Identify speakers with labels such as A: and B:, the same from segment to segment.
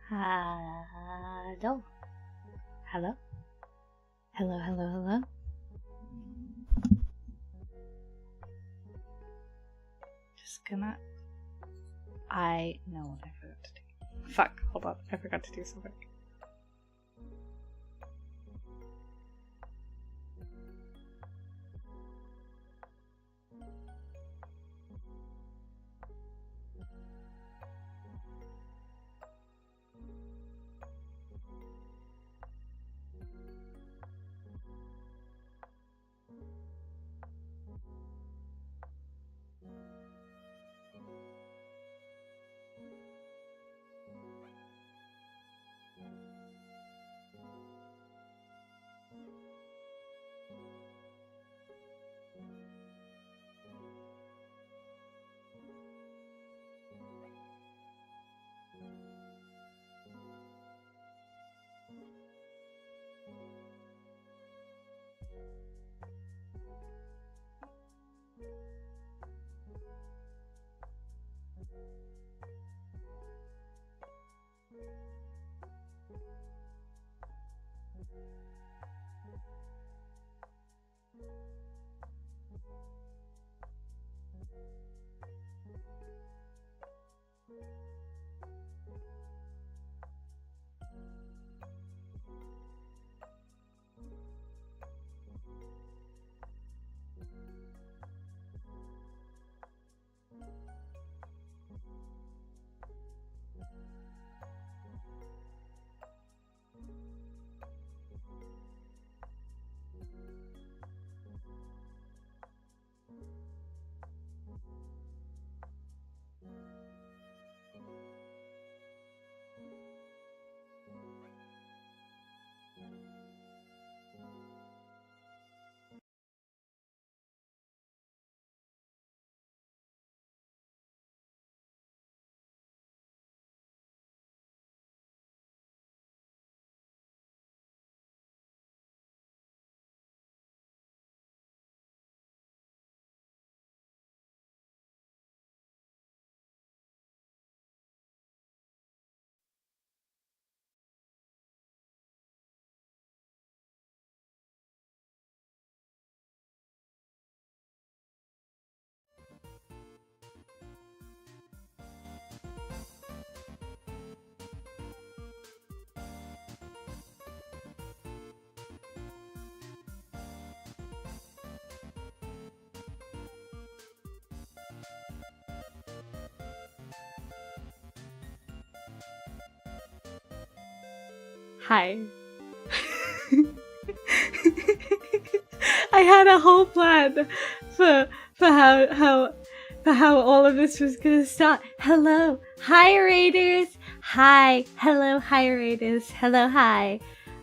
A: Hello? Hello? Hello, hello, hello? Just gonna... I know what I forgot to do. Fuck, hold on. I forgot to do something. Hi. I had a whole plan for how all of this was gonna start. Hello, hi raiders. Hi, hello, hi raiders. Hello, hi.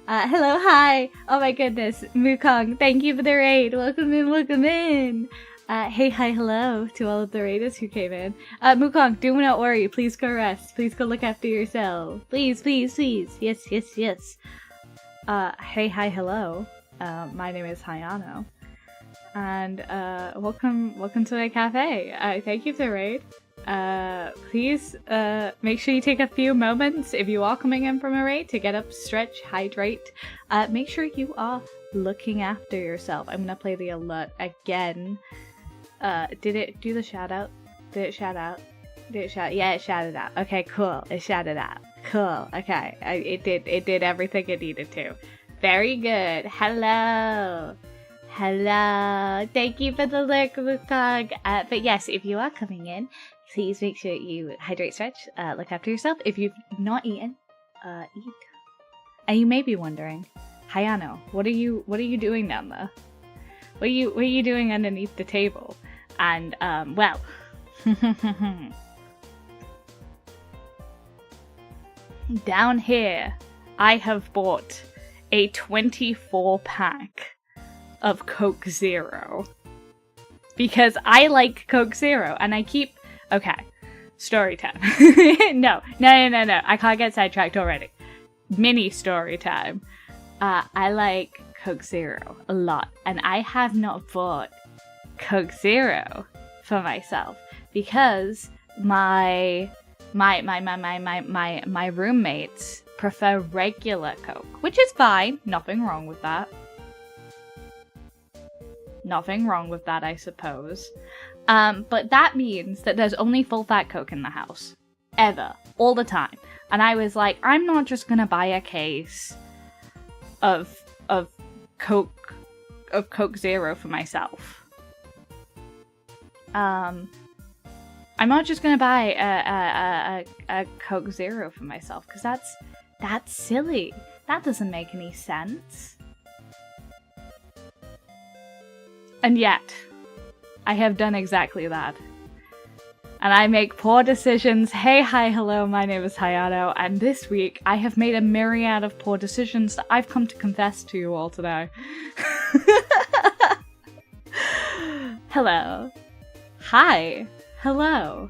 A: Hello, hi. Oh my goodness, Mukong, thank you for the raid. Welcome in, welcome in. Hey, hi, hello to all of the raiders who came in. Mukong, do not worry. Please go rest. Please go look after yourself. Please, please, please. Yes, yes, yes. Hey, hi, hello. My name is Hayano. And, welcome to my cafe. Thank you for the raid. please make sure you take a few moments if you are coming in from a raid to get up, stretch, hydrate. Make sure you are looking after yourself. I'm gonna play the alert again. Did it do the shout out? Did it shout out? Did it shout? Yeah, it shouted out. Okay, cool. It shouted out. Cool. Okay, it did everything it needed to. Very good. Hello. Hello. Thank you for the lurk, Wukong. But yes, if you are coming in, please make sure you hydrate, stretch, look after yourself. If you've not eaten, eat. And you may be wondering, Hayano, what are you doing down there? What are you doing underneath the table? And well, down here, I have bought a 24-pack of Coke Zero. Because I like Coke Zero, and I keep... Okay, story time. No, I can't get sidetracked already. Mini story time. I like Coke Zero a lot, and I have not bought Coke Zero for myself because my roommates prefer regular Coke, which is fine. Nothing wrong with that. Nothing wrong with that, I suppose. But that means that there's only full fat Coke in the house. Ever. All the time. And I was like, I'm not just gonna buy a case of Coke Zero for myself. I'm not just gonna buy a Coke Zero for myself, because that's silly. That doesn't make any sense. And yet, I have done exactly that. And I make poor decisions. Hey, hi, hello, my name is Hayano, and this week I have made a myriad of poor decisions that I've come to confess to you all today. Hello. Hi. Hello.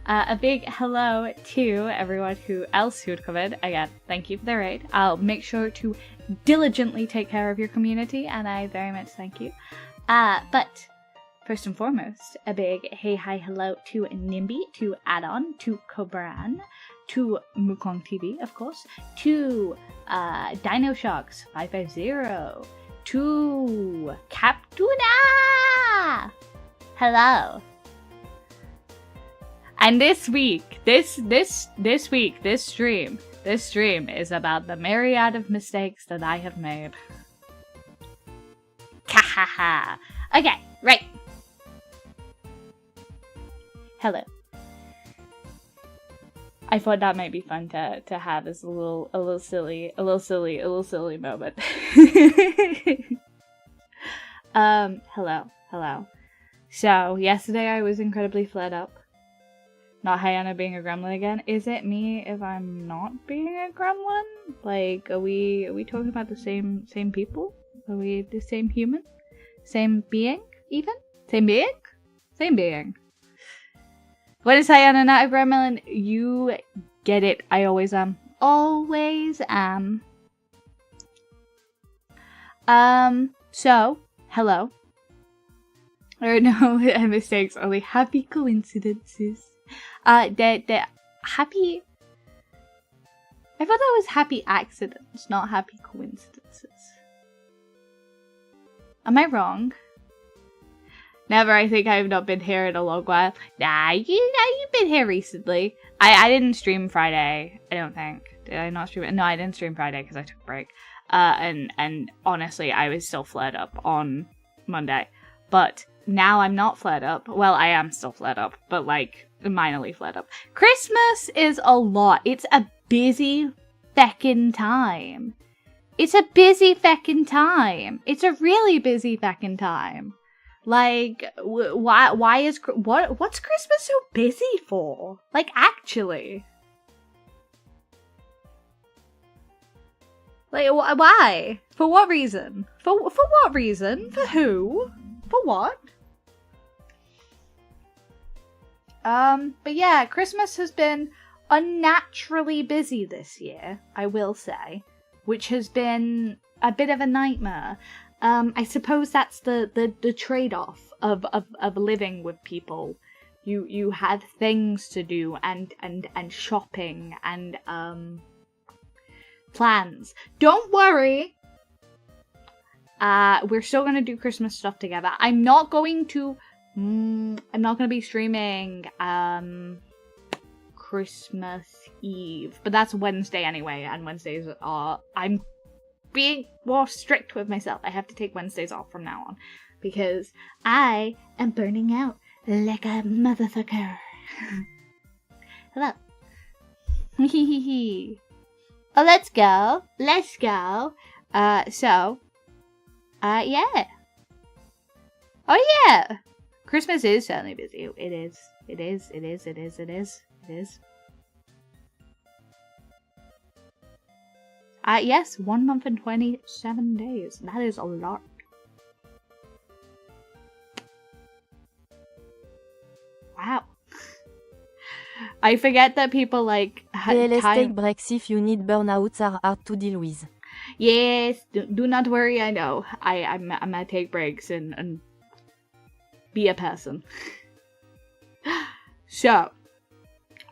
A: A big hello to everyone else who would come in. Again, thank you for the raid. I'll make sure to diligently take care of your community, and I very much thank you. But first and foremost, a big hey, hi, hello to Nimby, to Addon, to Cobran, to Mukong TV, of course, to Dino Sharks 550, to Captuna! Hello. And this stream is about the myriad of mistakes that I have made. Kahaha. Okay, right. Hello. I thought that might be fun to have as a little silly moment. Hello. So yesterday I was incredibly fed up. Not Hayano being a gremlin again. Is it me if I'm not being a gremlin? Like, are we talking about the same people? Are we the same human? Same being, even? Same being? Same being. When is Hayano not a gremlin? You get it. I always am. Always am. So, hello. There are no mistakes, only happy coincidences. They're happy... I thought that was happy accidents, not happy coincidences. Am I wrong? Never, I think I have not been here in a long while. Nah, you've been here recently. I didn't stream Friday, I don't think. Did I not stream it? No, I didn't stream Friday because I took a break. And honestly, I was still flared up on Monday. But now I'm not flared up. Well, I am still flared up, but like, minorly flared up. Christmas is a lot. It's a busy feckin' time. It's a busy feckin' time. It's a really busy feckin' time. Like, why is, what's Christmas so busy for? Like, actually. Like, why? For what reason? For what reason? For who? For what? But yeah, Christmas has been unnaturally busy this year, I will say. Which has been a bit of a nightmare. I suppose that's the trade-off of living with people you had things to do and shopping and plans. Don't worry. We're still gonna do Christmas stuff together. I'm not going to be streaming Christmas Eve, but that's Wednesday anyway, and Wednesdays are, I'm being more strict with myself. I have to take Wednesdays off from now on because I am burning out like a motherfucker. Hello. Oh, let's go. Yeah. Oh, yeah. Christmas is certainly busy. It is. Yes, 1 month and 27 days. That is a lot. Wow. I forget that people like
B: Realistic breaks if you need burnouts are hard to deal with.
A: Yes, do not worry, I know. I'm gonna take breaks and be a person. So,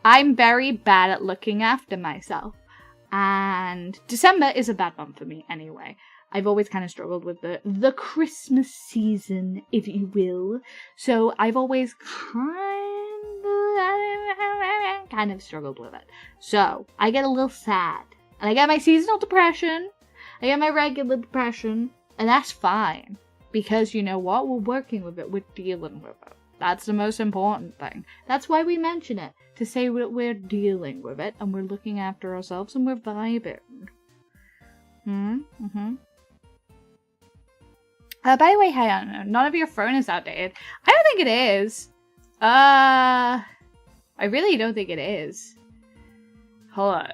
A: I'm very bad at looking after myself. And December is a bad month for me anyway. I've always kind of struggled with the Christmas season, if you will. So I've always kind of struggled with it. So I get a little sad. And I get my seasonal depression. I get my regular depression. And that's fine. Because you know what? We're working with it. We're dealing with it. That's the most important thing. That's why we mention it. To say that we're dealing with it. And we're looking after ourselves. And we're vibing. By the way, Hayano, none of your phone is outdated. I don't think it is. I really don't think it is. Hold on.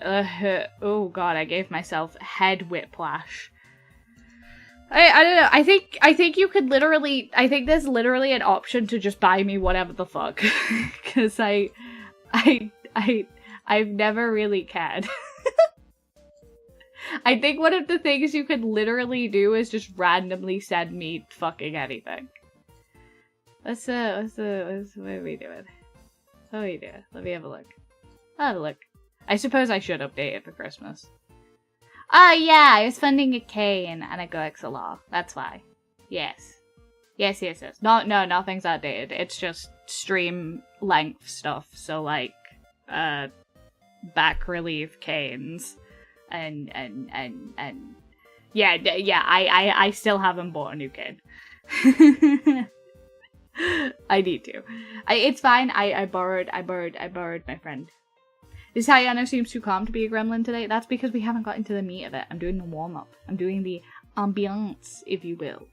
A: Oh god, I gave myself head whiplash. I don't know. I think you could literally. I think there's literally an option to just buy me whatever the fuck, because I've never really cared. I think one of the things you could literally do is just randomly send me fucking anything. What are we doing? What are we doing? Let me have a look. I'll have a look. I suppose I should update it for Christmas. Oh yeah, I was funding a cane and a GoXLR. That's why. Yes. Yes. No, nothing's outdated. It's just stream length stuff. So like, back relief canes. And yeah, I still haven't bought a new cane. I need to. It's fine. I borrowed my friend. This Hayano seems too calm to be a gremlin today. That's because we haven't got into the meat of it. I'm doing the warm up. I'm doing the ambiance, if you will.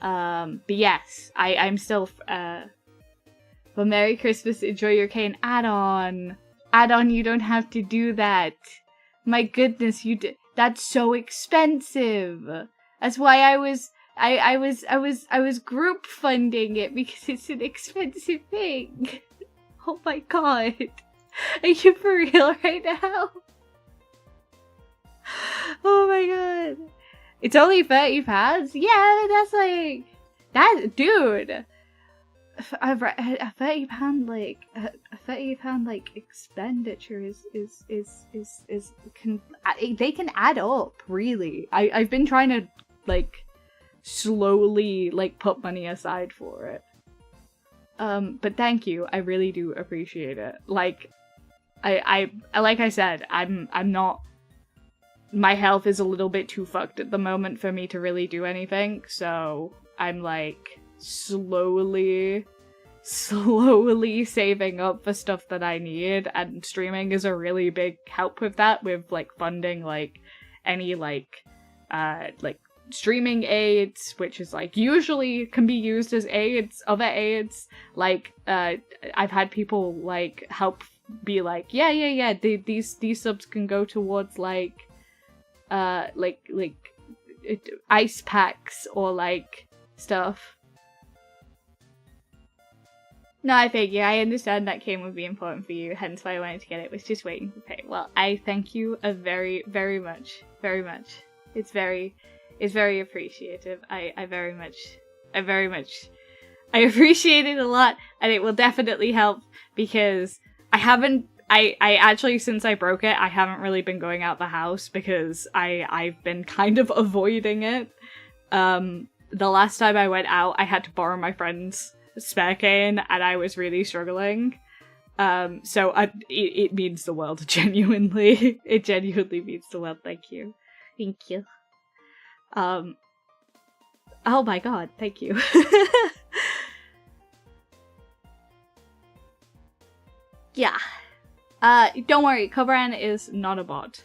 A: But yes, I'm still. Well, Merry Christmas. Enjoy your cane. Add-on. You don't have to do that. My goodness, you did. That's so expensive. That's why I was group funding it because it's an expensive thing. Oh my god. Are you for real right now? Oh my god. It's only 30 pounds? Yeah, that's like... That, dude. A 30 pound like expenditure they can add up, really. I've been trying to like slowly like put money aside for it. But thank you. I really do appreciate it. Like like I said, I'm not, my health is a little bit too fucked at the moment for me to really do anything, so I'm like slowly saving up for stuff that I need, and streaming is a really big help with that, with like funding like any like streaming aids, which is like usually can be used as aids, other aids, like I've had people like help be like yeah these subs can go towards like ice packs or like stuff. No, I figure. I understand that cane would be important for you, hence why I wanted to get it. Was just waiting for pay. Well, I thank you a very, very much. Very much. It's very appreciative. I appreciate it a lot. and it will definitely help because I actually, since I broke it, I haven't really been going out the house because I've been kind of avoiding it. The last time I went out, I had to borrow my friend's spare cane, and I was really struggling. So it means the world, genuinely. It genuinely means the world. Thank you. Thank you. Oh my god, thank you. Yeah. Don't worry, Cobran is not a bot.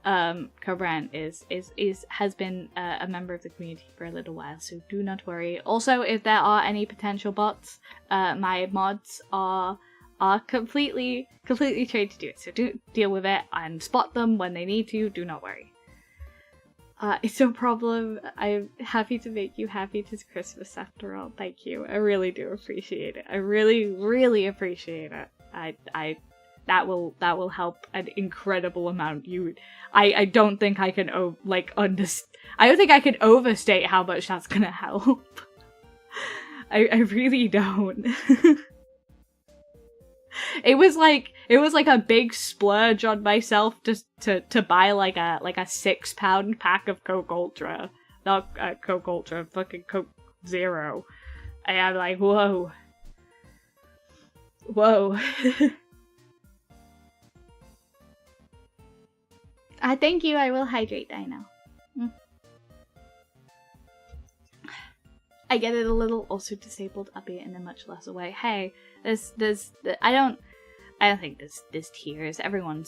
A: Cobran has been a member of the community for a little while, so do not worry. Also, if there are any potential bots, my mods are completely trained to do it, so do deal with it and spot them when they need to. Do not worry. It's no problem. I'm happy to make you happy this Christmas after all. Thank you. I really do appreciate it. I really appreciate it. That will help an incredible amount. I don't think I can I don't think I can overstate how much that's gonna help. I really don't. It was like a big splurge on myself just to buy like a 6-pound pack of Coke Ultra. Not Coke Ultra, fucking Coke Zero. And I'm like, whoa. Thank you, I will hydrate, I know. I get it a little, also disabled, albeit in a much lesser way. Hey, I don't think this tears. Everyone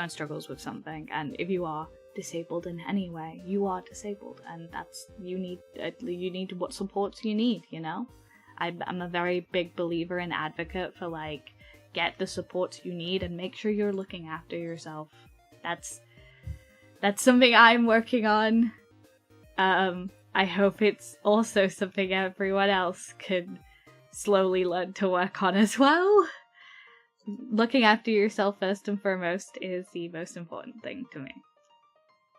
A: struggles with something, and if you are disabled in any way, you are disabled, and you need what supports you need, you know? I'm a very big believer and advocate for, get the supports you need and make sure you're looking after yourself. That's something I'm working on. I hope it's also something everyone else can slowly learn to work on as well. Looking after yourself first and foremost is the most important thing to me.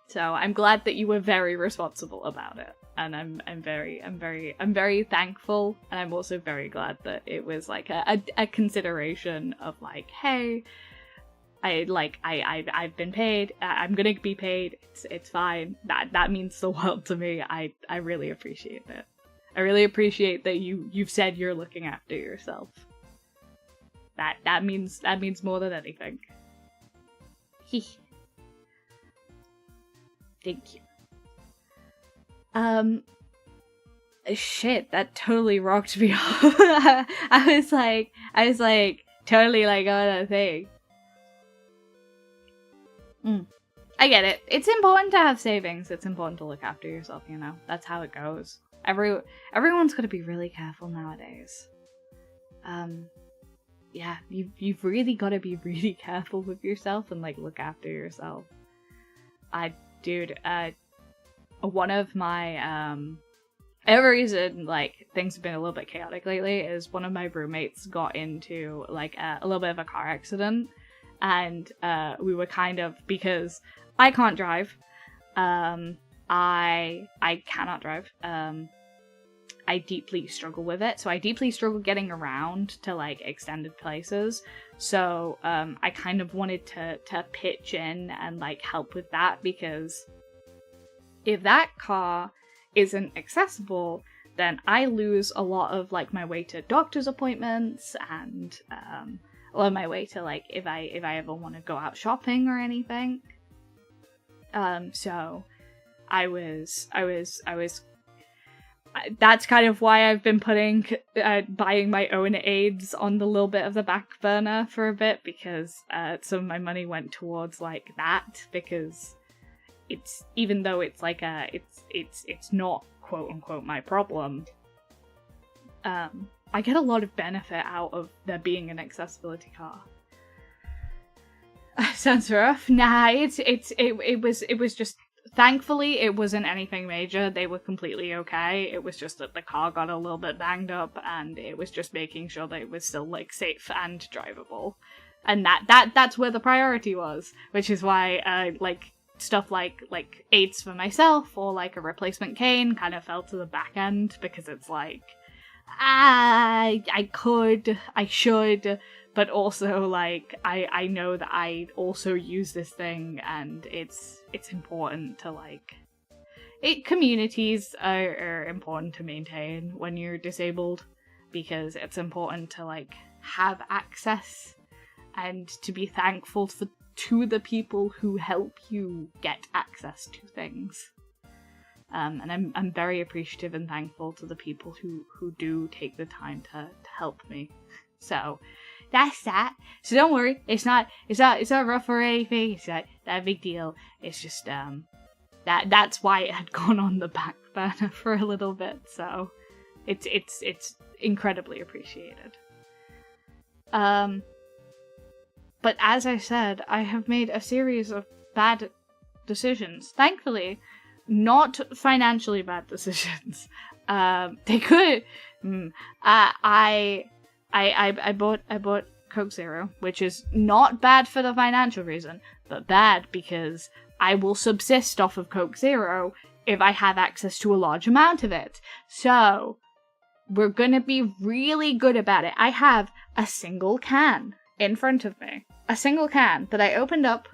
A: So I'm glad that you were very responsible about it, and I'm very thankful, and I'm also very glad that it was a consideration of hey, I've been paid. I'm gonna be paid. It's fine. That means the world to me. I really appreciate it. I really appreciate that you've said you're looking after yourself. That means more than anything. Thank you. Shit, that totally rocked me off. I was totally on a thing. I get it. It's important to have savings. It's important to look after yourself, you know? That's how it goes. Everyone's gotta be really careful nowadays. Yeah, you've really gotta be really careful with yourself and, look after yourself. One of my, every reason, things have been a little bit chaotic lately is one of my roommates got into, a little bit of a car accident. And we were because I can't drive. I cannot drive. I deeply struggle with it. So I deeply struggle getting around to extended places. So I kind of wanted to pitch in and help with that, because if that car isn't accessible, then I lose a lot of my way to doctor's appointments and on my way to if I ever want to go out shopping or anything. So I was that's kind of why I've been putting buying my own aids on the little bit of the back burner for a bit, because some of my money went towards that, because it's, even though it's it's not quote unquote my problem, I get a lot of benefit out of there being an accessibility car. Sounds rough. Nah, it was just, thankfully it wasn't anything major. They were completely okay. It was just that the car got a little bit banged up, and it was just making sure that it was still safe and drivable. And that's where the priority was, which is why stuff like aids for myself or a replacement cane kind of fell to the back end, because it's I could, I should, but also, like, I know that I also use this thing, and it's important to, like, communities are important to maintain when you're disabled, because it's important to, like, have access and to be thankful to the people who help you get access to things. And I'm very appreciative and thankful to the people who do take the time to help me. So that's that. So don't worry, it's not rough or anything. It's not that big deal. It's just that's why it had gone on the back burner for a little bit. So it's incredibly appreciated. But as I said, I have made a series of bad decisions. Thankfully, not financially bad decisions. They could. I bought Coke Zero, which is not bad for the financial reason, but bad because I will subsist off of Coke Zero if I have access to a large amount of it. So we're gonna be really good about it. I have a single can in front of me. A single can that I opened up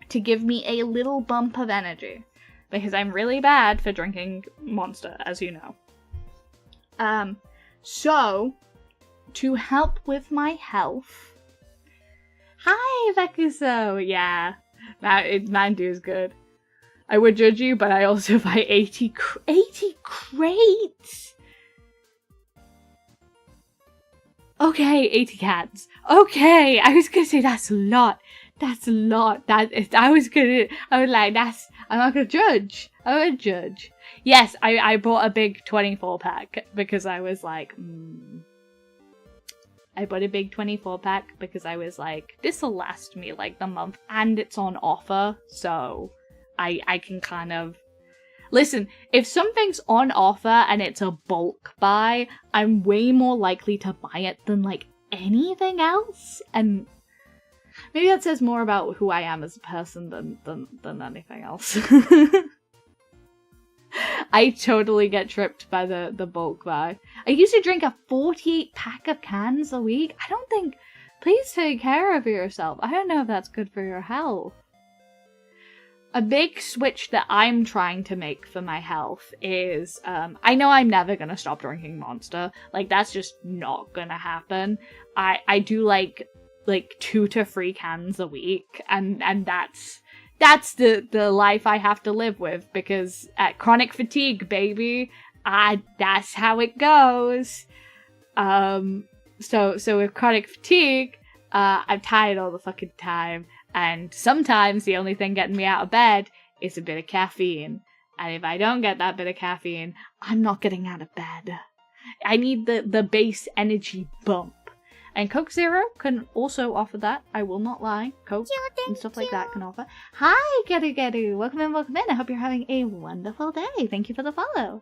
A: to give me a little bump of energy. Because I'm really bad for drinking Monster, as you know. So, to help with my health... Hi, Vekuso! Yeah, Mandu is good. I would judge you, but I also buy 80 crates! Okay, 80 cans. Okay, I was gonna say that's a lot. That's a lot. I was like, I'm not gonna judge. I would judge. Yes, I bought a big 24 pack because I was like, I bought a big 24 pack because I was like, this'll last me like the month, and it's on offer, so I can kind of... Listen, if something's on offer and it's a bulk buy, I'm way more likely to buy it than like anything else, and maybe that says more about who I am as a person than anything else. I totally get tripped by the bulk buy. I used to drink a 48 pack of cans a week. I don't think... Please take care of yourself. I don't know if that's good for your health. A big switch that I'm trying to make for my health is... I know I'm never going to stop drinking Monster. Like, that's just not going to happen. I do like 2 to 3 cans a week, and that's the life I have to live with, because chronic fatigue, baby, that's how it goes. So with chronic fatigue, I'm tired all the fucking time, and sometimes the only thing getting me out of bed is a bit of caffeine, and if I don't get that bit of caffeine, I'm not getting out of bed. I need the base energy bump. And Coke Zero can also offer that. I will not lie. Coke and stuff like that can offer. Hi, Geru. Welcome in. I hope you're having a wonderful day. Thank you for the follow.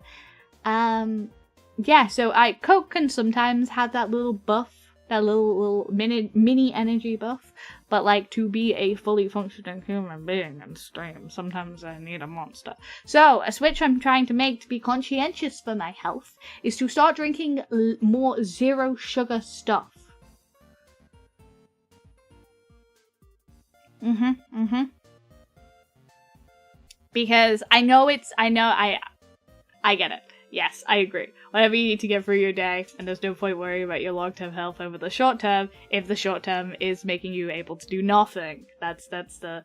A: Yeah, so Coke can sometimes have that little buff, that little mini energy buff. But like, to be a fully functioning human being and stream, sometimes I need a Monster. So a switch I'm trying to make to be conscientious for my health is to start drinking more zero sugar stuff. Because I get it. Yes, I agree. Whatever you need to get through your day, and there's no point worrying about your long-term health over the short term if the short term is making you able to do nothing. That's the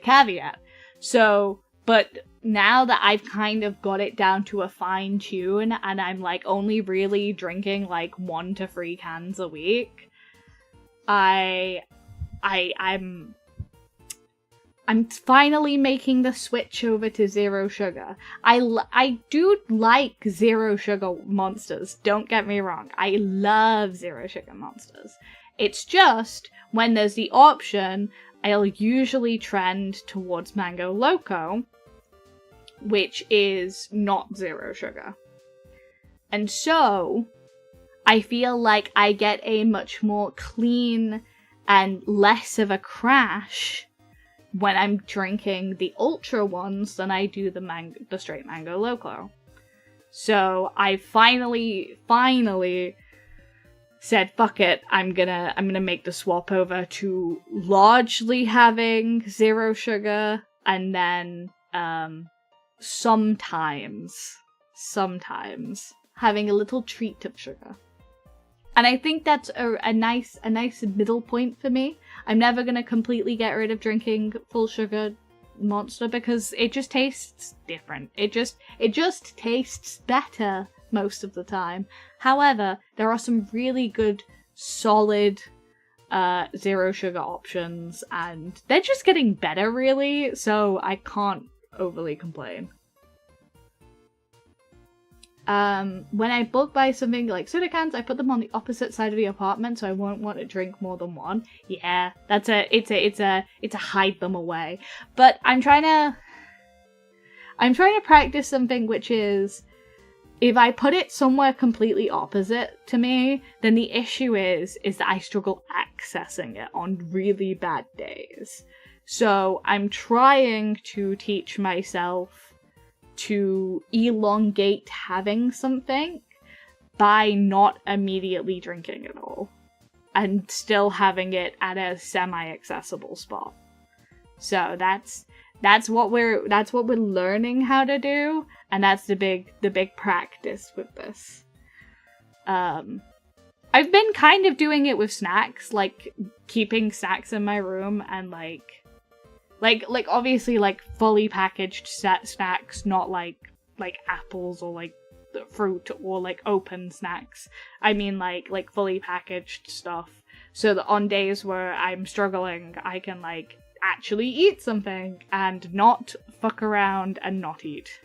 A: caveat. So, but now that I've kind of got it down to a fine tune, and I'm like only really drinking like 1 to 3 cans a week, I'm finally making the switch over to zero sugar. I do like zero sugar Monsters, don't get me wrong. I love zero sugar Monsters. It's just, when there's the option, I'll usually trend towards Mango Loco, which is not zero sugar. And so, I feel like I get a much more clean and less of a crash when I'm drinking the ultra ones than I do the straight Mango Loco. So I finally said, fuck it, I'm gonna make the swap over to largely having 0 sugar, and then sometimes having a little treat of sugar. And I think that's a nice middle point for me. I'm never gonna completely get rid of drinking full sugar Monster because it just tastes different. It just tastes better most of the time. However, there are some really good, solid 0 sugar options, and they're just getting better, really, so I can't overly complain. When I bulk buy something like soda cans, I put them on the opposite side of the apartment so I won't want to drink more than one. Yeah, it's a hide them away. But I'm trying to practice something which is, if I put it somewhere completely opposite to me, then the issue is that I struggle accessing it on really bad days. So I'm trying to teach myself to elongate having something by not immediately drinking it all and still having it at a semi-accessible spot. So that's what we're learning how to do, and that's the big practice with this. I've been kind of doing it with snacks, like keeping snacks in my room and like obviously like fully packaged snacks, not like apples or like fruit or like open snacks. I mean like fully packaged stuff, so that on days where I'm struggling, I can like actually eat something and not fuck around and not eat.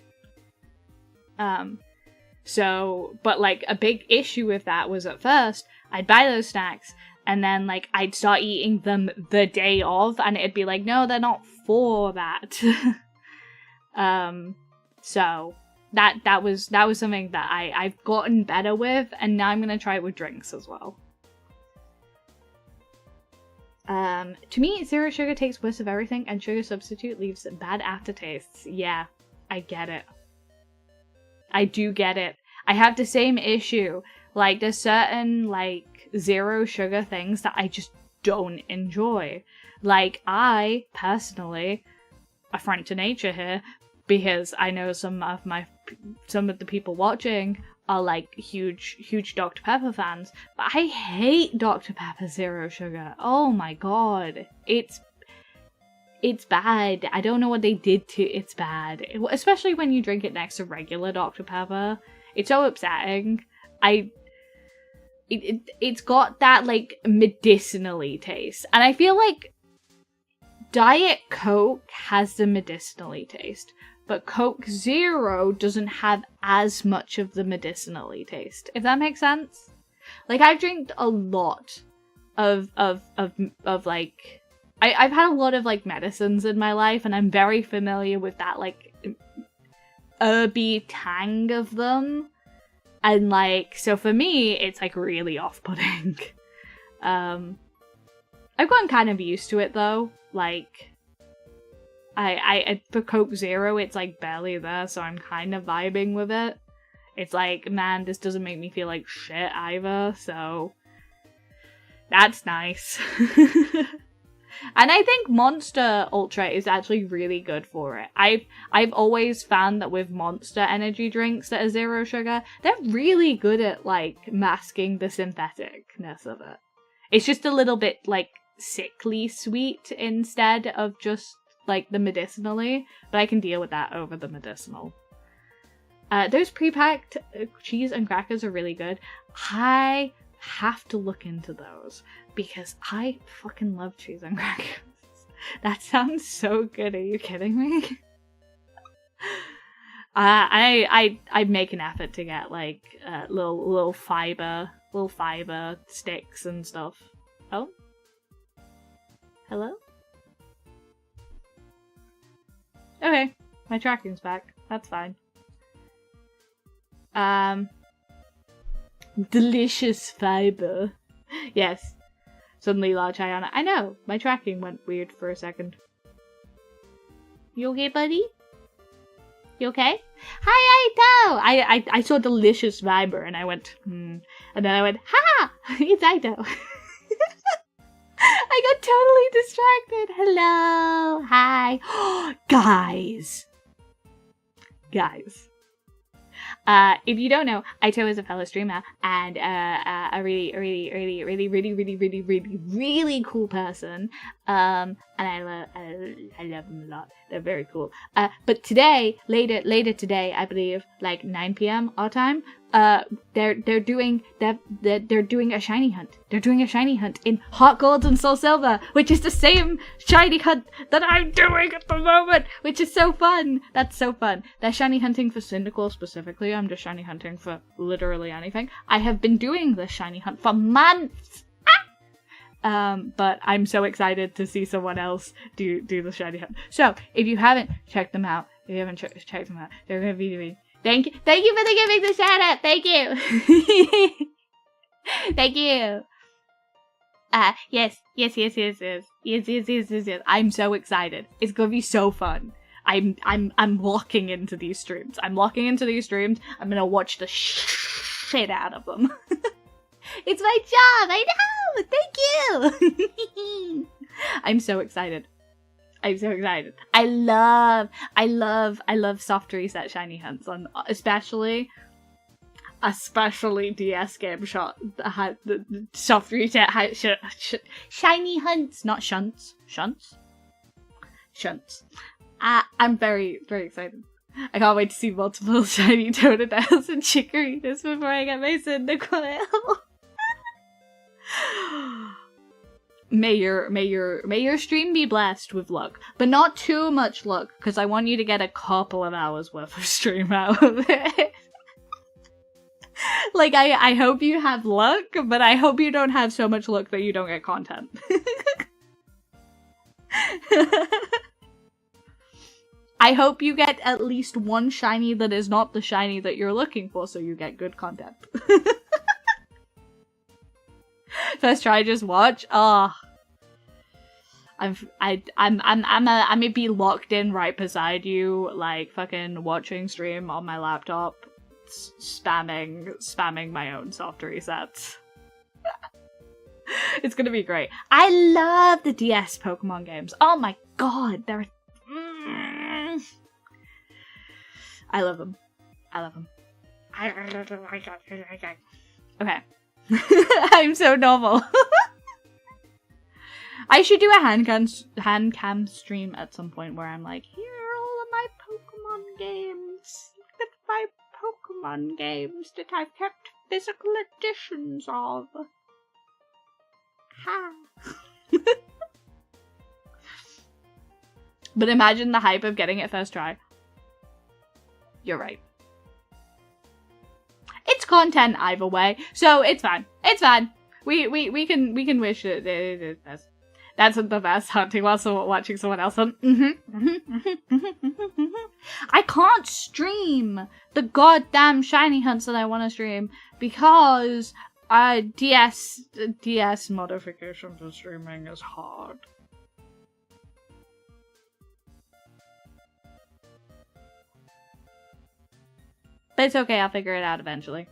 A: So, but like a big issue with that was at first I'd buy those snacks and then like I'd start eating them the day of, and it'd be like, no, they're not for that. So that was something that I've gotten better with, and now I'm gonna try it with drinks as well. To me, 0 sugar tastes worst of everything, and sugar substitute leaves bad aftertastes. Yeah, I get it. I do get it. I have the same issue. Like, there's certain, like, 0 sugar things that I just don't enjoy. Like, I, personally, affront to nature here, because I know some of the people watching are, like, huge Dr. Pepper fans, but I hate Dr. Pepper 0 sugar. Oh my god. It's bad. I don't know what they did to it. It's bad. Especially when you drink it next to regular Dr. Pepper. It's so upsetting. It's got that, like, medicinally taste. And I feel like Diet Coke has the medicinally taste, but Coke Zero doesn't have as much of the medicinally taste, if that makes sense. Like, I've drank a lot of like, I've had a lot of, like, medicines in my life, and I'm very familiar with that, like, herby tang of them. And, like, so for me, it's, like, really off-putting. I've gotten kind of used to it, though. Like, for Coke Zero, it's, like, barely there, so I'm kind of vibing with it. It's like, man, this doesn't make me feel like shit either, so that's nice. And I think Monster Ultra is actually really good for it. I've always found that with Monster energy drinks that are 0 sugar, they're really good at, like, masking the syntheticness of it. It's just a little bit, like, sickly sweet instead of just, like, the medicinally, but I can deal with that over the medicinal. Those pre-packed cheese and crackers are really good. I have to look into those, because I fucking love cheese and crackers. That sounds so good. Are you kidding me? I make an effort to get, like, little fiber sticks and stuff. Oh, hello. Okay, my tracking's back. That's fine. Delicious fiber. Yes. Suddenly large Hayano. I know, my tracking went weird for a second. You okay, buddy? You okay? Hi, Aito! I saw Delicious Viber and I went, And then I went, ha! It's Aito. I got totally distracted. Hello. Hi. Guys. If you don't know, Aito is a fellow streamer and a really cool person. And I love them a lot. They're very cool. But today, later today, I believe, like 9 p.m. our time, they're doing a shiny hunt. They're doing a shiny hunt in Heart Gold and Soul Silver, which is the same shiny hunt that I'm doing at the moment, which is so fun. That's so fun. They're shiny hunting for Cyndaquil specifically. I'm just shiny hunting for literally anything. I have been doing this shiny hunt for months. But I'm so excited to see someone else do the shiny hunt. So if you haven't checked them out, checked them out, they're gonna be doing. Thank you for giving the shout out. Thank you. Thank you. Yes. I'm so excited. It's gonna be so fun. I'm locking into these streams. I'm gonna watch the shit out of them. It's my job. I know. Thank you. I'm so excited. I love soft reset shiny hunts on especially DS game shot the soft reset shiny hunts, not shunts. I'm very excited. I can't wait to see multiple shiny Totodiles and Chikorritas before I get my Cyndaquil. May your stream be blessed with luck, but not too much luck, because I want you to get a couple of hours worth of stream out of it. Like, I hope you have luck, but I hope you don't have so much luck that you don't get content. I hope you get at least one shiny that is not the shiny that you're looking for, so you get good content. First try, just watch. I'm gonna be locked in right beside you, like fucking watching stream on my laptop, spamming my own soft resets. It's gonna be great. I love the DS Pokemon games. Oh my god, they're. I love them. Okay. I'm so normal. I should do a hand cam stream at some point where I'm like, here are all of my Pokemon games. Look at my Pokemon games that I've kept physical editions of. Ha. But imagine the hype of getting it first try. You're right. It's content either way, so it's fine. It's fine. We can wish it. That's the best, hunting while watching someone else hunt. I can't stream the goddamn shiny hunts that I want to stream because DS modification for streaming is hard. But it's okay, I'll figure it out eventually.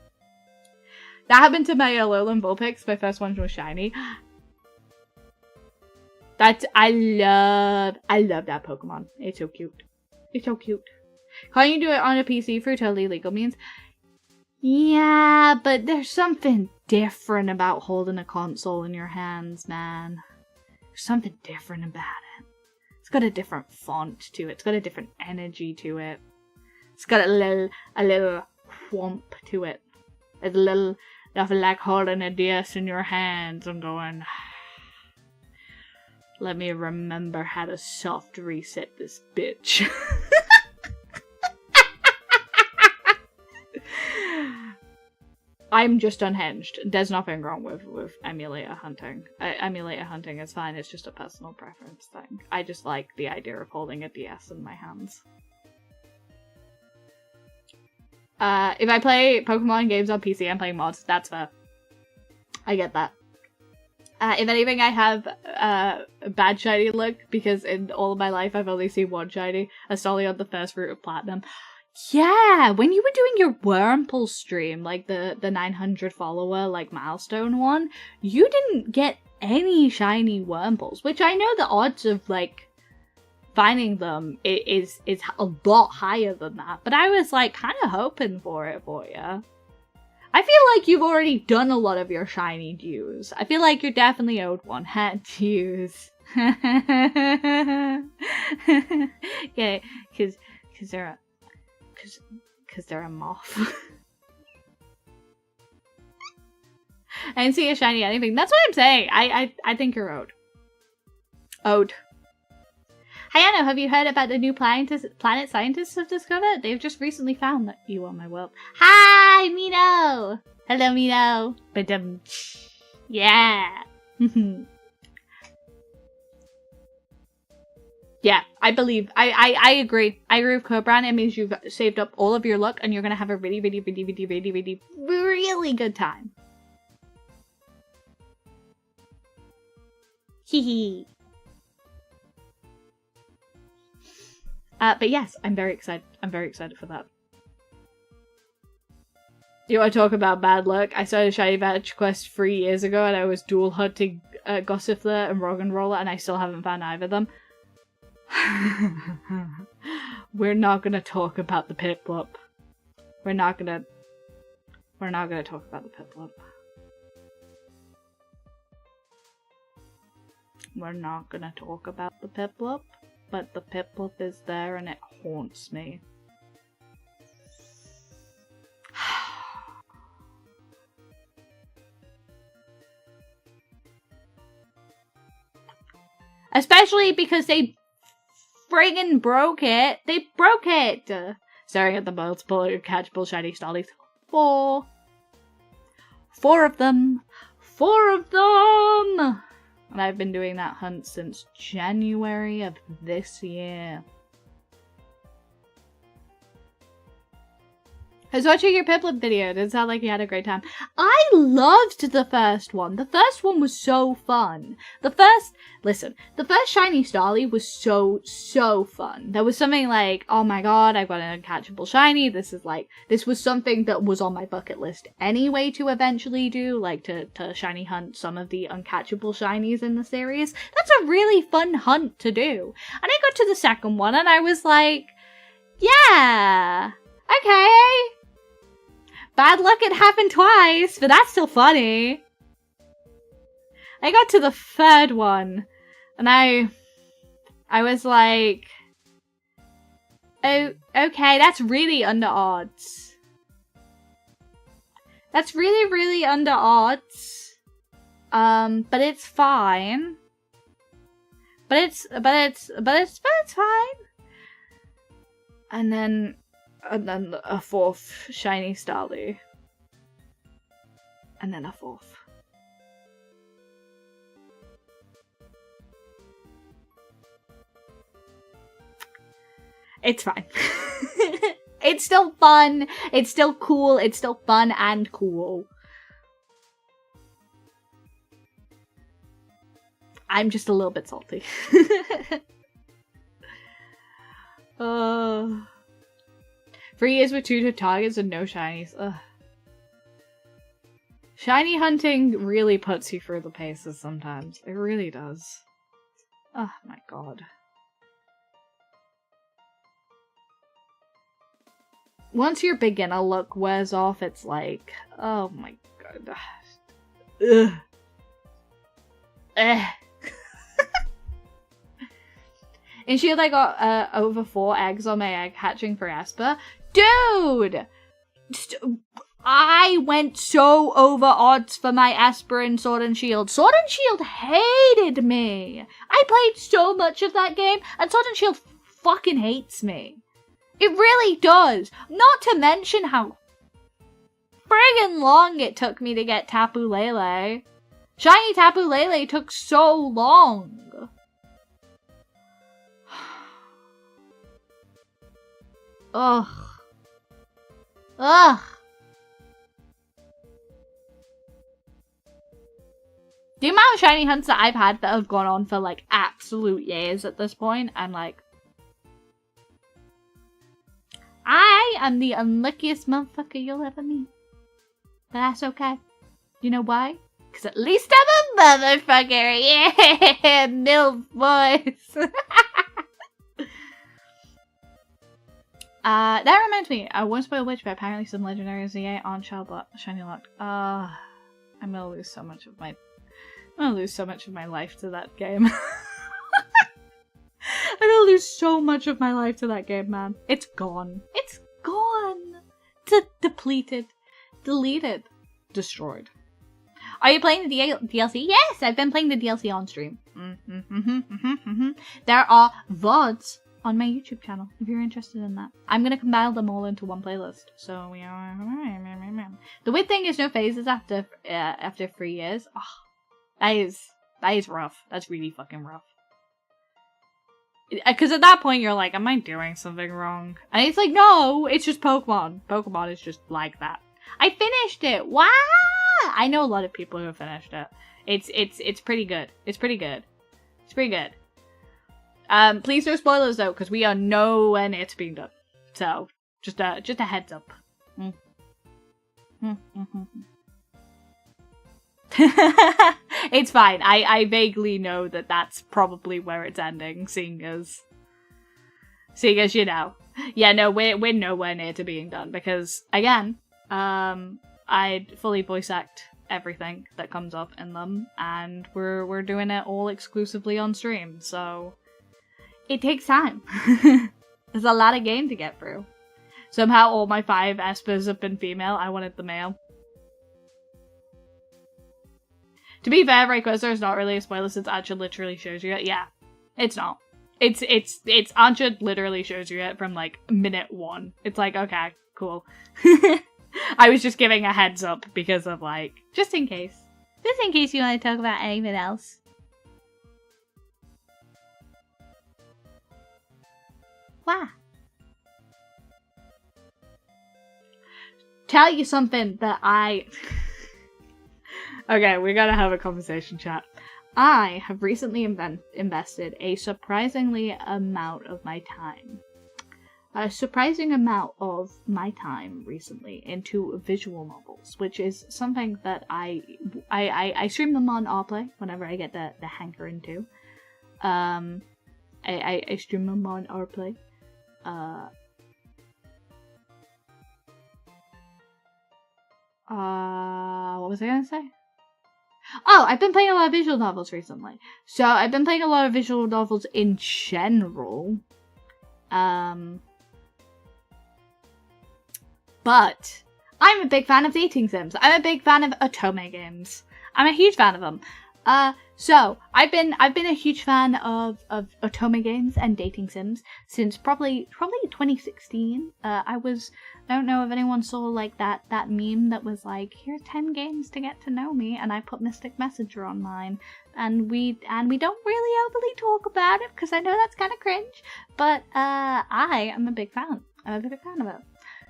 A: That happened to my Alolan Vulpix. My first one was shiny. I love that Pokemon. It's so cute. It's so cute. Can't you do it on a PC for totally legal means? Yeah, but there's something different about holding a console in your hands, man. There's something different about it. It's got a different font to it. It's got a different energy to it. It's got a little whomp to it. It's a little, nothing like holding a DS in your hands and going, let me remember how to soft reset this bitch. I'm just unhinged. There's nothing wrong with emulator hunting. Emulator hunting is fine, it's just a personal preference thing. I just like the idea of holding a DS in my hands. If I play Pokemon games on PC, I'm playing mods. That's fair. I get that. If anything, I have a bad shiny luck because in all of my life I've only seen one shiny. Astolion, the first route of Platinum. Yeah, when you were doing your Wurmple stream, like the 900 follower, like, milestone one, you didn't get any shiny Wurmples, which I know the odds of, like, finding them is a lot higher than that, but I was, like, kind of hoping for it for you. I feel like you've already done a lot of your shiny dues. I feel like you're definitely owed one. Hat dues. Yeah, because they're a moth. I didn't see a shiny anything. That's what I'm saying. I think you're owed. Owed. Hayano, have you heard about the new planet scientists have discovered? They've just recently found that you on my world. Hi, Mino! Hello, Mino. Ba-dum. Yeah. Yeah, I believe. I agree. I agree with Cobran. It means you've saved up all of your luck and you're going to have a really, really, really, really, really, really, really good time. Hee hee. But yes, I'm very excited. I'm very excited for that. You want to talk about bad luck? I started Shiny Badge Quest 3 years ago and I was dual hunting Gossifler and Roggenroller and I still haven't found either of them. We're not gonna talk about the Piplup. We're not gonna talk about the Piplup. We're not gonna talk about the Piplup. But the Piplup is there and it haunts me. Especially because they friggin' broke it. They broke it! Staring at the multiple catchable shiny Stollies. 4. 4 of them! 4 of them! And I've been doing that hunt since January of this year. I was watching your Piplup video. It did sound like you had a great time. I loved the first one. The first one was so fun. The first shiny Starly was so fun. There was something like, oh my god, I've got an uncatchable shiny. This was something that was on my bucket list anyway to eventually do, like to shiny hunt some of the uncatchable shinies in the series. That's a really fun hunt to do. And I got to the second one and I was like, yeah, okay. Bad luck, it happened twice, but that's still funny. I got to the third one, and I was like, oh, okay, that's really under odds. That's really, really under odds. But it's fine. But it's fine. And then a fourth shiny Starly. And then a fourth. It's fine. It's still fun. It's still cool. It's still fun and cool. I'm just a little bit salty. 3 years with 2 targets and no shinies. Ugh. Shiny hunting really puts you through the paces sometimes. It really does. Oh my god. Once your beginner look wears off, it's like, oh my god. Ugh. And she had, I got over 4 eggs on my egg hatching for Esper. Dude! I went so over odds for my Esper in Sword and Shield. Sword and Shield hated me. I played so much of that game, and Sword and Shield fucking hates me. It really does. Not to mention how friggin' long it took me to get Tapu Lele. Shiny Tapu Lele took so long. Ugh. Ugh. The amount of shiny hunts that I've had that have gone on for like absolute years at this point, I'm like, I'm the unluckiest motherfucker you'll ever meet. But that's okay. You know why? Because at least I'm a motherfucker. Yeah, MILF boys. That reminds me. I won't spoil which, but apparently some legendary ZA on Shiny Lock. I'm gonna lose so much of my life to that game. I'm gonna lose so much of my life to that game, man. It's gone. It's gone. Depleted. Deleted. Destroyed. Are you playing the DLC? Yes, I've been playing the DLC on stream. There are VODs on my YouTube channel, if you're interested in that. I'm gonna compile them all into one playlist. So we are. The weird thing is no phases after 3 years. Oh, that is rough. That's really fucking rough. Because at that point you're like, am I doing something wrong? And it's like, no, it's just Pokemon. Pokemon is just like that. I finished it. Wow! I know a lot of people who have finished it. It's pretty good. It's pretty good. It's pretty good. Please no spoilers though, because we are nowhere near to being done. So just a heads up. It's fine. I vaguely know that that's probably where it's ending, seeing as you know. Yeah, no, we're nowhere near to being done because again, I'd fully voice act everything that comes up in them, and we're doing it all exclusively on stream, so it takes time. There's a lot of game to get through. Somehow all my 5 espers have been female. I wanted the male. To be fair, Rayquaza is not really a spoiler since Ancha literally shows you it. Yeah, it's not. It's Ancha literally shows you it from like minute 1. It's like, okay, cool. I was just giving a heads up because of like, just in case you want to talk about anything else. Wow. Tell you something that I... Okay, we gotta have a conversation, chat. I have recently invested a surprising amount of my time recently into visual novels, which is something that I stream them on Rplay whenever I get the hankering to. I stream them on Rplay. What was I gonna say? Oh, I've been playing a lot of visual novels recently. So I've been playing a lot of visual novels in general. But I'm a big fan of dating sims. I'm a big fan of otome games. I'm a huge fan of them. So I've been a huge fan of otome games and dating sims since probably 2016. I don't know if anyone saw like that meme that was like, here's 10 games to get to know me, and I put Mystic Messenger on mine, and we don't really overly talk about it because I know that's kind of cringe, but I am a big fan. I'm a big fan of it.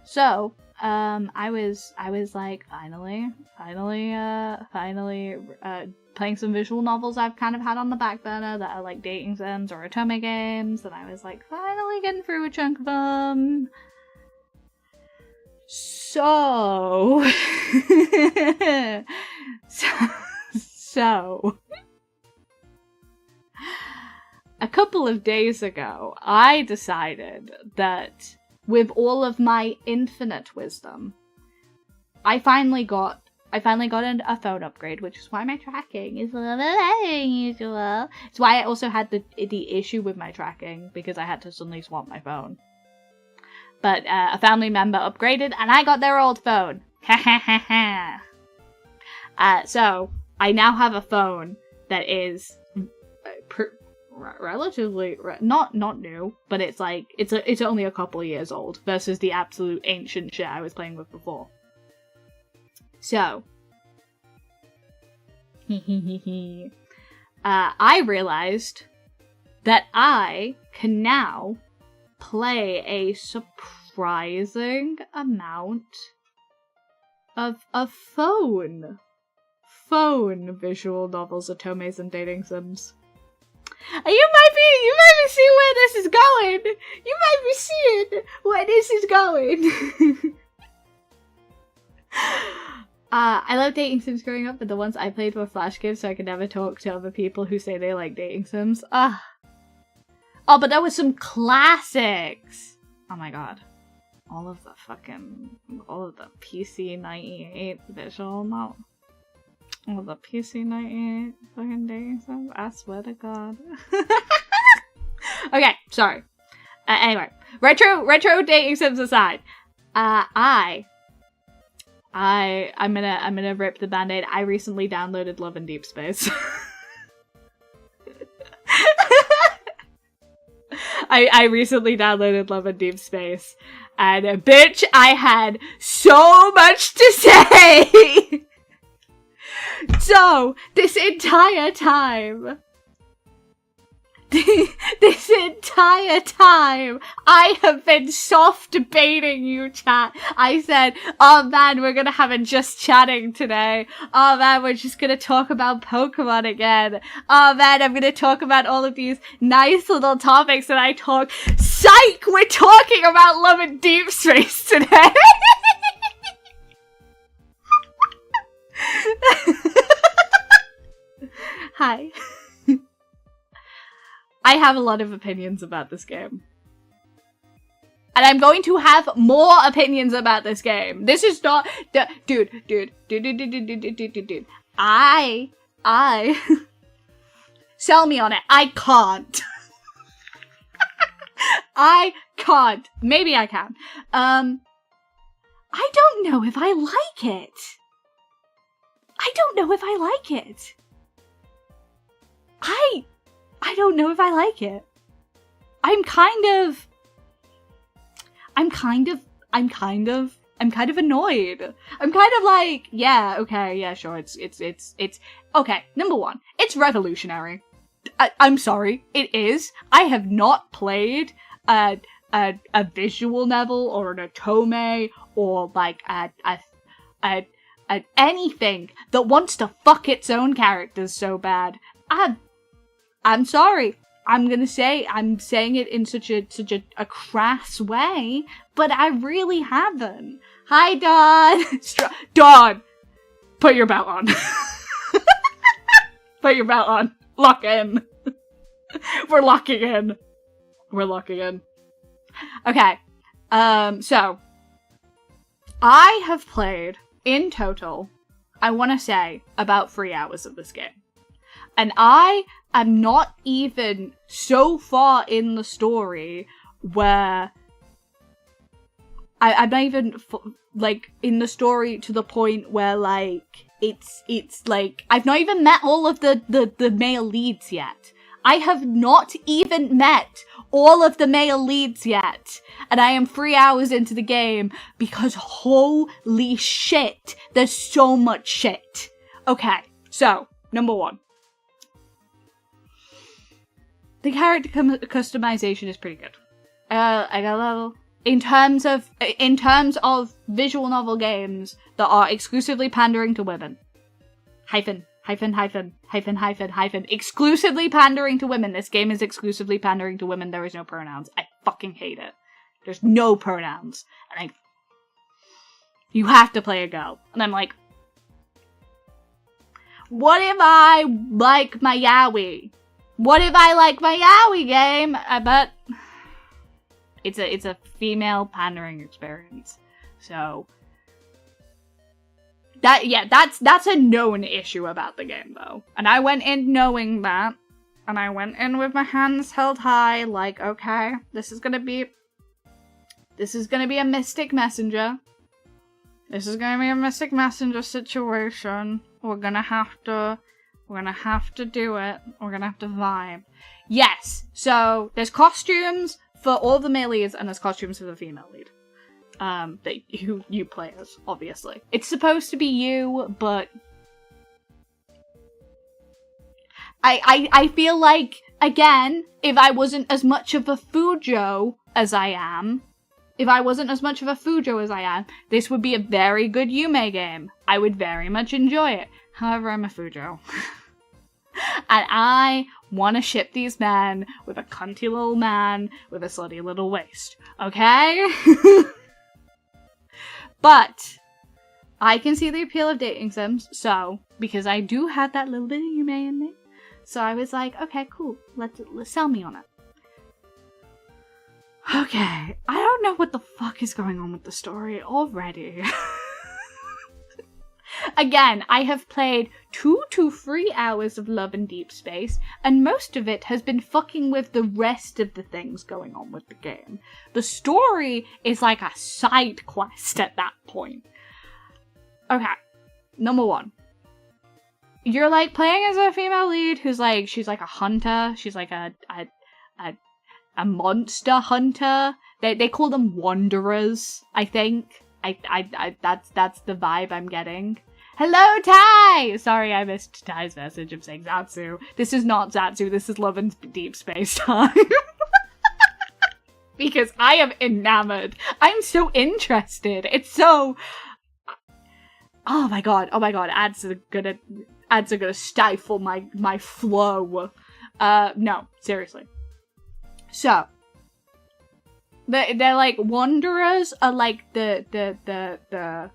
A: So I was like finally playing some visual novels I've kind of had on the back burner that are like dating sims or otome games, and I was like finally getting through a chunk of them. So a couple of days ago, I decided that with all of my infinite wisdom, I finally got a phone upgrade, which is why my tracking is a little bit unusual. It's why I also had the issue with my tracking, because I had to suddenly swap my phone. But a family member upgraded, and I got their old phone. So I now have a phone that is relatively not new, but it's like it's only a couple of years old versus the absolute ancient shit I was playing with before. So I realized that I can now play a surprising amount of phone visual novels, otomes, and dating sims. You might be seeing where this is going. You might be seeing where this is going. I love dating sims growing up, but the ones I played were flash games, so I could never talk to other people who say they like dating sims. Oh, but there was some classics. Oh my god. All of the PC 98 visual novel. All the PC 98 fucking dating sims. I swear to god. Okay, sorry. Anyway, retro dating sims aside, I'm gonna rip the band-aid. I recently downloaded Love in Deep Space. I recently downloaded Love in Deep Space, and bitch, I had so much to say. So this entire time, I have been soft baiting you, chat. I said, oh man, we're gonna have a just chatting today. Oh man, we're just gonna talk about Pokemon again. Oh man, I'm gonna talk about all of these nice little topics that I talk. Psych! We're talking about Love in Deep Space today. Hi. I have a lot of opinions about this game. And I'm going to have more opinions about this game. This is not... Dude. I... Sell me on it. I can't. I can't. Maybe I can. I don't know if I like it. I don't know if I like it. I don't know if I like it. I'm kind of annoyed. I'm kind of like, yeah, okay, yeah, sure, it's okay. Number one, it's revolutionary. I'm sorry, it is. I have not played a visual novel or an otome or like a anything that wants to fuck its own characters so bad. I'm sorry. I'm saying it in such a crass way, but I really haven't. Hi, Dawn. Dawn, put your belt on. Put your belt on. Lock in. We're locking in. We're locking in. Okay. So I have played in total, I want to say, about 3 hours of this game. And I am not even so far in the story where I'm not even like in the story to the point where like it's like I've not even met all of the male leads yet. I have not even met all of the male leads yet. And I am 3 hours into the game because holy shit, there's so much shit. Okay, so number one. The character customization is pretty good. I got a level. In terms of visual novel games that are exclusively pandering to women. Exclusively pandering to women. This game is exclusively pandering to women. There is no pronouns. I fucking hate it. There's no pronouns. And you have to play a girl. And I'm like, what if I like my yaoi? What if I like my yaoi game? I bet it's a female pandering experience. So that's a known issue about the game though. And I went in knowing that, and I went in with my hands held high, like, okay, this is gonna be a Mystic Messenger. This is gonna be a Mystic Messenger situation. We're gonna have to do it. We're gonna have to vibe. Yes, so there's costumes for all the male leads, and there's costumes for the female lead. That you play as, obviously. It's supposed to be you, but I feel like, again, if I wasn't as much of a Fujo as I am, this would be a very good Yume game. I would very much enjoy it. However, I'm a Fujo. And I want to ship these men with a cunty little man with a slutty little waist. Okay? But I can see the appeal of dating sims, so, because I do have that little bit of Yume in me, so I was like, okay, cool, let's sell me on it. Okay, I don't know what the fuck is going on with the story already. Again, I have played 2 to 3 hours of Love in Deep Space, and most of it has been fucking with the rest of the things going on with the game. The story is like a side quest at that point. Okay, number 1. You're like playing as a female lead who's like, she's like a hunter, she's like a monster hunter. They call them wanderers, I think. That's the vibe I'm getting. Hello, Tai! Sorry, I missed Tai's message of saying Zatsu. This is not Zatsu, this is Love in Deep Space time. Because I am enamored. I'm so interested. It's so... Oh my god, ads are gonna stifle my flow. No, seriously. So, they're like, wanderers are like the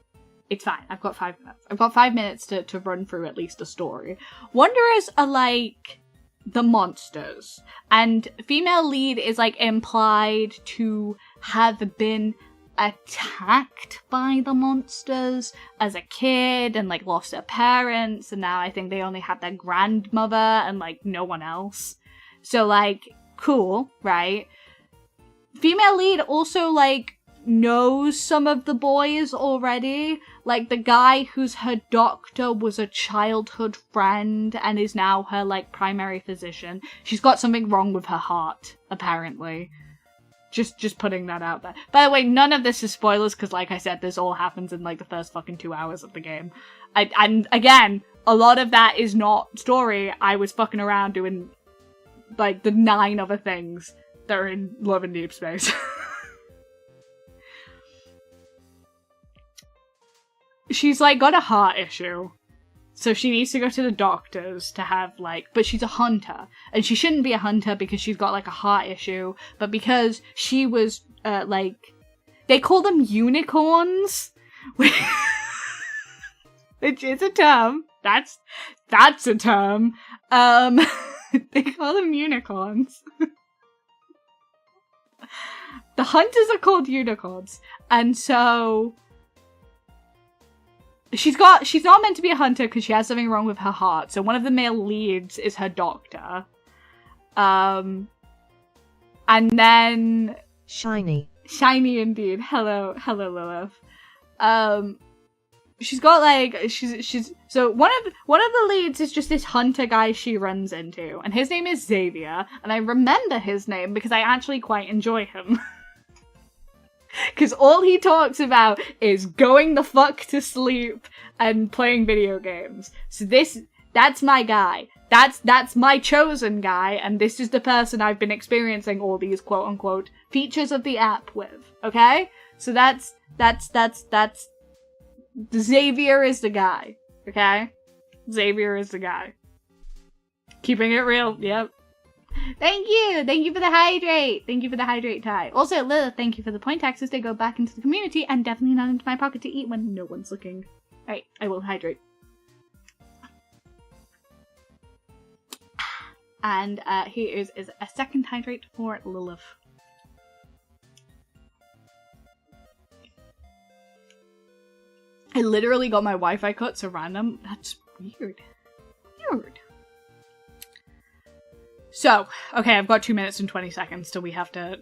A: it's fine, I've got 5 minutes. I've got 5 minutes to run through at least a story. Wanderers are like the monsters, and female lead is like implied to have been attacked by the monsters as a kid and like lost their parents, and now I think they only have their grandmother and like no one else. So like, cool, right? Female lead also like knows some of the boys already, like the guy who's her doctor was a childhood friend and is now her like primary physician. She's got something wrong with her heart, apparently. Just putting that out there. By the way, none of this is spoilers, because like I said, this all happens in like the first fucking 2 hours of the game. And again, a lot of that is not story. I was fucking around doing like the 9 other things that are in Love in Deep Space. She's like got a heart issue. So she needs to go to the doctors to have like, but she's a hunter, and she shouldn't be a hunter because she's got like a heart issue, but because she was like, they call them unicorns, which is a term. That's a term. They call them unicorns. The hunters are called unicorns, and so she's not meant to be a hunter because she has something wrong with her heart. So one of the male leads is her doctor. And then
C: Shiny
A: indeed. Hello Lilith. She's got like she's so one of the leads is just this hunter guy she runs into, and his name is Xavier, and I remember his name because I actually quite enjoy him. Because all he talks about is going the fuck to sleep and playing video games. So that's my guy. That's my chosen guy, and this is the person I've been experiencing all these quote-unquote features of the app with, okay? So that's Xavier is the guy, okay? Xavier is the guy. Keeping it real, yep. Thank you for the hydrate. Thank you for the hydrate, Ty. Also, Lilith, thank you for the point taxes. They go back into the community and definitely not into my pocket to eat when no one's looking. Alright, I will hydrate. And here is a second hydrate for Lilith. I literally got my Wi-Fi cut so random. That's weird. Weird. So, okay, I've got 2 minutes and 20 seconds till we have to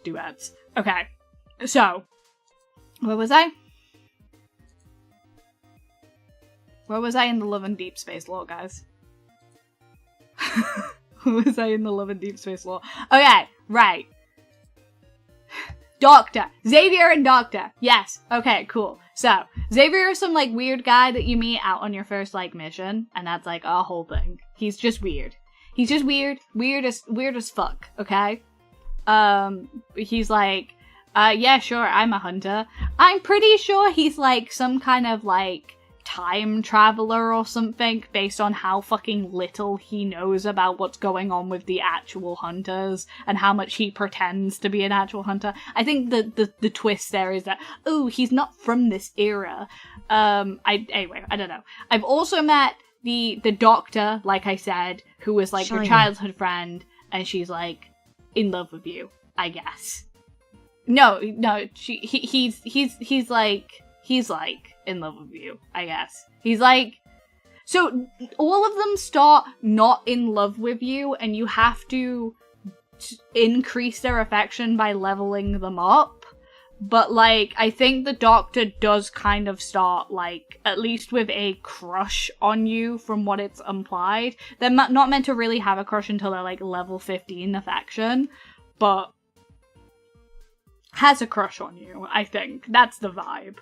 A: do ads. Okay, so, where was I? Where was I in the Love and Deep Space lore, guys? Where was I in the Love and Deep Space lore? Okay, right. Doctor. Xavier and Doctor. Yes. Okay, cool. So, Xavier is some, like, weird guy that you meet out on your first, like, mission, and that's, like, a whole thing. He's just weird. He's just weird as fuck, okay? He's like, yeah, sure, I'm a hunter. I'm pretty sure he's like some kind of like
C: time traveler or something based on how fucking little he knows about what's going on with the actual hunters and how much he pretends to be an actual hunter. I think the twist there is that, oh, he's not from this era. Anyway, I don't know. I've also met the doctor, like I said, who was like your childhood friend, and she's like in love with you, I guess. No, he's like in love with you, I guess. He's like, so all of them start not in love with you, and you have to increase their affection by leveling them up. But like, I think the doctor does kind of start like, at least with a crush on you from what it's implied. They're not meant to really have a crush until they're like level 15 affection, but has a crush on you, I think. That's the vibe.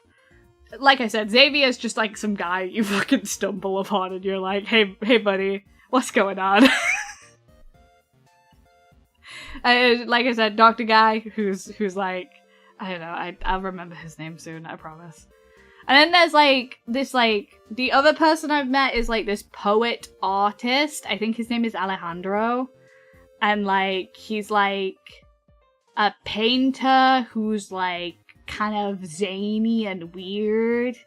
C: Like I said, Xavier's just like some guy you fucking stumble upon and you're like, hey buddy, what's going on? Like I said, Dr. Guy, who's like, I don't know, I'll remember his name soon, I promise. And then there's like, this like, the other person I've met is like this poet artist, I think his name is Alejandro. And like, he's like a painter who's like kind of zany and weird,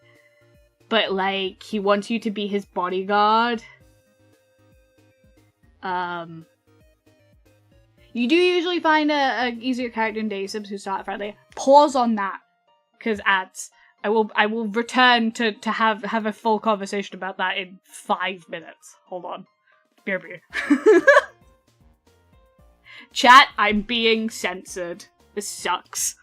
C: but like he wants you to be his bodyguard. You do usually find a easier character in Daysubs who start friendly. Pause on that, because ads. I will return to have a full conversation about that in 5 minutes. Hold on. BRB. Chat, I'm being censored. This sucks.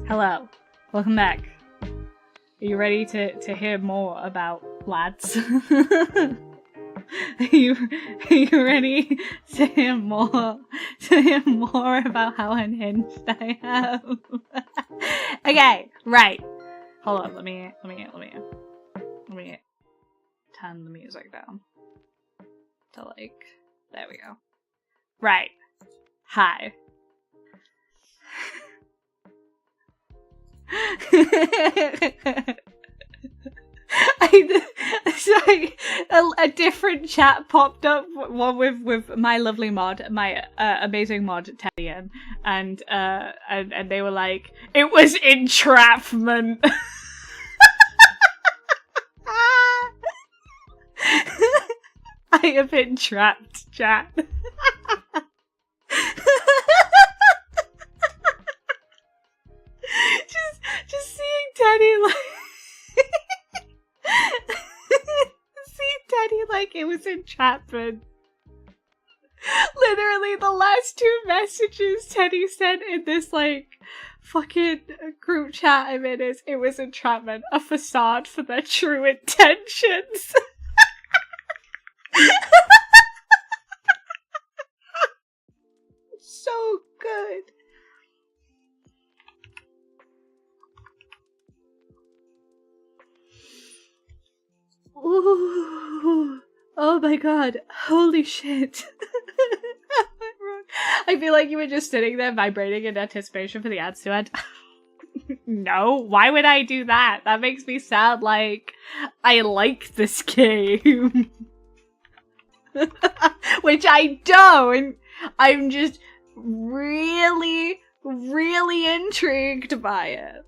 C: Hello, welcome back. Are you ready to hear more about lads? Are you ready to hear more about how unhinged I am? Okay, right. Hold on, let me turn the music down to like, there we go. Right. Hi. Sorry, a different chat popped up, one with my lovely mod, my amazing mod Teddy, and they were like, it was entrapment. I have been trapped, chat. Just seeing Teddy like seeing Teddy like it was entrapment. Literally the last two messages Teddy sent in this like fucking group chat I'm in is, it was entrapment, a facade for their true intentions. So good. Ooh. Oh my god. Holy shit. I feel like you were just sitting there vibrating in anticipation for the ads to end. No, why would I do that? That makes me sound like I like this game. Which I don't. I'm just really, really intrigued by it.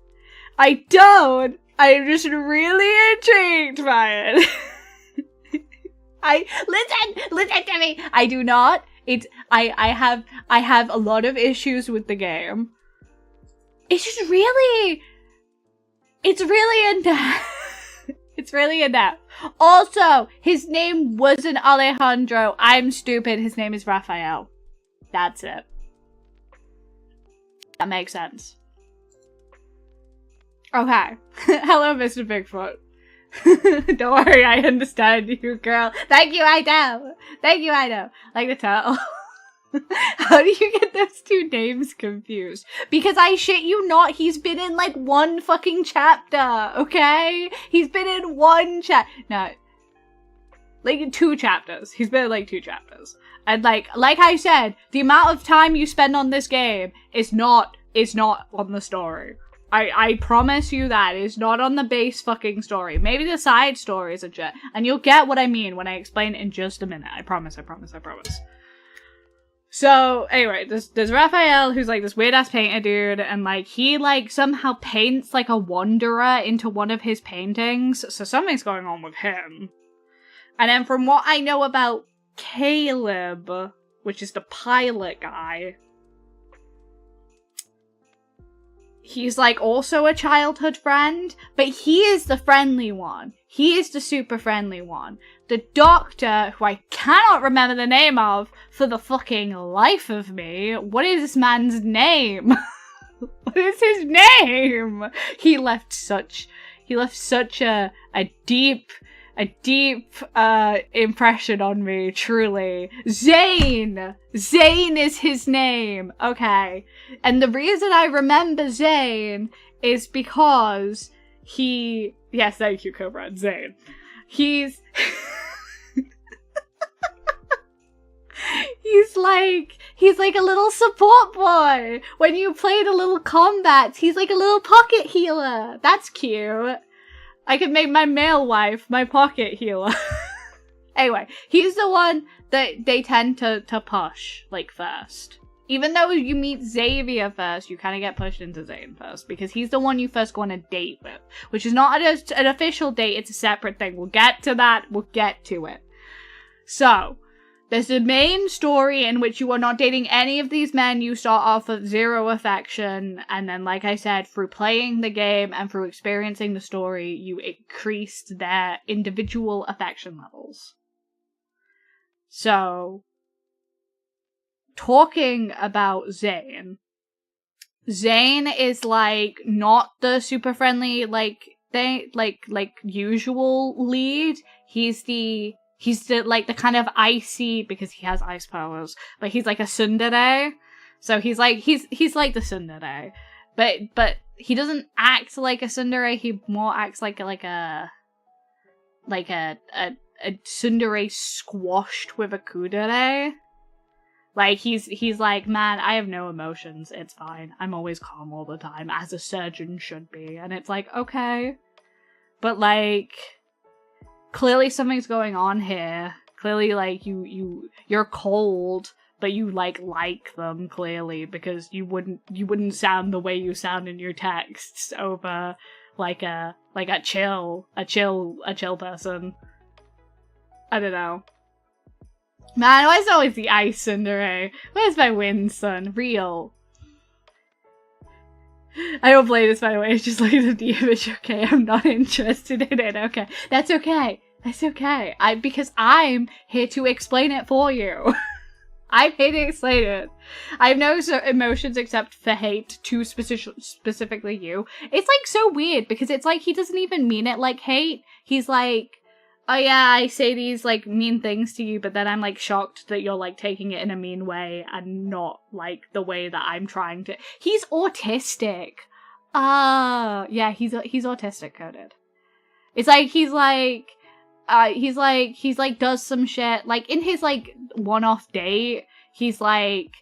C: I don't. I'm just really intrigued by it. Listen to me. I do not. I have a lot of issues with the game. It's just really, it's really in depth. It's really in depth. Also, his name wasn't Alejandro. I'm stupid. His name is Raphael. That's it. That makes sense. Okay. Hello, Mr. Bigfoot. Don't worry, I understand you, girl. Thank you, I know. Thank you, I know. Like the title. How do you get those two names confused? Because I shit you not, he's been in like one fucking chapter, okay? He's been in one no. Like 2 chapters. He's been in like 2 chapters. And like I said, the amount of time you spend on this game is not is not on the story. I promise you that. It's not on the base fucking story. Maybe the side stories and shit. And you'll get what I mean when I explain it in just a minute. I promise. So, anyway, there's Raphael, who's, like, this weird-ass painter dude, and, like, he, like, somehow paints, like, a wanderer into one of his paintings, so something's going on with him. And then from what I know about Caleb, which is the pilot guy, he's, like, also a childhood friend, but he is the friendly one. He is the super friendly one. The doctor, who I cannot remember the name of for the fucking life of me. What is this man's name? What is his name? He left such a deep impression on me, truly. Zane is his name. Okay. And the reason I remember Zane is because yes, thank you, Cobra, Zane. He's he's like a little support boy. When you play the little combats, he's like a little pocket healer. That's cute. I could make my male wife my pocket healer. Anyway, he's the one that they tend to push, like, first. Even though you meet Xavier first, you kind of get pushed into Zane first, because he's the one you first go on a date with. Which is not an official date, it's a separate thing. We'll get to that, we'll get to it. So, there's the main story in which you are not dating any of these men. You start off with 0 affection, and then, like I said, through playing the game and through experiencing the story, you increased their individual affection levels. So, talking about Zane is, like, not the super friendly, like usual lead. He's the like the kind of icy, because he has ice powers, but he's like a tsundere. So he's like the tsundere, but he doesn't act like a tsundere. He more acts like a tsundere squashed with a kudere. Like he's like, man, I have no emotions. It's fine. I'm always calm all the time, as a surgeon should be. And it's like, okay, but like, clearly something's going on here. Clearly, like, you're cold, but you like them, clearly, because you wouldn't sound the way you sound in your texts over like a chill person. I don't know. Man, why is it always the ice tsundere? Where's my wind son? Real. I don't play this, by the way. It's just like the image. Okay, I'm not interested in it. Okay, that's okay. That's okay. Because I'm here to explain it for you. I'm here to explain it. I have no emotions except for hate to specifically you. It's like so weird because it's like he doesn't even mean it like hate. He's like, oh yeah, I say these like mean things to you, but then I'm like shocked that you're like taking it in a mean way and not like the way that I'm trying to. He's autistic. Yeah, he's autistic coded. It's like he's does some shit like in his like one-off date. He's like,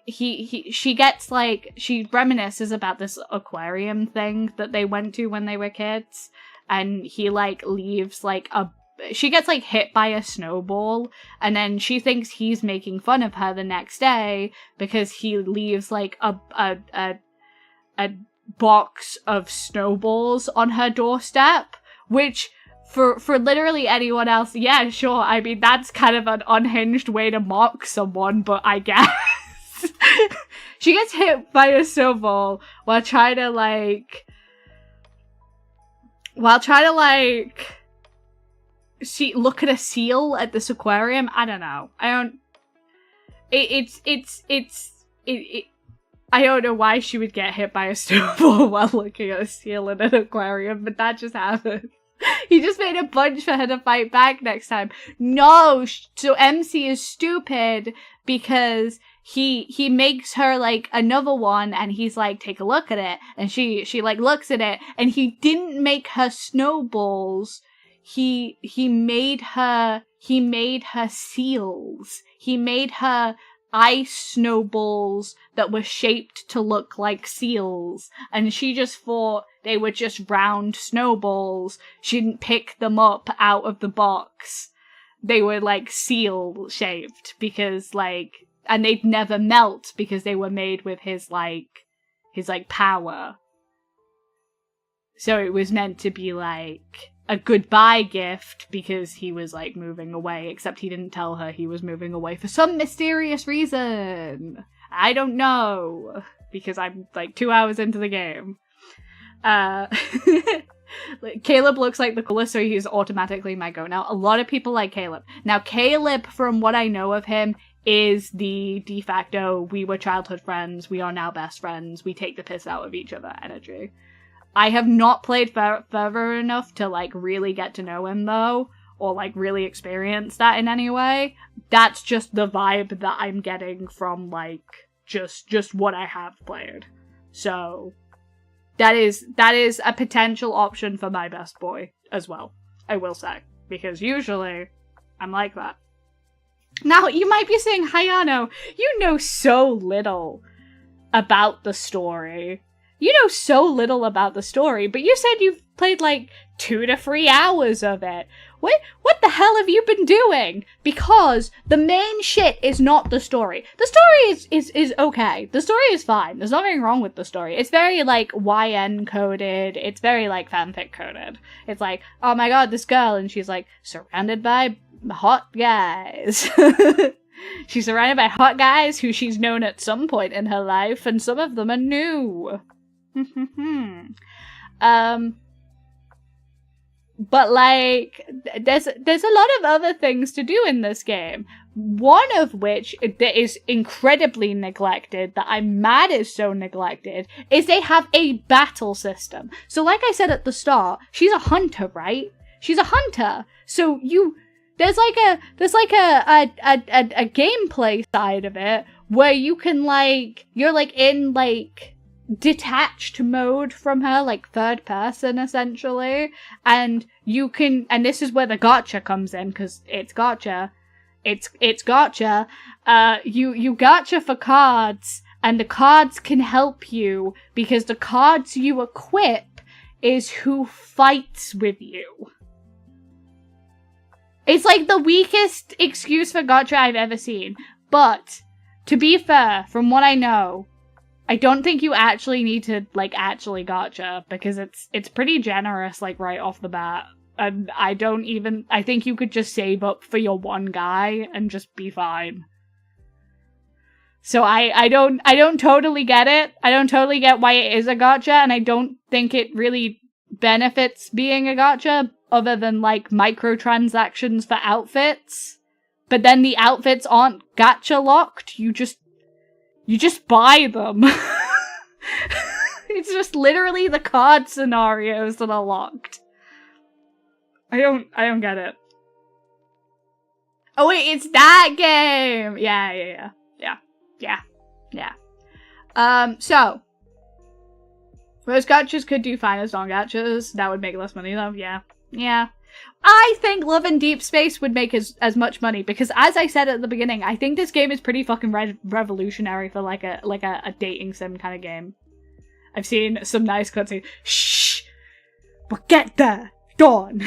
C: she gets like, she reminisces about this aquarium thing that they went to when they were kids. And he, like, leaves, like, she gets, like, hit by a snowball, and then she thinks he's making fun of her the next day because he leaves, like, a box of snowballs on her doorstep, which, for literally anyone else, yeah, sure, I mean, that's kind of an unhinged way to mock someone, but I guess. She gets hit by a snowball while trying to, like, look at a seal at this aquarium. I don't know. I don't know why she would get hit by a snowball while looking at a seal in an aquarium, but that just happened. He just made a bunch for her to fight back next time. No, so MC is stupid because he makes her like another one and he's like, take a look at it, and she like looks at it, and he didn't make her snowballs. He made her seals. He made her ice snowballs that were shaped to look like seals, and she just thought they were just round snowballs. She didn't pick them up out of the box. They were like seal shaped because like, and they'd never melt because they were made with his power. So it was meant to be like a goodbye gift because he was like moving away, except he didn't tell her he was moving away for some mysterious reason. I don't know, because I'm like 2 hours into the game. Caleb looks like the coolest, so he's automatically my go. Now, a lot of people like Caleb. Now, Caleb, from what I know of him, is the de facto, we were childhood friends, we are now best friends, we take the piss out of each other energy. I have not played further enough to, like, really get to know him, though, or, like, really experience that in any way. That's just the vibe that I'm getting from, like, just what I have played. So, that is a potential option for my best boy as well, I will say. Because usually, I'm like that. Now, you might be saying, Hayano, you know so little about the story. You know so little about the story, but you said you've played like 2 to 3 hours of it. What the hell have you been doing? Because the main shit is not the story. The story is okay. The story is fine. There's nothing wrong with the story. It's very like YN coded. It's very like fanfic coded. It's like, oh my god, this girl, and she's like surrounded by hot guys. She's surrounded by hot guys who she's known at some point in her life, and some of them are new. But like, there's a lot of other things to do in this game. One of which that is incredibly neglected, that I'm mad is so neglected, is they have a battle system. So like I said at the start, she's a hunter, right? She's a hunter. So there's like a gameplay side of it where you can like, you're like in like detached mode from her, like third person essentially, and you can, and this is where the gacha comes in, because it's gacha, it's gacha. You gacha for cards, and the cards can help you because the cards you equip is who fights with you. It's like the weakest excuse for gacha I've ever seen, but to be fair, from what I know, I don't think you actually need to, like, actually gacha, because it's pretty generous, like, right off the bat. And I think you could just save up for your one guy and just be fine. So I don't totally get it. I don't totally get why it is a gacha, and I don't think it really benefits being a gacha, other than, like, microtransactions for outfits. But then the outfits aren't gacha locked, you just buy them. It's just literally the card scenarios that are locked. I don't get it. Oh wait, it's that game! Yeah. So, most gachas could do fine as non-gachas. That would make less money though, yeah. I think Love in Deep Space would make as much money, because as I said at the beginning, I think this game is pretty fucking revolutionary for like a dating sim kind of game. I've seen some nice cutscenes. Shh! But get there! Dawn!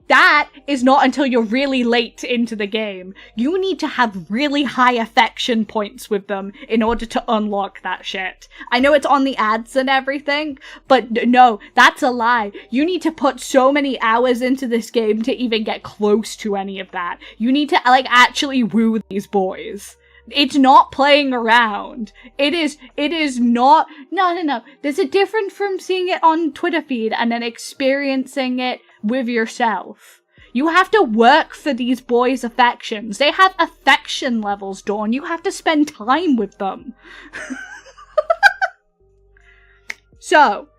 C: That is not until you're really late into the game. You need to have really high affection points with them in order to unlock that shit. I know it's on the ads and everything, but no, that's a lie. You need to put so many hours into this game to even get close to any of that. You need to, like, actually woo these boys. It's not playing around. It is not, no. There's a difference from seeing it on Twitter feed and then experiencing it with yourself. You have to work for these boys' affections. They have affection levels, Dawn. You have to spend time with them. So,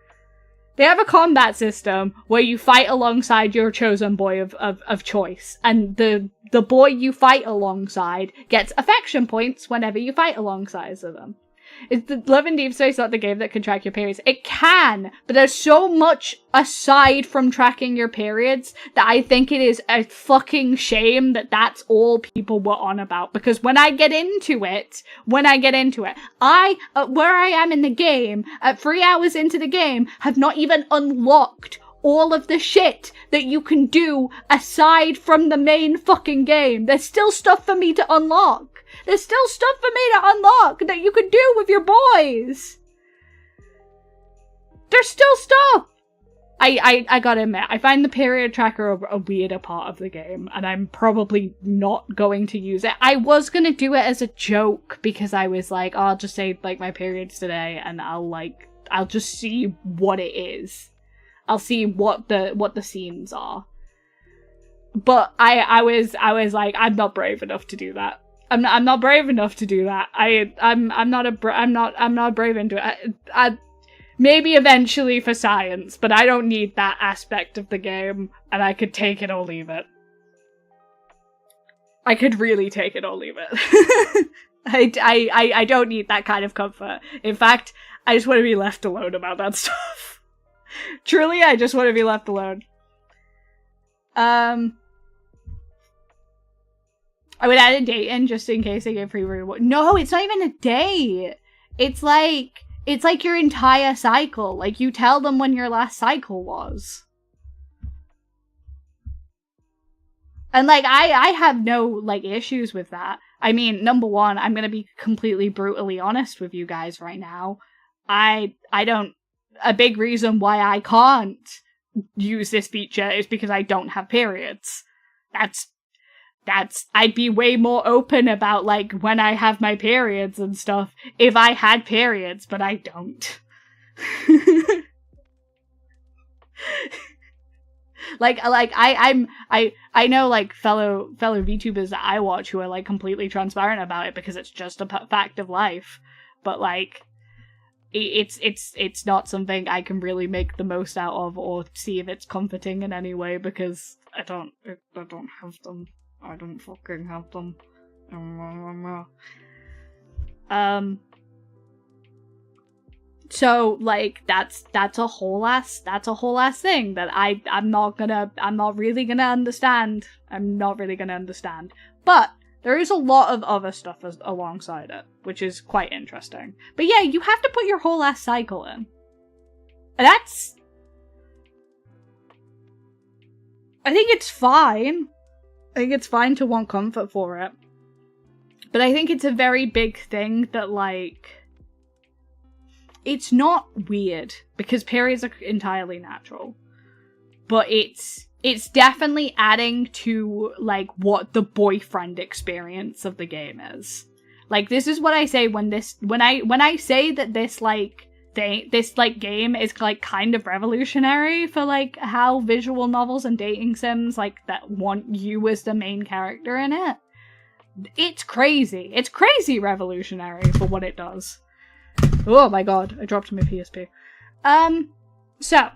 C: they have a combat system where you fight alongside your chosen boy of choice. And the boy you fight alongside gets affection points whenever you fight alongside them. Is the Love in Deep Space not the game that can track your periods? It can, but there's so much aside from tracking your periods that I think it is a fucking shame that that's all people were on about. Because when I get into it, I, where I am in the game, at 3 hours into the game, have not even unlocked all of the shit that you can do aside from the main fucking game. There's still stuff for me to unlock. There's still stuff for me to unlock that you could do with your boys. There's still stuff. I gotta admit, I find the period tracker a weirder part of the game, and I'm probably not going to use it. I was gonna do it as a joke because I was like, oh, I'll just say like my periods today, and I'll just see what it is. I'll see what the scenes are. But I was like, I'm not brave enough to do that. I'm not brave enough to do that. I'm not brave into it. I maybe eventually for science, but I don't need that aspect of the game, and I could take it or leave it. I could really take it or leave it. I don't need that kind of comfort. In fact, I just want to be left alone about that stuff. Truly, I just want to be left alone. I would add a date in just in case they get free reward. No, it's not even a date. It's like your entire cycle. Like, you tell them when your last cycle was. And like, I have no like issues with that. I mean, number one, I'm gonna be completely brutally honest with you guys right now. I don't. A big reason why I can't use this feature is because I don't have periods. I'd be way more open about, like, when I have my periods and stuff if I had periods, but I don't. I know, like, fellow VTubers that I watch who are, like, completely transparent about it because it's just a fact of life. But, like, it's not something I can really make the most out of or see if it's comforting in any way because I don't have them. I don't fucking have them. So like that's a whole ass thing that I'm not really gonna understand. But there is a lot of other stuff alongside it, which is quite interesting. But yeah, you have to put your whole ass cycle in. And I think it's fine. I think it's fine to want comfort for it. But I think it's a very big thing that, like, it's not weird, because periods are entirely natural. But it's definitely adding to, like, what the boyfriend experience of the game is. Like, this is what I say when I say that this game is, like, kind of revolutionary for, like, how visual novels and dating sims, like, that want you as the main character in it. It's crazy. It's crazy revolutionary for what it does. Oh my god, I dropped my PSP. So.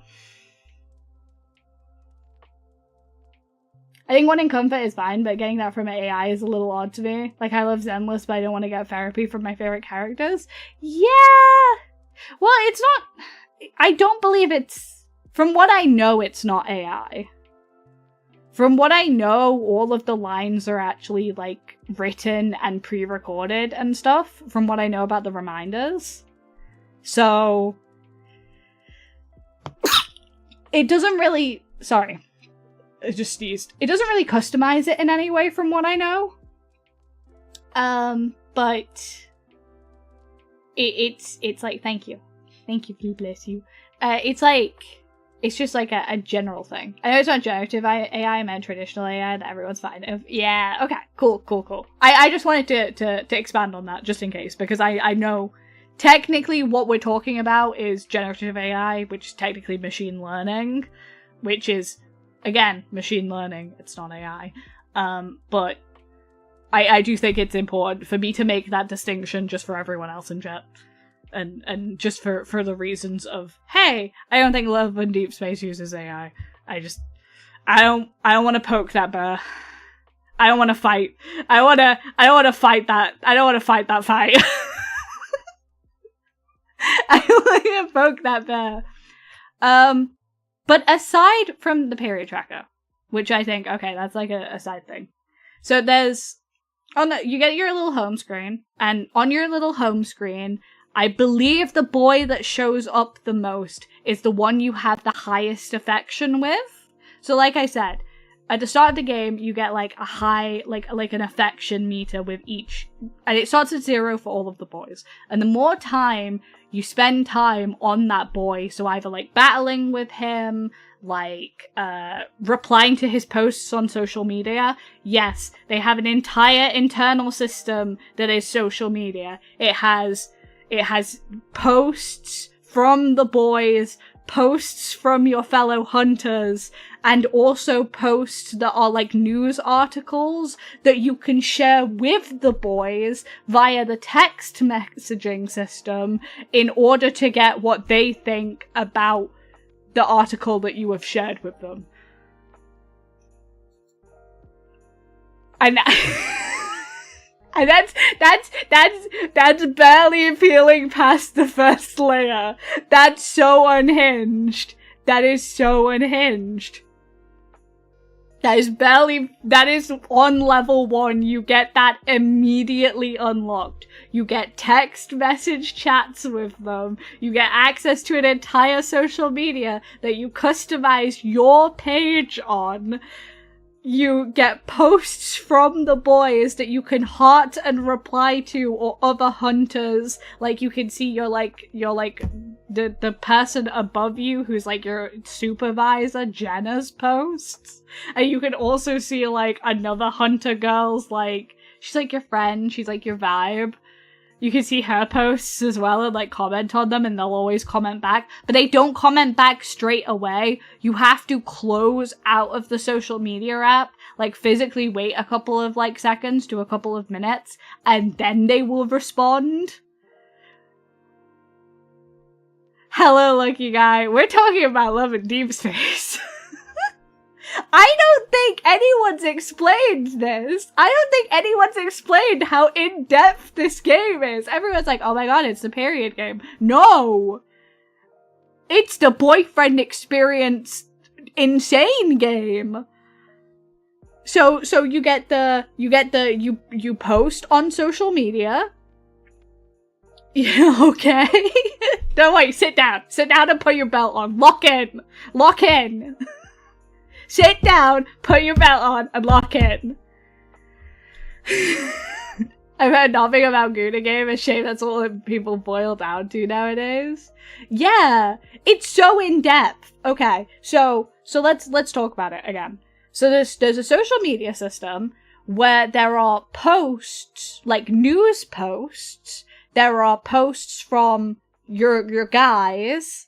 C: I think wanting comfort is fine, but getting that from AI is a little odd to me. Like, I love Zenless, but I don't want to get therapy from my favorite characters. Yeah! Well, it's not... I don't believe it's... From what I know, it's not AI. From what I know, all of the lines are actually, like, written and pre-recorded and stuff, from what I know about the reminders. So... It doesn't really... Sorry. I just sneezed. It doesn't really customize it in any way from what I know. But... It's like, thank you, God bless you. It's just like a general thing. I know it's not generative AI, I meant traditional AI that everyone's fine. Yeah, okay, cool. I just wanted to expand on that just in case, because I know technically what we're talking about is generative AI, which is technically machine learning, which is, again, machine learning, it's not AI. But I do think it's important for me to make that distinction just for everyone else in chat. And just for the reasons of, hey, I don't think Love in Deep Space uses AI. I don't want to poke that bear. I don't want to fight. I don't want to fight that fight. Poke that bear. But aside from the period tracker, which I think, okay, that's like a side thing. So you get your little home screen, and on your little home screen, I believe the boy that shows up the most is the one you have the highest affection with. So like I said, at the start of the game, you get like a high, like an affection meter with each, and it starts at 0 for all of the boys. And the more time you spend time on that boy, so either like battling with him, like replying to his posts on social media. Yes, they have an entire internal system that is social media. It has posts from the boys, posts from your fellow hunters, and also posts that are like news articles that you can share with the boys via the text messaging system in order to get what they think about the article that you have shared with them. And and that's barely peeling past the first layer. That's so unhinged. That is so unhinged. That is on level 1. You get that immediately unlocked. You get text message chats with them. You get access to an entire social media that you customize your page on. You get posts from the boys that you can heart and reply to, or other hunters. Like, you can see your the person above you who's like your supervisor, Jenna's posts. And you can also see like another hunter girl's, like, she's like your friend, she's like your vibe. You can see her posts as well and like comment on them, and they'll always comment back. But they don't comment back straight away. You have to close out of the social media app, like physically wait a couple of like seconds to a couple of minutes, and then they will respond. Hello, lucky guy. We're talking about love in deep space. I don't think anyone's explained this. I don't think anyone's explained how in-depth this game is. Everyone's like, oh my god, it's the period game. No! It's the boyfriend experience insane game. So you post on social media. Yeah, okay. Don't wait, sit down. Sit down and put your belt on. Lock in. Lock in. Sit down, put your belt on, and lock in. I've heard nothing about Gouda game. A shame that's all that people boil down to nowadays. Yeah, it's so in depth. Okay, so let's talk about it again. So there's a social media system where there are posts, like news posts. There are posts from your guys.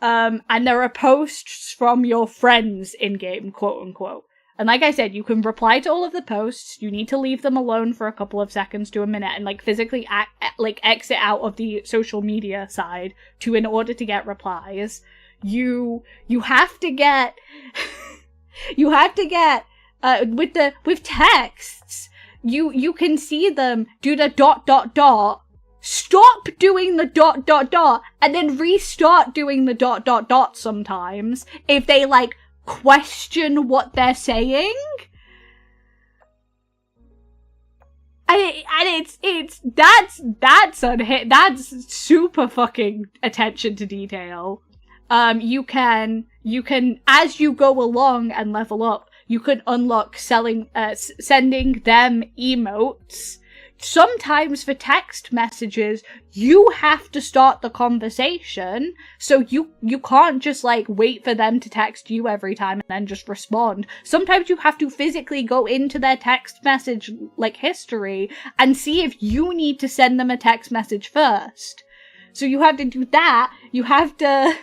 C: And there are posts from your friends in-game, quote-unquote. And like I said, you can reply to all of the posts. You need to leave them alone for a couple of seconds to a minute and, like, physically, exit out of the social media side in order to get replies. You have to get... with texts, you can see them do the ... Stop doing the ... and then restart doing the ... sometimes if they like question what they're saying. And that's super fucking attention to detail. You can as you go along and level up, you can unlock sending them emotes. Sometimes for text messages, you have to start the conversation, so you can't just, like, wait for them to text you every time and then just respond. Sometimes you have to physically go into their text message, like, history and see if you need to send them a text message first. So you have to do that, you have to...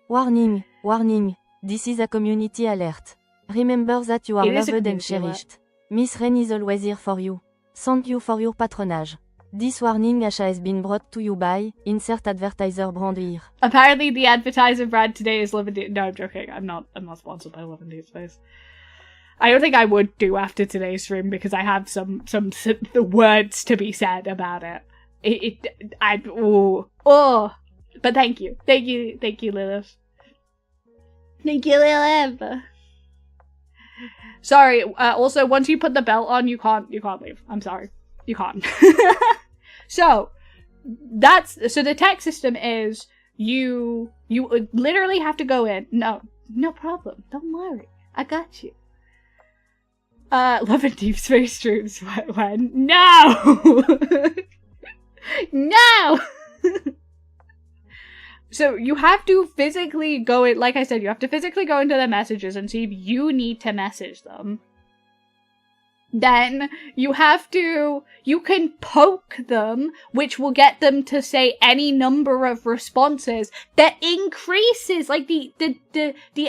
B: Warning, warning, this is a community alert. Remember that you are loved and cherished. Miss Rain is always here for you. Thank you for your patronage. This warning has been brought to you by insert advertiser brand here.
C: Apparently the advertiser brand today is Love and Deep. No, I'm joking. I'm not sponsored by Love and Deep Space. I don't think I would do after today's stream because I have some the words to be said about it. But thank you, Lilith. Thank you, Lilith. Sorry. Also, once you put the belt on, you can't leave. I'm sorry, you can't. So the tech system is you literally have to go in. No problem. Don't worry. I got you. Love and deep space dreams. When? No! No! So you have to physically go in, like I said, you have to physically go into the messages and see if you need to message them. Then you can poke them, which will get them to say any number of responses that increases, like the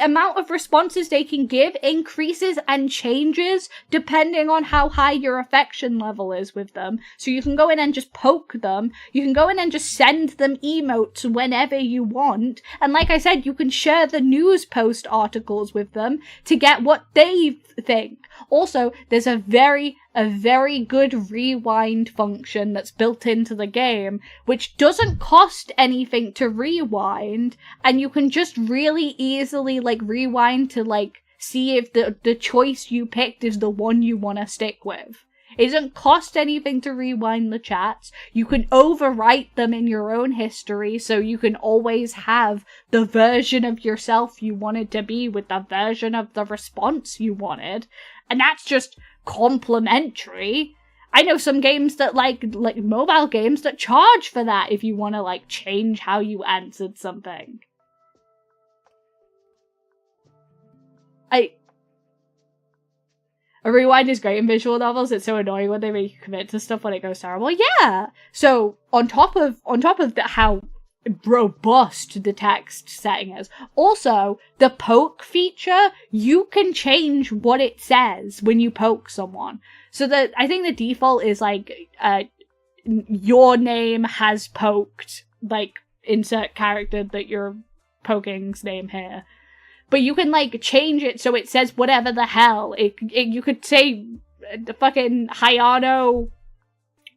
C: amount of responses they can give increases and changes depending on how high your affection level is with them. So you can go in and just poke them. You can go in and just send them emotes whenever you want. And like I said, you can share the news post articles with them to get what they think. Also, there's a very good rewind function that's built into the game, which doesn't cost anything to rewind, and you can just really easily, like, rewind to, like, see if the choice you picked is the one you want to stick with. It doesn't cost anything to rewind the chats. You can overwrite them in your own history, so you can always have the version of yourself you wanted to be with the version of the response you wanted. And that's just complimentary. I know some games that like mobile games that charge for that if you want to like change how you answered something. A rewind is great in visual novels. It's so annoying when they make you commit to stuff when it goes terrible. Yeah. So on top of how robust the text setting is, also the poke feature, you can change what it says when you poke someone. So that I think the default is like your name has poked, like insert character that you're poking's name here. But you can, like, change it so it says whatever the hell. You could say the fucking Hayano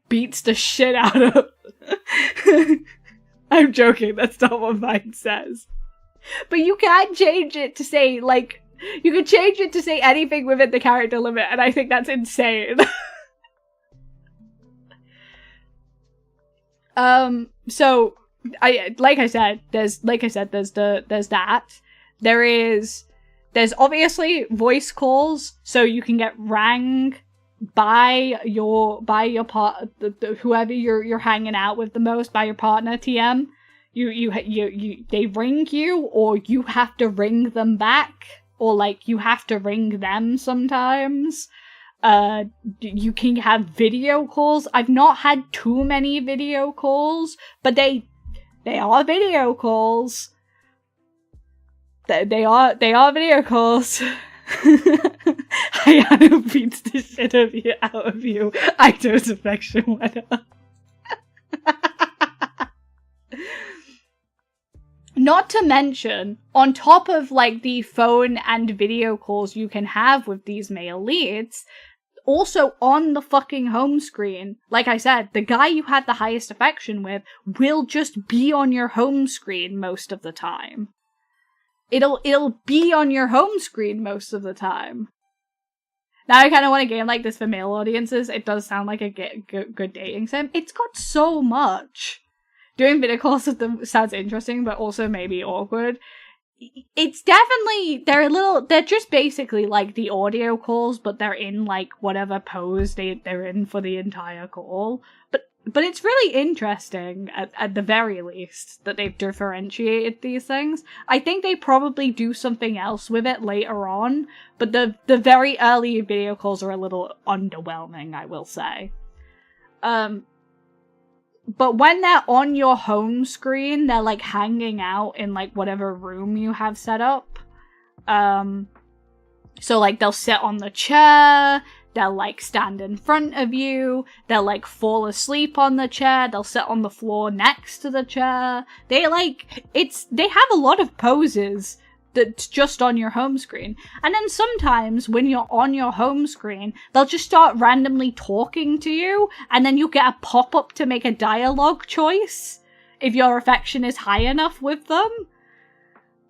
C: beats the shit out of... I'm joking, that's not what mine says. But you can change it to say, like... You can change it to say anything within the character limit, and I think that's insane. So, like I said, there's that. There's obviously voice calls, so you can get rang by your whoever you're hanging out with the most, by your partner TM. They ring you, or you have to ring them back, or like you have to ring them sometimes. You can have video calls. I've not had too many video calls, but they are video calls. They are video calls. Hayano beats the shit out of you. Aito's affection went up. Not to mention, on top of like the phone and video calls you can have with these male leads, also on the fucking home screen, like I said, the guy you had the highest affection with will just be on your home screen most of the time. It'll be on your home screen most of the time. Now I kind of want a game like this for male audiences. It does sound like a good dating sim. It's got so much. Doing video calls with them sounds interesting, but also maybe awkward. It's definitely, they're just basically like the audio calls, but they're in like whatever pose they're in for the entire call. But it's really interesting, at the very least, that they've differentiated these things. I think they probably do something else with it later on, but the very early video calls are a little underwhelming, I will say. But when they're on your home screen, they're like hanging out in like whatever room you have set up. So like they'll sit on the chair, they'll like stand in front of you, they'll like fall asleep on the chair, they'll sit on the floor next to the chair. They have a lot of poses that's just on your home screen. And then sometimes when you're on your home screen, they'll just start randomly talking to you, and then you get a pop-up to make a dialogue choice if your affection is high enough with them.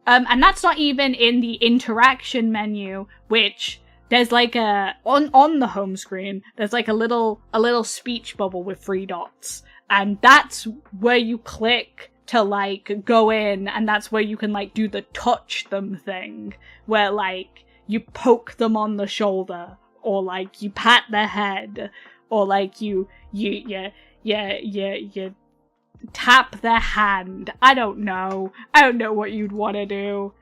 C: And that's not even in the interaction menu, which there's like a on the home screen, there's like a little speech bubble with 3 dots. And that's where you click to like go in, and that's where you can like do the touch them thing, where like you poke them on the shoulder, or like you pat their head, or like you tap their hand. I don't know what you'd want to do.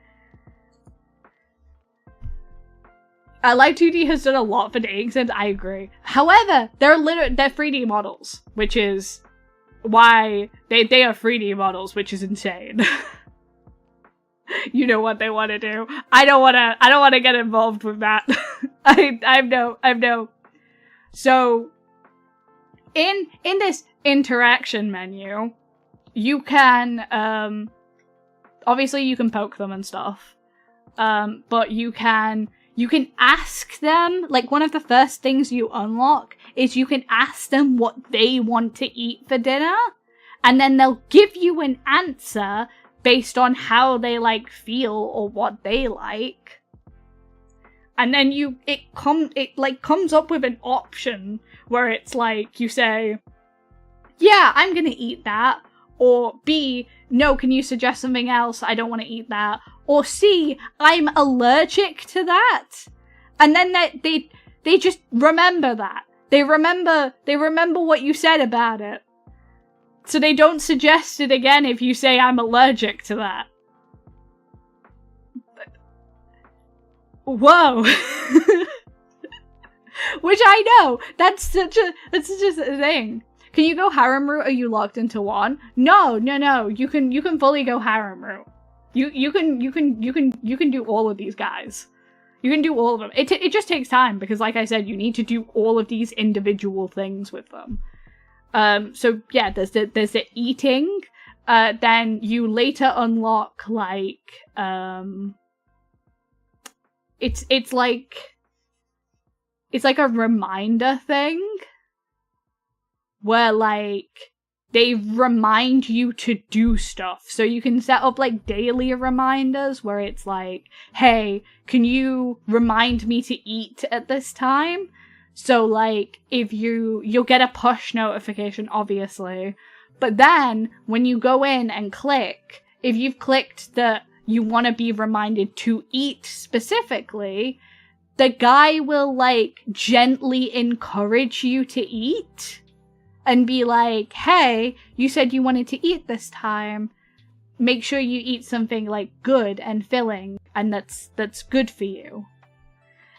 C: Live 2D has done a lot for dating sims, I agree. However, they're 3D models, which is why they are 3D models, which is insane. You know what they want to do. I don't want to get involved with that. I know. So in this interaction menu, you can obviously you can poke them and stuff. But you can ask them, like one of the first things you unlock is you can ask them what they want to eat for dinner, and then they'll give you an answer based on how they like feel or what they like. And then it comes up with an option where it's like you say, yeah, I'm gonna eat that, or B, no, can you suggest something else? I don't want to eat that. Or C, I'm allergic to that. And then they just remember that. They remember what you said about it. So they don't suggest it again if you say I'm allergic to that. Whoa. Which I know, that's just a thing. Can you go harem route? Are you locked into one? No. You can fully go harem route. You can do all of these guys. You can do all of them. It just takes time because, like I said, you need to do all of these individual things with them. So yeah, there's the eating. Then you later unlock like it's like a reminder thing where like they remind you to do stuff. So you can set up like daily reminders where it's like, hey, can you remind me to eat at this time? So like if you'll get a push notification, obviously. But then when you go in and click, if you've clicked that you want to be reminded to eat specifically, the guy will like gently encourage you to eat. And be like, hey, you said you wanted to eat this time. Make sure you eat something like good and filling, and that's good for you.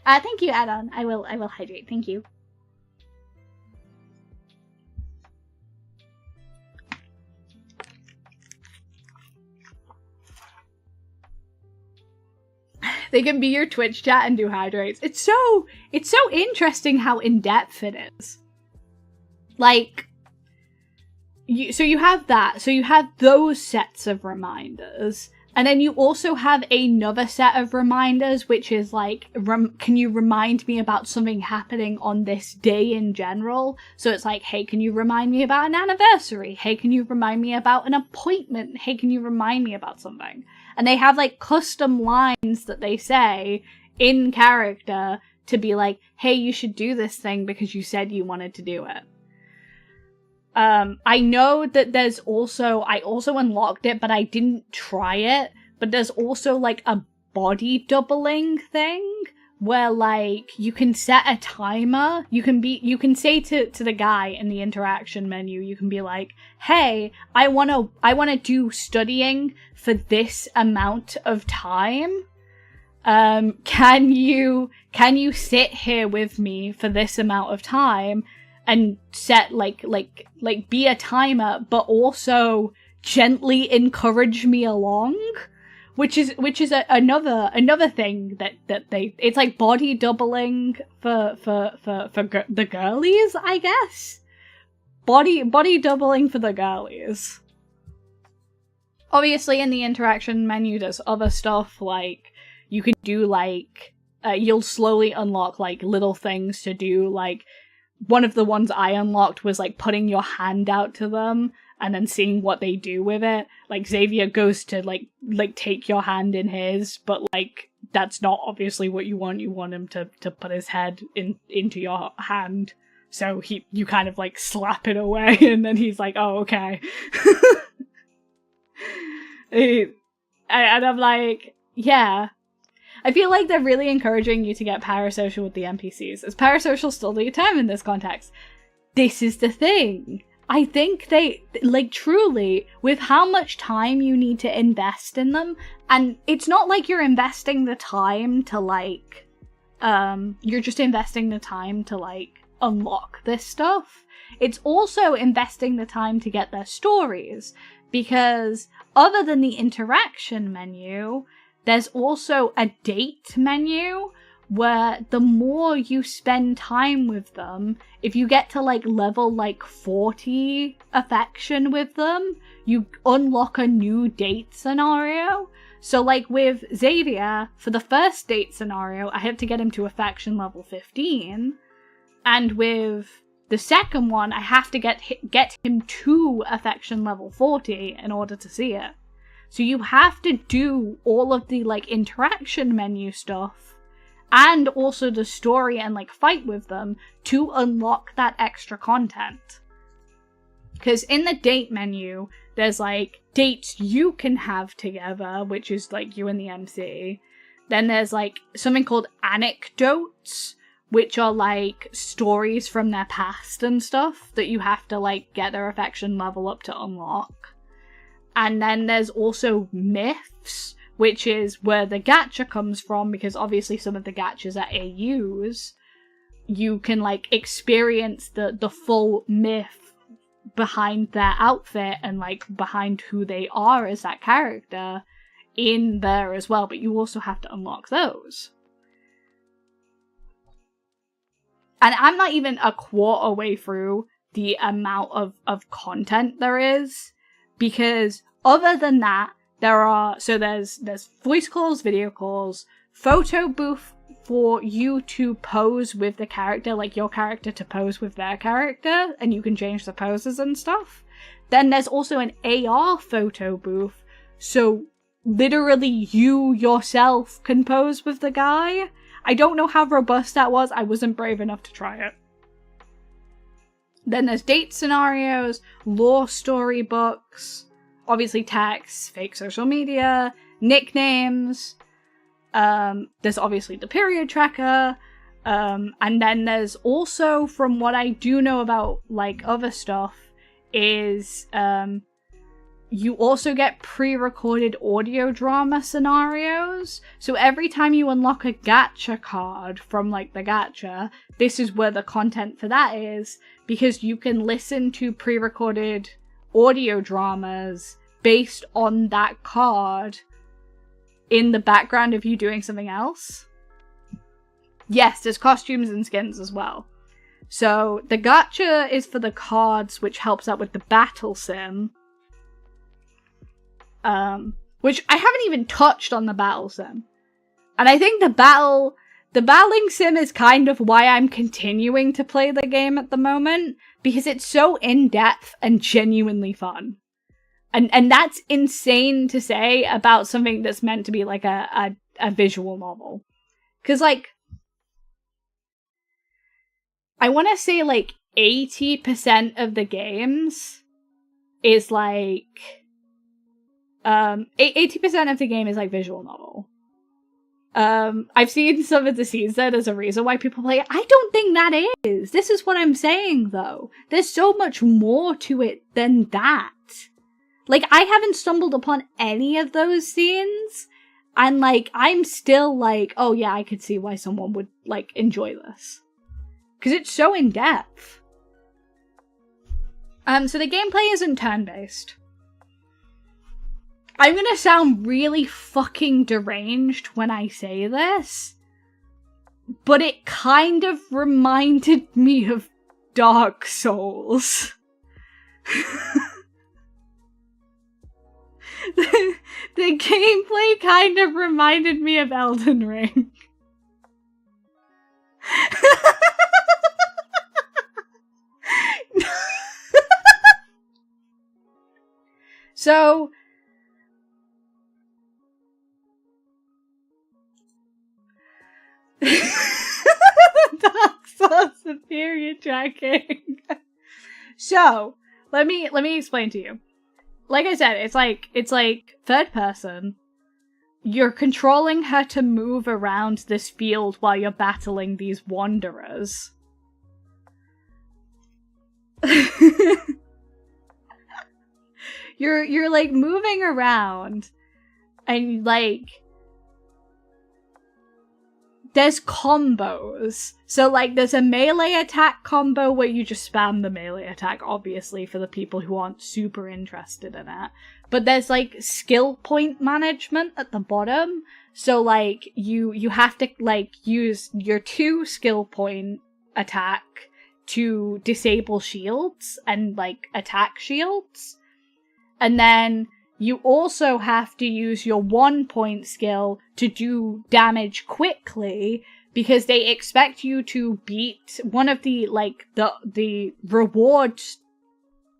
C: Thank you, Add-on. I will hydrate. Thank you. They can be your Twitch chat and do hydrates. It's so interesting how in-depth it is. Like, so you have that. So you have those sets of reminders. And then you also have another set of reminders, which is like, can you remind me about something happening on this day in general? So it's like, hey, can you remind me about an anniversary? Hey, can you remind me about an appointment? Hey, can you remind me about something? And they have like custom lines that they say in character to be like, hey, you should do this thing because you said you wanted to do it. I know that I also unlocked it, but I didn't try it, but there's also like a body doubling thing where like you can set a timer. You can say to the guy in the interaction menu, you can be like, hey, I wanna do studying for this amount of time. Can you sit here with me for this amount of time? And set like be a timer, but also gently encourage me along, which is another thing that they, it's like body doubling for the girlies, I guess. Body doubling for the girlies. obviously in the interaction menu there's other stuff, like you can do like you'll slowly unlock like little things to do. Like one of the ones I unlocked was like putting your hand out to them and then seeing what they do with it. Like Xavier goes to like take your hand in his, but like that's not obviously what you want. You want him to put his head into your hand. So you kind of like slap it away and then he's like, oh, okay. And I'm like, yeah. I feel like they're really encouraging you to get parasocial with the NPCs. Is parasocial still the term in this context? This is the thing. I think they, like, truly, with how much time you need to invest in them, and it's not like you're investing the time to, like, you're just investing the time to, like, unlock this stuff. It's also investing the time to get their stories, because other than the interaction menu, there's also a date menu where the more you spend time with them, if you get to like level like 40 affection with them, you unlock a new date scenario. So like with Xavier, for the first date scenario, I had to get him to affection level 15. And with the second one, I have to get him to affection level 40 in order to see it. So you have to do all of the like interaction menu stuff and also the story and like fight with them to unlock that extra content. Because in the date menu, there's like dates you can have together, which is like you and the MC. Then there's like something called anecdotes, which are like stories from their past and stuff that you have to like get their affection level up to unlock. And then there's also myths, which is where the gacha comes from, because obviously some of the gachas are AUs. You can like experience the full myth behind their outfit and like behind who they are as that character in there as well, but you also have to unlock those. And I'm not even a quarter way through the amount of content there is, because other than that, there's voice calls, video calls, photo booth for you to pose with the character, like your character to pose with their character, and you can change the poses and stuff. Then there's also an AR photo booth, so literally you yourself can pose with the guy. I don't know how robust that was, I wasn't brave enough to try it. Then there's date scenarios, lore storybooks, obviously text, fake social media, nicknames, there's obviously the period tracker, and then there's also, from what I do know about like other stuff, is you also get pre-recorded audio drama scenarios. So every time you unlock a gacha card from like the gacha, this is where the content for that is, because you can listen to pre-recorded audio dramas based on that card in the background of you doing something else. Yes, there's costumes and skins as well. So the gacha is for the cards, which helps out with the battle sim. Which I haven't even touched on the battle sim. And I think the battling sim is kind of why I'm continuing to play the game at the moment, because it's so in-depth and genuinely fun. And that's insane to say about something that's meant to be like a visual novel. Because like, I want to say like 80% of the games is like, 80% of the game is like visual novel. I've seen some of the scenes that as a reason why people play it. I don't think that is. This is what I'm saying though. There's so much more to it than that. Like, I haven't stumbled upon any of those scenes, and like, I'm still like, oh yeah, I could see why someone would like enjoy this. Because it's so in-depth. So the gameplay isn't turn-based. I'm gonna sound really fucking deranged when I say this, but it kind of reminded me of Dark Souls. the gameplay kind of reminded me of Elden Ring. So Dark Souls superior tracking. So let me explain to you. Like I said, it's like third person. You're controlling her to move around this field while you're battling these wanderers. You're like moving around and like there's combos. So like there's a melee attack combo where you just spam the melee attack, obviously, for the people who aren't super interested in it. But there's like skill point management at the bottom. So like you have to like use your 2 skill point attack to disable shields and like attack shields. And then you also have to use your 1 point skill to do damage quickly, because they expect you to beat one of the, like, the rewards,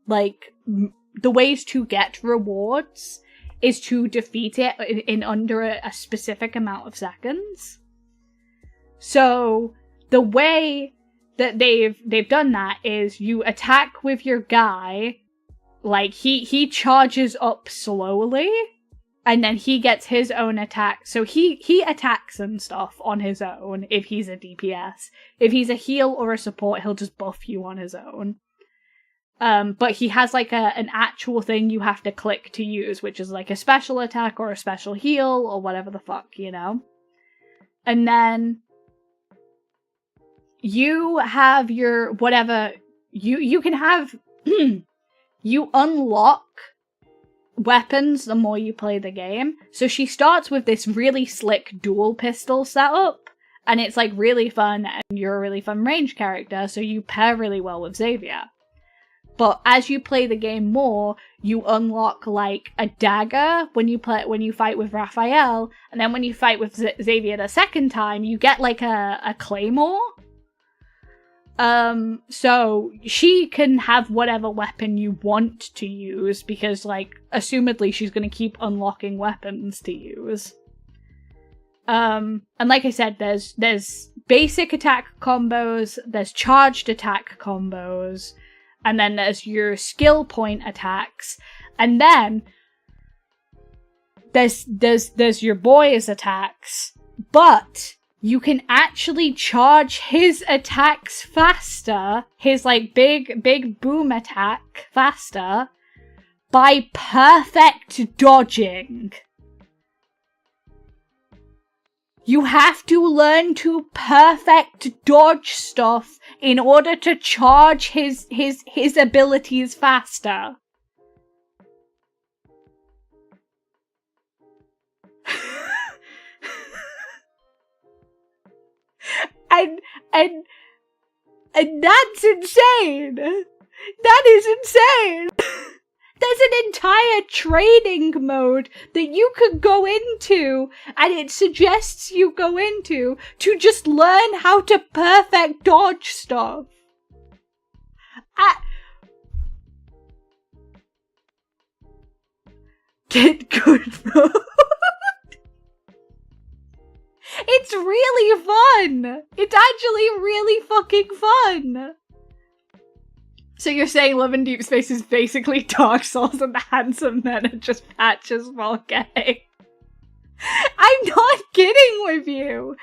C: like, the ways to get rewards is to defeat it in under a specific amount of seconds. So the way that they've done that is you attack with your guy. Like, he charges up slowly, and then he gets his own attack. So he attacks and stuff on his own if he's a DPS. If he's a heal or a support, he'll just buff you on his own. But he has, like, an actual thing you have to click to use, which is, like, a special attack or a special heal or whatever the fuck, you know? And then you have your whatever... You can have... You unlock weapons the more you play the game. So she starts with this really slick dual pistol setup, and it's like really fun, and you're a really fun range character, so you pair really well with Xavier. But as you play the game more, you unlock like a dagger when you fight with Raphael, and then when you fight with Xavier the second time, you get like a claymore. So she can have whatever weapon you want to use, because, like, assumedly she's gonna keep unlocking weapons to use. And like I said, there's basic attack combos, there's charged attack combos, and then there's your skill point attacks, and then there's your boy's attacks, but you can actually charge his attacks faster, his, like, big boom attack faster, by perfect dodging. You have to learn to perfect dodge stuff in order to charge his abilities faster. And that's insane. That is insane. There's an entire training mode that you could go into, and it suggests you go into to just learn how to perfect dodge stuff. Get good mode. It's really fun! It's actually really fucking fun! So you're saying Love in Deep Space is basically Dark Souls and the handsome men are just patches while gay? I'm not kidding with you!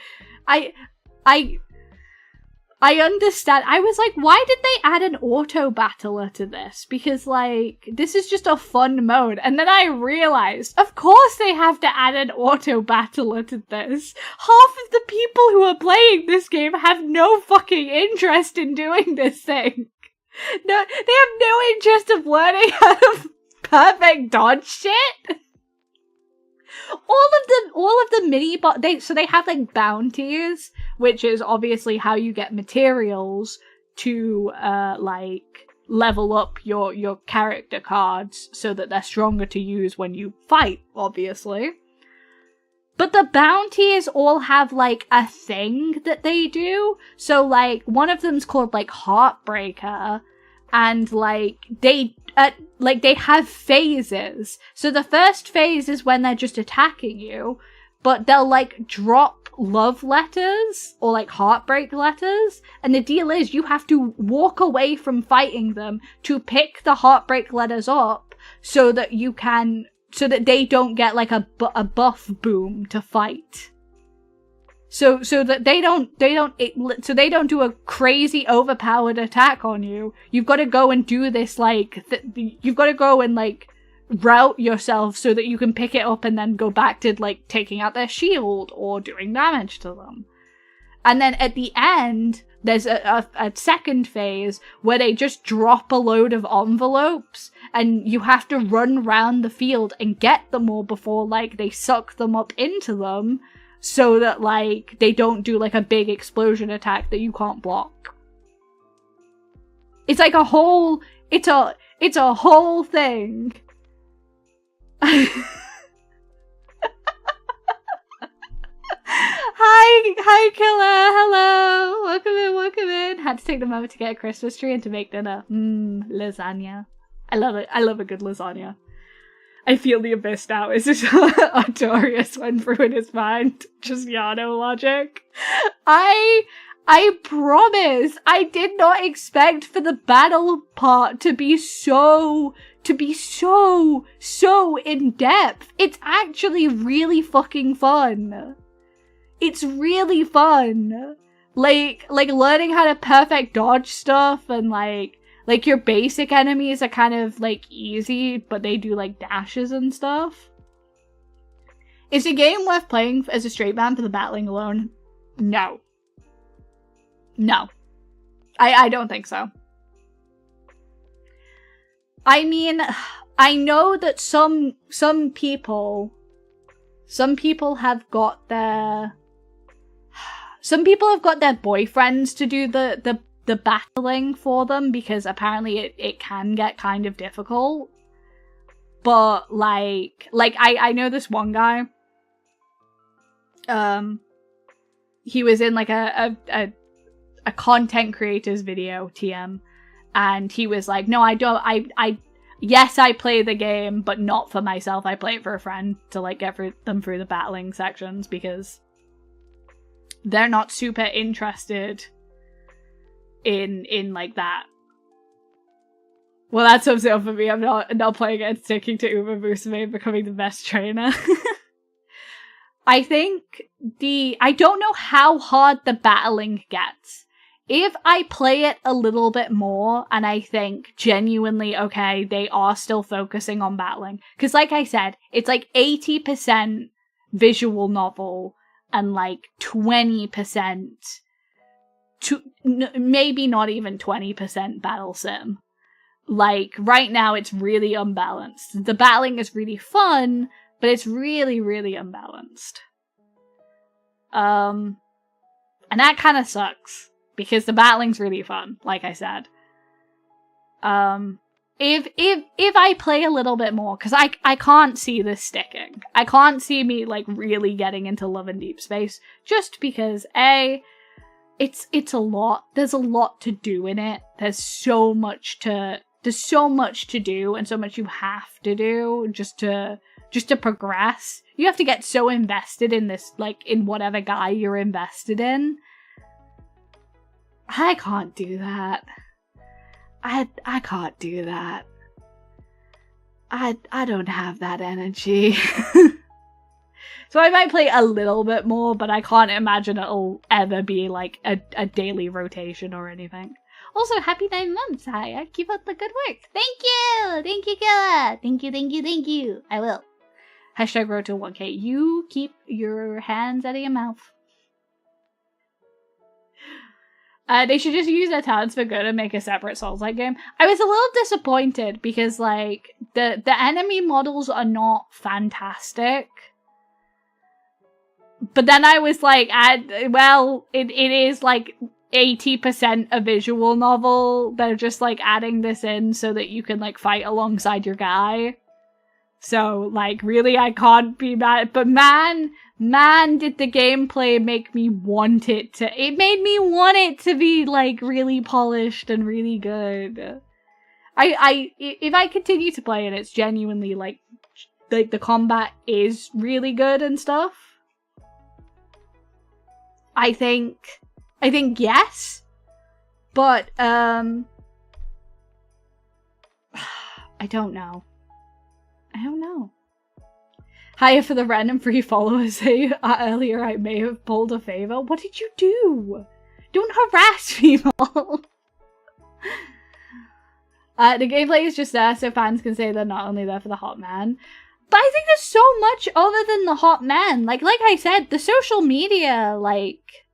C: I understand. I was like, why did they add an auto battler to this? Because, like, this is just a fun mode. And then I realized, of course they have to add an auto battler to this. Half of the people who are playing this game have no fucking interest in doing this thing. No, they have no interest of learning how to perfect dodge shit. All of the mini so they have like bounties, which is obviously how you get materials to like level up your character cards so that they're stronger to use when you fight, obviously. But the bounties all have, like, a thing that they do. So, like, one of them's called, like, Heartbreaker. And, like, they have phases. So the first phase is when they're just attacking you. But they'll, like, drop love letters. Or, like, heartbreak letters. And the deal is you have to walk away from fighting them to pick the heartbreak letters up so that you can... so that they don't get, like, a buff boom to fight. So that they don't do a crazy overpowered attack on you. You've got to go and do this, like, you've got to go and, like, route yourself so that you can pick it up and then go back to, like, taking out their shield or doing damage to them. And then at the end, there's a second phase where they just drop a load of envelopes and you have to run around the field and get them all before, like, they suck them up into them so that, like, they don't do, like, a big explosion attack that you can't block. It's like a whole... It's a whole thing. Hi, Killer. Hello. Welcome in. Had to take the moment to get a Christmas tree and to make dinner. Lasagna. I love it. I love a good lasagna. I feel the abyss now. Is this Artorias went through in his mind? Just Yano logic. I promise, I did not expect for the battle part to be so in depth. It's actually really fucking fun. It's really fun. Like learning how to perfect dodge stuff and like your basic enemies are kind of like easy, but they do like dashes and stuff. Is the game worth playing as a straight man for the battling alone? No. I don't think so. I mean, I know that some people have got their boyfriends to do the battling for them because apparently it can get kind of difficult. But like I know this one guy. He was in like a content creator's video, TM, and he was like, no, yes, I play the game, but not for myself. I play it for a friend to like get them through the battling sections because they're not super interested in like that. Well, that sums it up for me. I'm not playing it and sticking to Uma Musume and becoming the best trainer. I think I don't know how hard the battling gets. If I play it a little bit more and I think genuinely, okay, they are still focusing on battling. Because like I said, it's like 80% visual novel and like 20% maybe not even 20% battle sim. Like right now it's really unbalanced. The battling is really fun, but it's really, really unbalanced. And that kind of sucks. Because the battling's really fun, like I said. If I play a little bit more, because I can't see this sticking. I can't see me like really getting into Love and Deep Space, just because it's a lot. There's a lot to do in it. There's so much to do, and so much you have to do just to progress. You have to get so invested in this, like in whatever guy you're invested in. I can't do that. I can't do that. I don't have that energy. So I might play a little bit more, but I can't imagine it'll ever be like a daily rotation or anything. Also, happy 9 months, Haya. Keep up the good work. Thank you! Thank you, Killa! Thank you. I will. Hashtag road to 1K. You keep your hands out of your mouth. They should just use their talents for good and make a separate Souls-like game. I was a little disappointed because, like, the enemy models are not fantastic. But then I was like, well, it is, like, 80% a visual novel. They're just like adding this in so that you can like fight alongside your guy. So like really I can't be mad, but man did the gameplay make me want it made me want it to be like really polished and really good. If I continue to play it, it's genuinely like the combat is really good and stuff. I think yes, but I don't know. Hire for the random free followers. Hey, earlier I may have pulled a favor. What did you do? Don't harass people. The gameplay is just there so fans can say they're not only there for the hot man. But I think there's so much other than the hot man. Like I said, the social media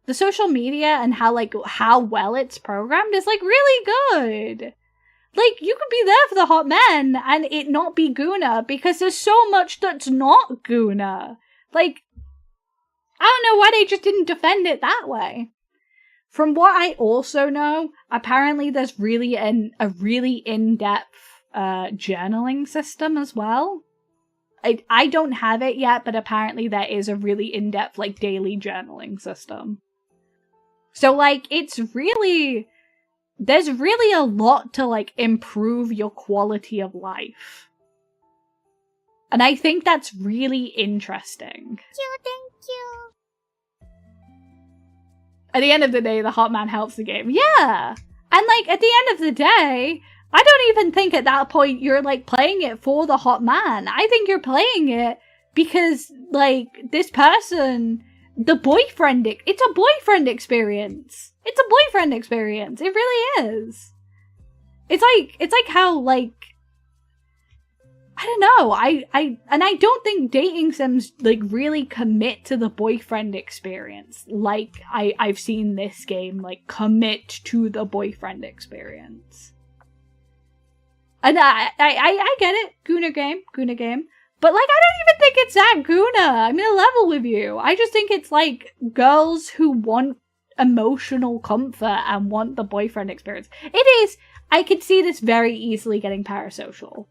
C: and how well it's programmed is like really good. Like, you could be there for the hot men and it not be Guna because there's so much that's not Guna. Like, I don't know why they just didn't defend it that way. From what I also know, apparently there's really a really in-depth journaling system as well. I don't have it yet, but apparently there is a really in-depth, like, daily journaling system. So, like, there's really a lot to, like, improve your quality of life. And I think that's really interesting.
A: Thank you.
C: At the end of the day, the hot man helps the game. Yeah! And, like, at the end of the day, I don't even think at that point you're, like, playing it for the hot man. I think you're playing it because, like, this person... it's a boyfriend experience. It's a boyfriend experience. It really is. It's like how, like, I don't know. I don't think dating sims like really commit to the boyfriend experience like I've seen this game like commit to the boyfriend experience. And I get it. Guna game. But, like, I don't even think it's that Guna. I'm in a level with you. I just think it's, like, girls who want emotional comfort and want the boyfriend experience. It is. I could see this very easily getting parasocial.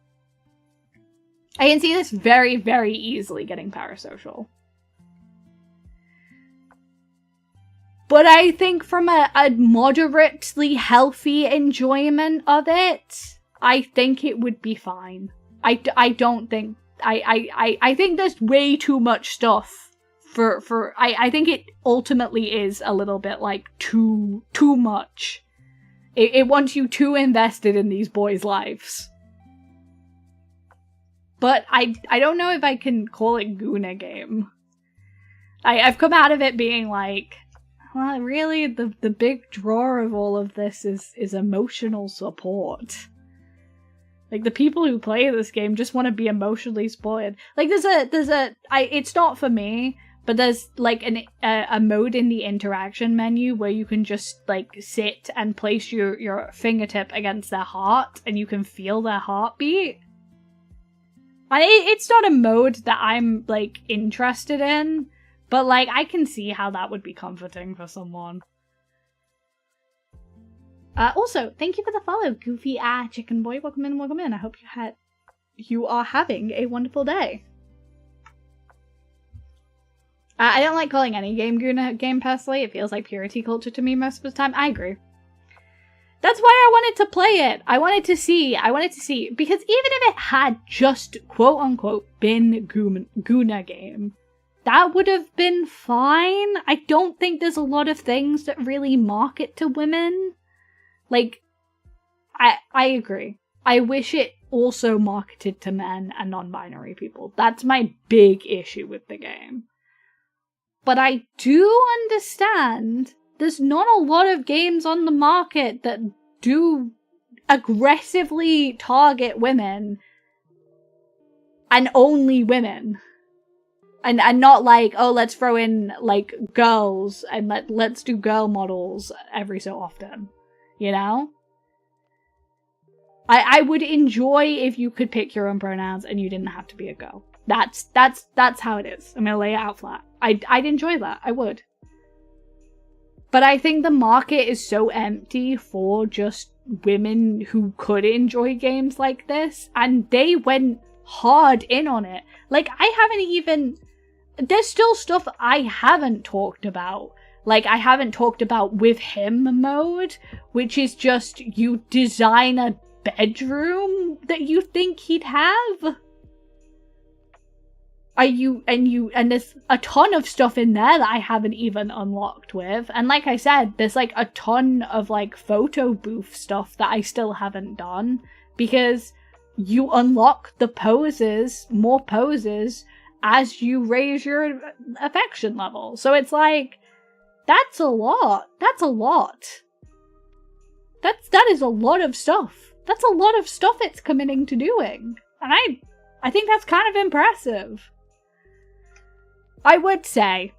C: I can see this very, very easily getting parasocial. But I think from a moderately healthy enjoyment of it, I think it would be fine. I don't think... I think there's way too much stuff for I think it ultimately is a little bit like too much. It wants you too invested in these boys' lives. But I don't know if I can call it Guna game. I've come out of it being like, well, really the big draw of all of this is emotional support. Like, the people who play this game just want to be emotionally supported. Like, it's not for me, but there's, like, a mode in the interaction menu where you can just, like, sit and place your fingertip against their heart, and you can feel their heartbeat. And it's not a mode that I'm, like, interested in, but, like, I can see how that would be comforting for someone. Also, thank you for the follow, Goofy Chicken Boy. Welcome in. I hope you are having a wonderful day. I don't like calling any game Guna game personally. It feels like purity culture to me most of the time. I agree. That's why I wanted to play it. I wanted to see. Because even if it had just, quote unquote, been Guna game, that would have been fine. I don't think there's a lot of things that really market to women. Like, I agree. I wish it also marketed to men and non-binary people. That's my big issue with the game. But I do understand there's not a lot of games on the market that do aggressively target women and only women. And not like, oh, let's throw in, like, girls and let's do girl models every so often. You know? I would enjoy if you could pick your own pronouns and you didn't have to be a girl. That's how it is. I'm gonna lay it out flat. I'd enjoy that. I would. But I think the market is so empty for just women who could enjoy games like this, and they went hard in on it. Like, I haven't even... There's still stuff I haven't talked about. Like, I haven't talked about with him mode, which is just you design a bedroom that you think he'd have. And there's a ton of stuff in there that I haven't even unlocked with. And like I said, there's like a ton of like photo booth stuff that I still haven't done, because you unlock the poses, more poses, as you raise your affection level. So it's like, that's a lot. That's a lot. That is a lot of stuff. That's a lot of stuff it's committing to doing. And I think that's kind of impressive. I would say,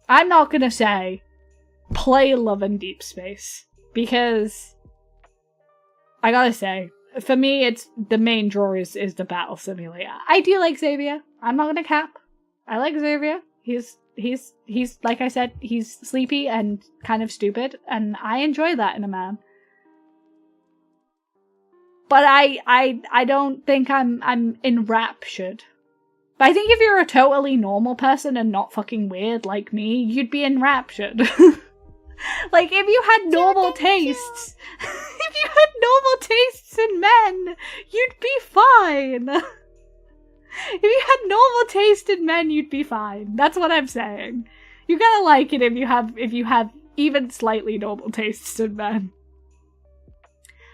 C: I'm not gonna say, play Love in Deep Space, because I gotta say, for me, it's the main draw is the battle simulator. I do like Xavier. I'm not gonna cap. I like Xavier. He's like I said, he's sleepy and kind of stupid, and I enjoy that in a man. But I don't think I'm enraptured. But I think if you're a totally normal person and not fucking weird like me, you'd be enraptured. Like, if you had normal tastes, if you had normal tastes in men, you'd be fine. If you had normal taste in men, you'd be fine. That's what I'm saying. You're gonna like it if you have even slightly normal tastes in men.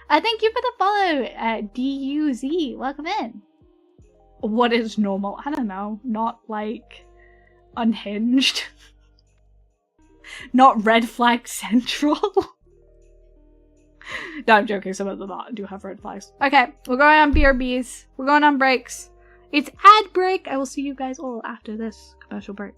C: Thank you for the follow, DUZ. Welcome in. What is normal? I don't know. Not, like, unhinged. Not red flag central. No, I'm joking. Some of them do have red flags. Okay, we're going on BRBs. We're going on breaks. It's ad break. I will see you guys all after this commercial break.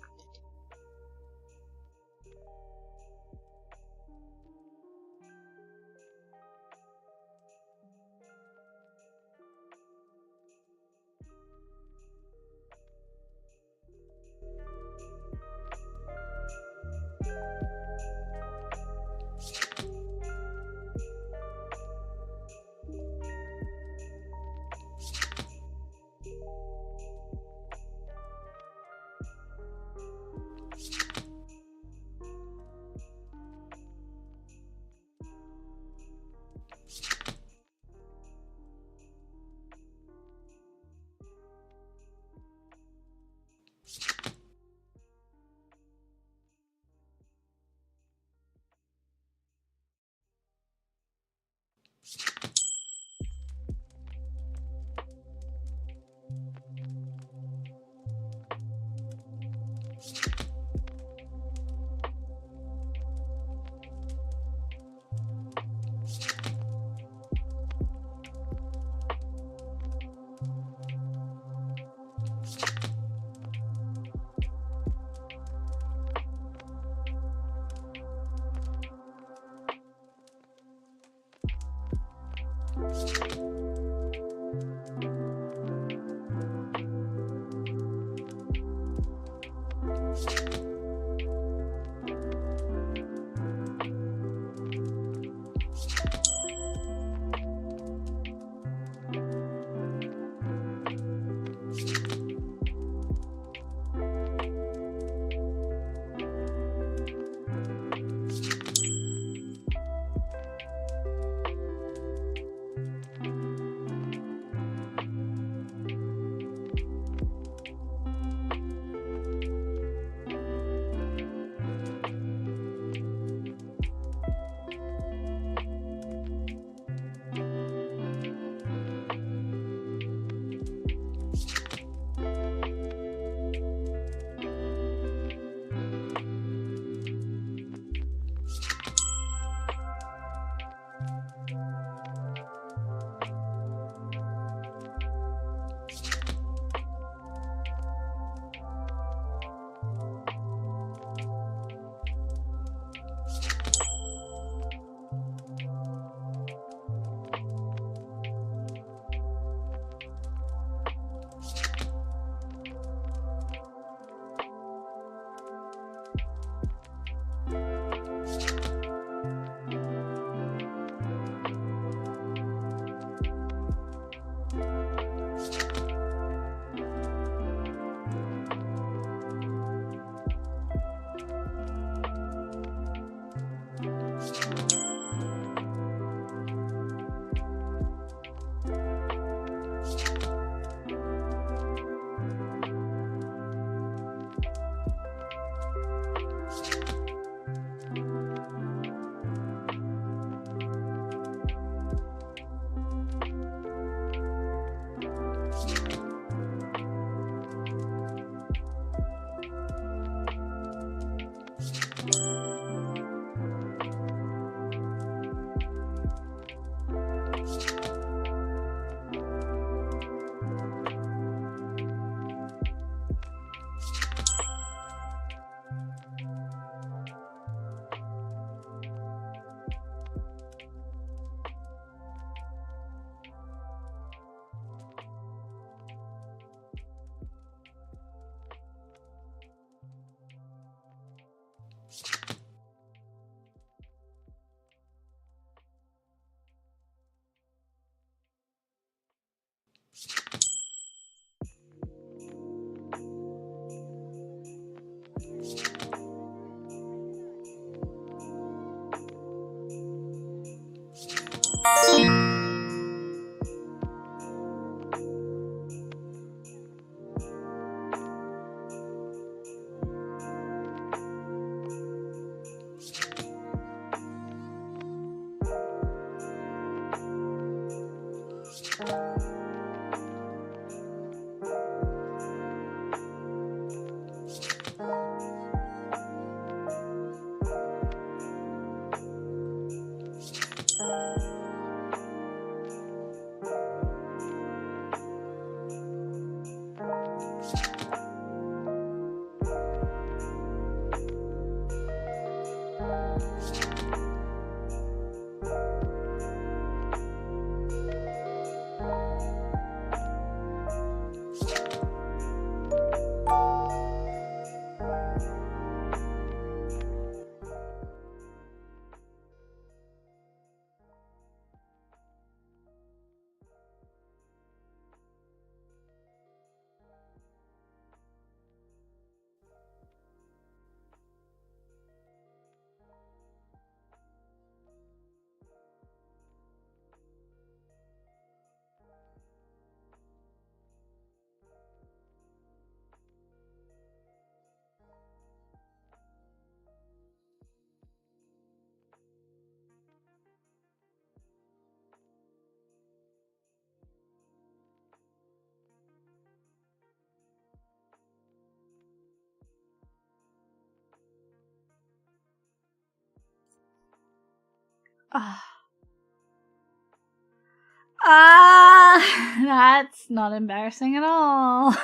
C: That's not embarrassing at all.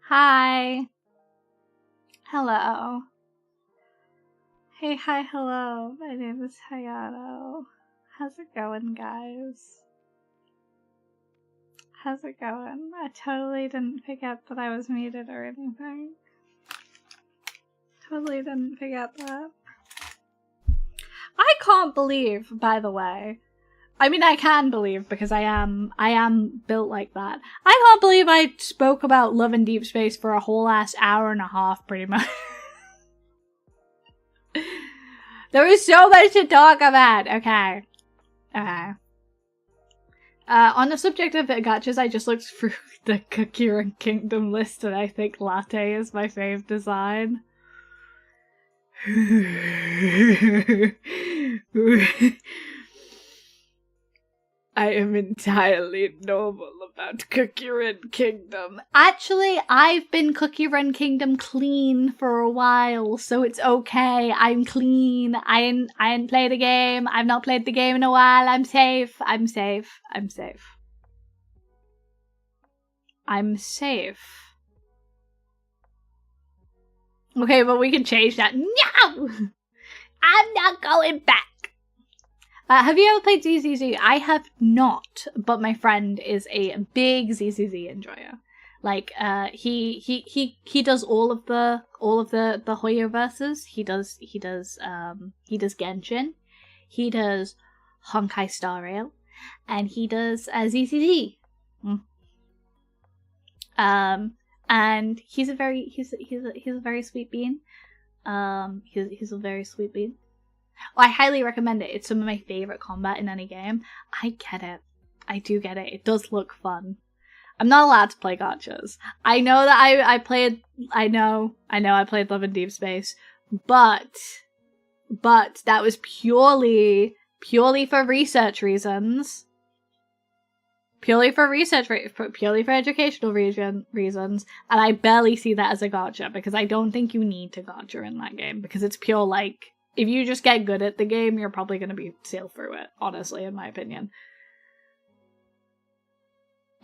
C: Hi. Hello. Hey, hi, hello. My name is Hayano. How's it going, guys? How's it going? I totally didn't forget that I was muted or anything. Totally didn't forget that. I can't believe, by the way. I mean, I can believe because I am built like that. I can't believe I spoke about Love in Deep Space for a whole ass hour and a half, pretty much. There was so much to talk about. Okay. Okay. On the subject of gachas, I just looked through the Kakiran Kingdom list and I think latte is my fave design. I am entirely normal about Cookie Run Kingdom. Actually, I've been Cookie Run Kingdom clean for a while, so it's okay. I'm clean. I ain't played the game. I've not played the game in a while. I'm safe. I'm safe. I'm safe. I'm safe. Okay, but we can change that. No! I'm not going back. Have you ever played ZZZ? I have not, but my friend is a big ZZZ enjoyer. Like, he does all of the Hoyo verses. He does Genshin, he does Honkai Star Rail, and he does ZZZ. And he's a very sweet bean. He's a very sweet bean. Oh, I highly recommend it. It's some of my favorite combat in any game. I get it. I do get it. It does look fun. I'm not allowed to play gachas. I know that I played Love in Deep Space, but that was purely for research reasons. Purely for educational reasons, and I barely see that as a gacha because I don't think you need to gacha in that game because it's pure like. If you just get good at the game, you're probably going to sail through it, honestly, in my opinion.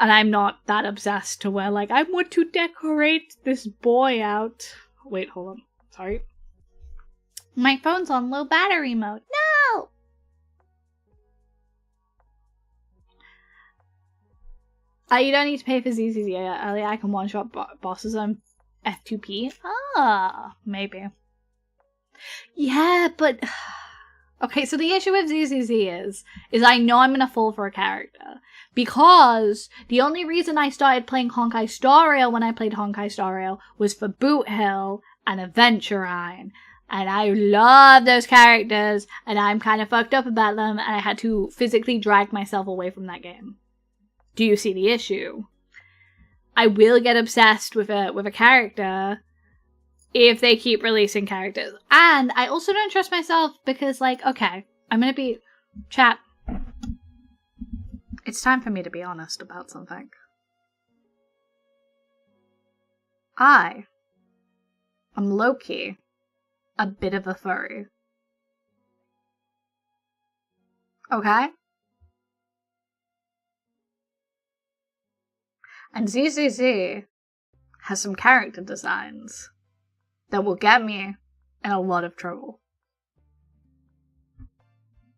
C: And I'm not that obsessed to where, like, I want to decorate this boy out. Wait, hold on. Sorry. My phone's on low battery mode. No! You don't need to pay for ZZZ earlier. I can one-shot bosses on F2P. Ah, maybe. Yeah, but okay, so the issue with ZZZ is I know I'm gonna fall for a character because the only reason I started playing Honkai Star Rail when I played Honkai Star Rail was for Boot Hill and Aventurine, and I love those characters, and I'm kind of fucked up about them, and I had to physically drag myself away from that game. Do you see the issue? I will get obsessed with a character if they keep releasing characters. And I also don't trust myself because, like, okay, I'm gonna be... Chat. It's time for me to be honest about something. I am low-key a bit of a furry. Okay? And ZZZ has some character designs that will get me in a lot of trouble.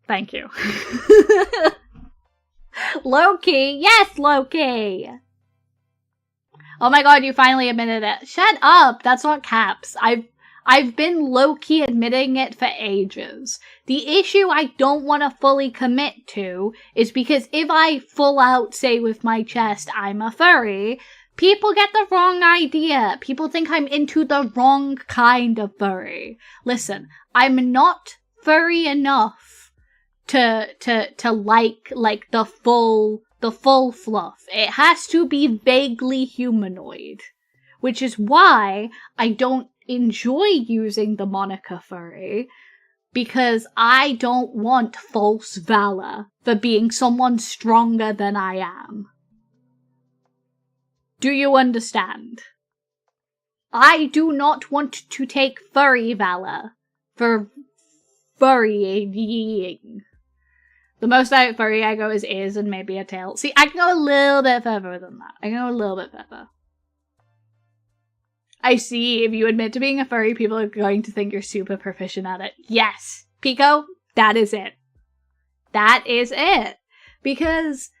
C: Thank you. Loki! Yes, Loki! Oh my god, you finally admitted it. Shut up! That's not caps. I've been low-key admitting it for ages. The issue I don't want to fully commit to is because if I full out say with my chest I'm a furry, people get the wrong idea. People think I'm into the wrong kind of furry. Listen, I'm not furry enough to like the full fluff. It has to be vaguely humanoid, which is why I don't enjoy using the moniker furry, because I don't want false valor for being someone stronger than I am. Do you understand? I do not want to take furry valor for furrying. The most furry I go is ears and maybe a tail. See, I can go a little bit further than that. I can go a little bit further. I see, if you admit to being a furry, people are going to think you're super proficient at it. Yes, Pico, that is it. That is it. Because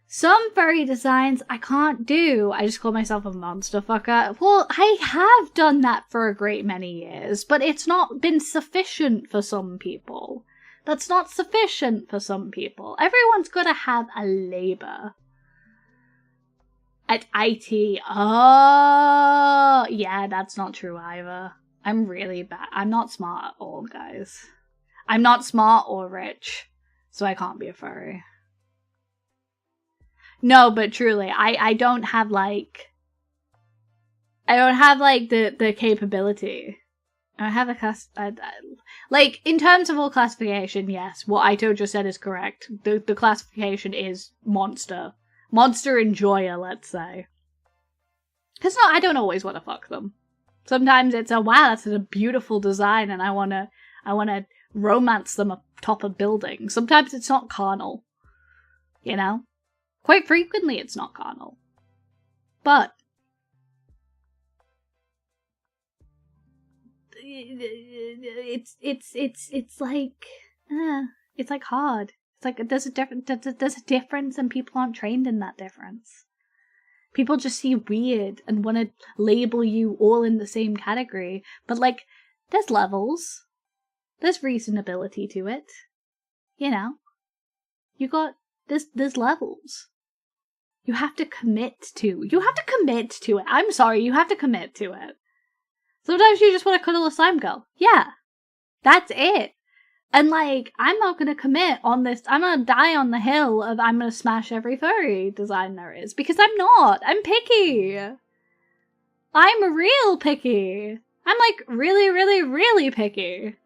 C: some furry designs I can't do. I just call myself a monster fucker. Well, I have done that for a great many years, but it's not been sufficient for some people. That's not sufficient for some people. Everyone's gotta have a labor. At IT, oh, yeah, that's not true either. I'm really bad. I'm not smart at all, guys. I'm not smart or rich, so I can't be a furry. No, but truly, I don't have, like... I don't have, like, the capability. I have a class... like, in terms of all classification, yes, what Aito just said is correct. The classification is monster. Monster enjoyer, let's say. Because no, I don't always want to fuck them. Sometimes it's a wow, that's a beautiful design, and I wanna romance them atop a building. Sometimes it's not carnal. You know? Quite frequently it's not carnal. But it's like hard. It's like there's a difference and people aren't trained in that difference. People just see weird and want to label you all in the same category. But like, there's levels. There's reasonability to it. You know? There's levels. You have to commit to it. I'm sorry, you have to commit to it. Sometimes you just want to cuddle a slime girl. Yeah. That's it. And like, I'm not gonna commit on this. I'm gonna die on the hill of I'm gonna smash every furry design there is. Because I'm not. I'm picky. I'm real picky. I'm like really, really, really picky.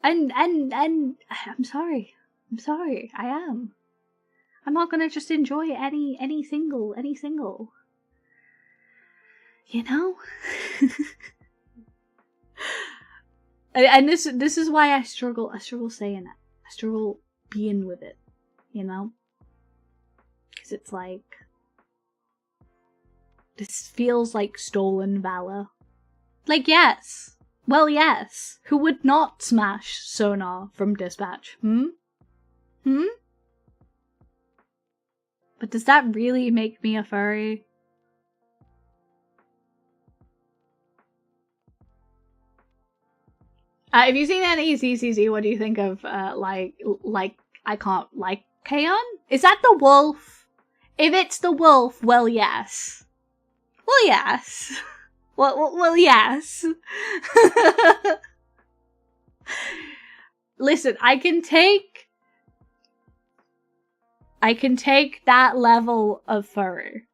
C: And I'm sorry. I'm sorry. I am. I'm not gonna just enjoy any single. You know? And this is why I struggle saying it. I struggle being with it, you know? Because it's like, this feels like stolen valor. Like, yes. Well, yes. Who would not smash Sonar from Dispatch? But does that really make me a furry? Have you seen any ZZZ? What do you think of, like, I can't like Kaon? Is that the wolf? If it's the wolf, well, yes. Well, yes. Well, yes. Listen, I can take that level of furry.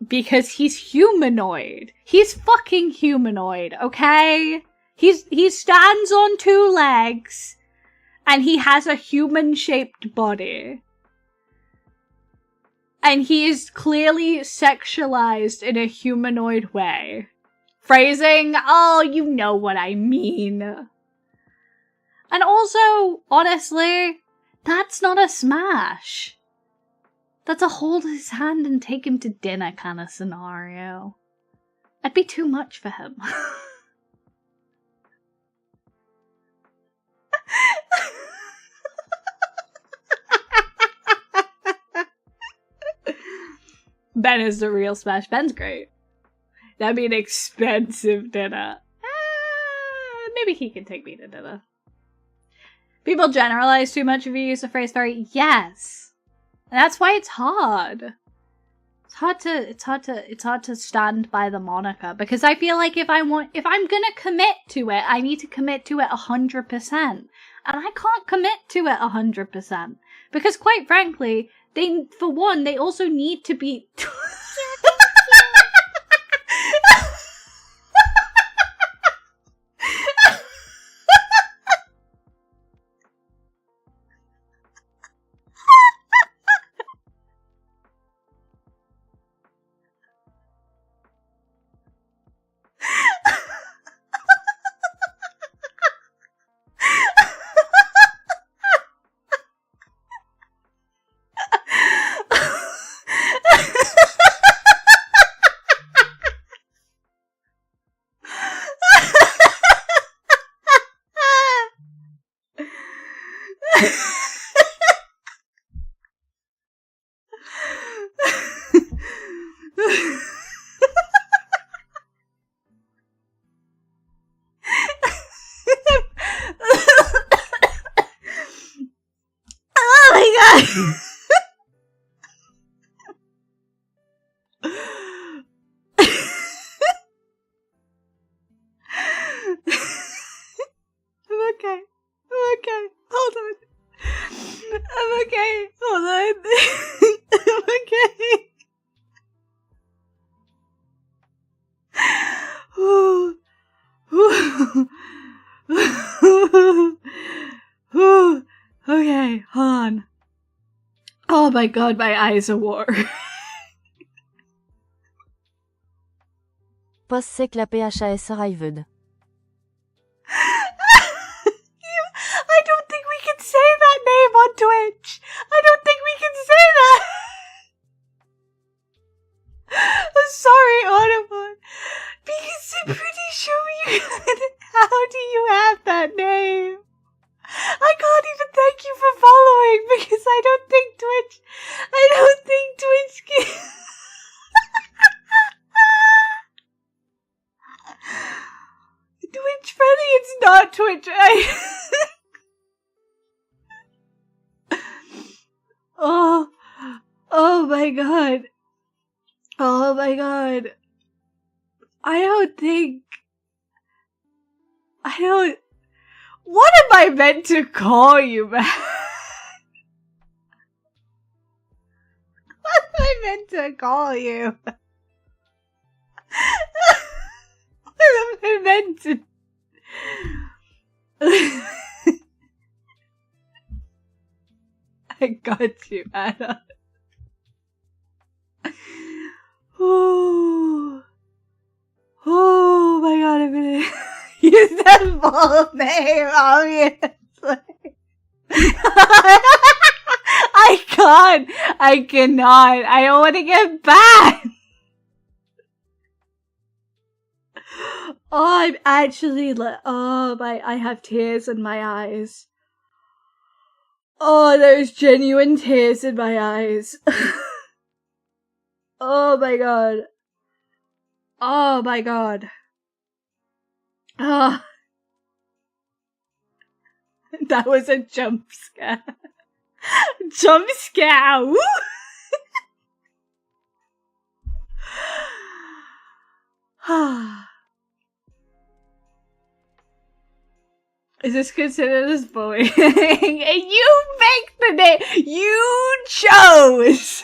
C: Because he's humanoid. He's fucking humanoid, okay? He stands on 2 legs, and he has a human-shaped body. And he is clearly sexualized in a humanoid way. Phrasing, oh, you know what I mean. And also, honestly, that's not a smash. That's a hold his hand and take him to dinner kind of scenario. I'd be too much for him. Ben is the real smash. Ben's great. That'd be an expensive dinner. Maybe he can take me to dinner. People generalize too much if you use the phrase very. Yes. And that's why it's hard. It's hard to stand by the moniker, because I feel like if I'm gonna commit to it, I need to commit to it 100%. And I can't commit to it 100%. Because quite frankly, for one, they also need to be Okay, hold on. Oh my god, my eyes are water.
B: Post sec la PHAS arrived.
C: I don't think we can say that name on Twitch. I don't think we can say that. I'm sorry, Audubon. Because I'm pretty sure you. How do you have that name? I can't even thank you for following because I don't think Twitch can. Twitch friendly, it's not Twitch. Oh my god. Oh my god. What am I meant to call you, man? What am I meant to call you? What am I meant to... I got you, Anna. Oh my god, I'm gonna use that full name, obviously. I cannot. I don't want to get back. Oh, I'm actually I have tears in my eyes. Oh, there's genuine tears in my eyes. Oh my god. Oh my god. Oh. That was a jump scare. Jump scare! Woo! Is this considered as bullying? You make the name. You chose.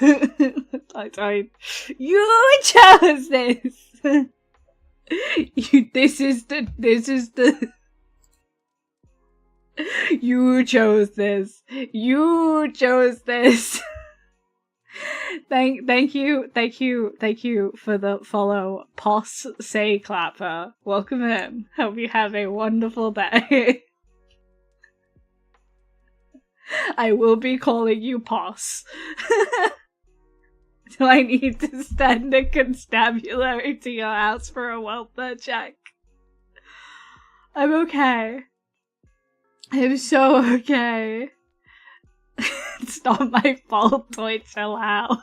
C: You chose this. This is the. You chose this. You chose this. Thank you for the follow. Poss say clapper. Welcome in. Hope you have a wonderful day. I will be calling you Poss. Do I need to send a constabulary to your house for a welfare check? I'm okay. I'm so okay. It's not my fault, Toy, chill out. What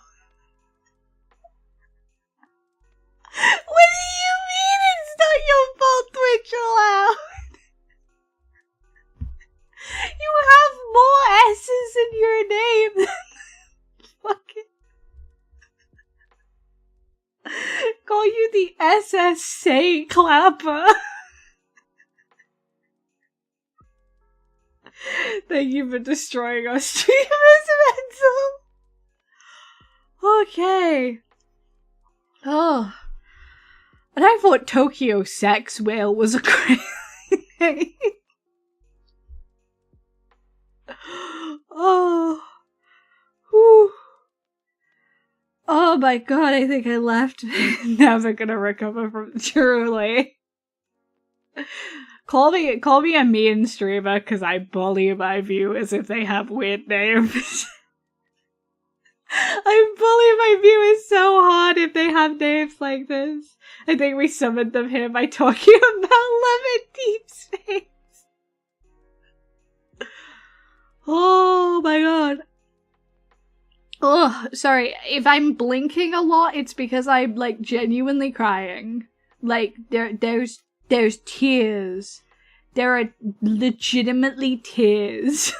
C: do you mean it's not your fault, Toy, chill out? You have more S's in your name than fucking... Call you the SSA Clapper. Thank you for destroying our streamers, Mental. Okay. Oh. And I thought Tokyo Sex Whale was a crazy name. Oh. Whew. Oh my god, I think I left. Never gonna recover from truly. Call me a mean streamer because I bully my viewers if they have weird names. I bully my viewers so hard if they have names like this. I think we summoned them here by talking about Lemon Deep Space. Oh my god. Oh, sorry. If I'm blinking a lot, it's because I'm like genuinely crying. Like there's tears. There are legitimately tears.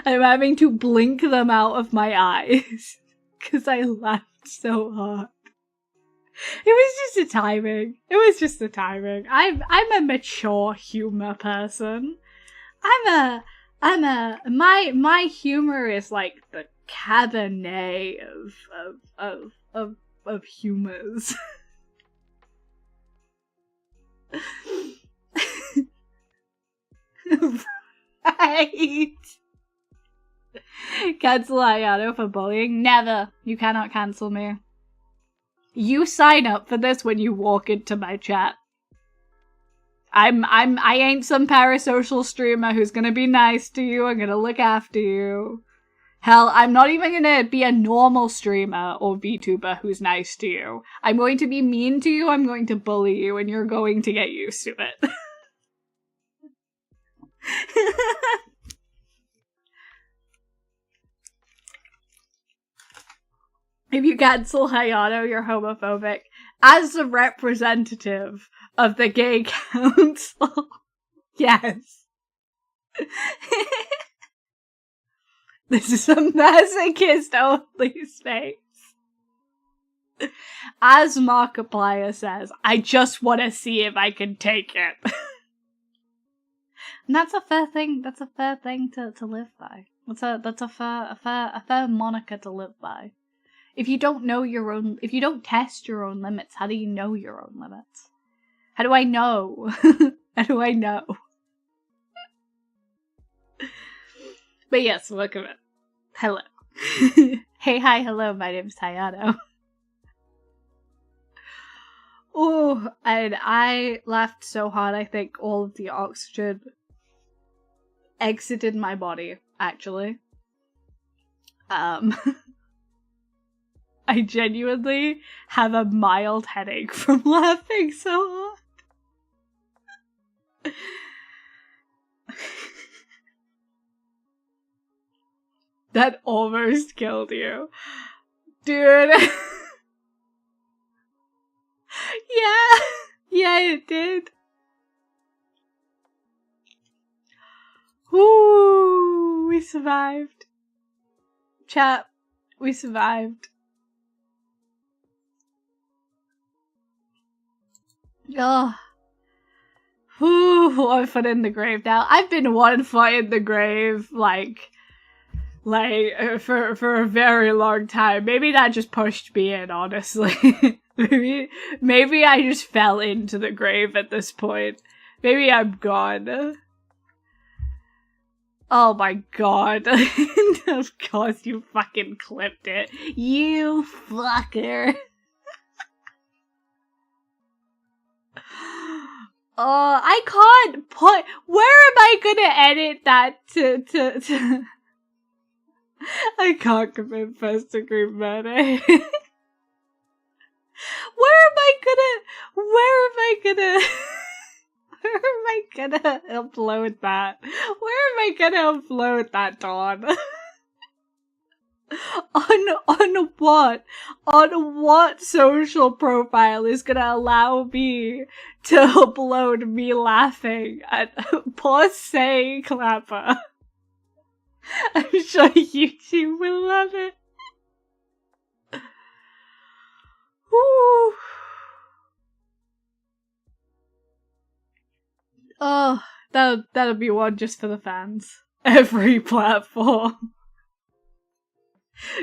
C: I'm having to blink them out of my eyes because I laughed so hard. It was just the timing. It was just the timing. I'm a mature humor person. My humor is like the Cabernet of humors. Right. Cancel Hayano for bullying? Never. You cannot cancel me. You sign up for this when you walk into my chat. I ain't some parasocial streamer who's gonna be nice to you. I'm gonna look after you. Hell, I'm not even gonna be a normal streamer or VTuber who's nice to you. I'm going to be mean to you, I'm going to bully you, and you're going to get used to it. If you cancel Hayano, you're homophobic. As a representative of the gay council, yes. This is a masochist-only space. As Markiplier says, I just want to see if I can take it. And that's a fair thing. That's a fair thing to live by. That's a fair moniker to live by. If you don't know your own, if you don't test your own limits, how do you know your own limits? How do I know? How do I know? But yes, look at it. Hello. Hey, hi, hello, my name's Hayano. Oh, and I laughed so hard, I think all of the oxygen exited my body, actually. I genuinely have a mild headache from laughing so hard. That almost killed you. Dude. Yeah, it did. Ooh, we survived. Chat, we survived. Oh. Ooh, 1 foot in the grave now. I've been 1 foot in the grave, for a very long time. Maybe that just pushed me in, honestly. maybe I just fell into the grave at this point. Maybe I'm gone. Oh my god. Of course you fucking clipped it. You fucker. I can't put... Where am I gonna edit that to... I can't commit first degree murder. Where am I gonna upload that? Where am I gonna upload that, Dawn? On what? On what social profile is gonna allow me to upload me laughing at Posse Clapper? I'm sure YouTube will love it. Woo. Oh, that'll be one just for the fans. Every platform.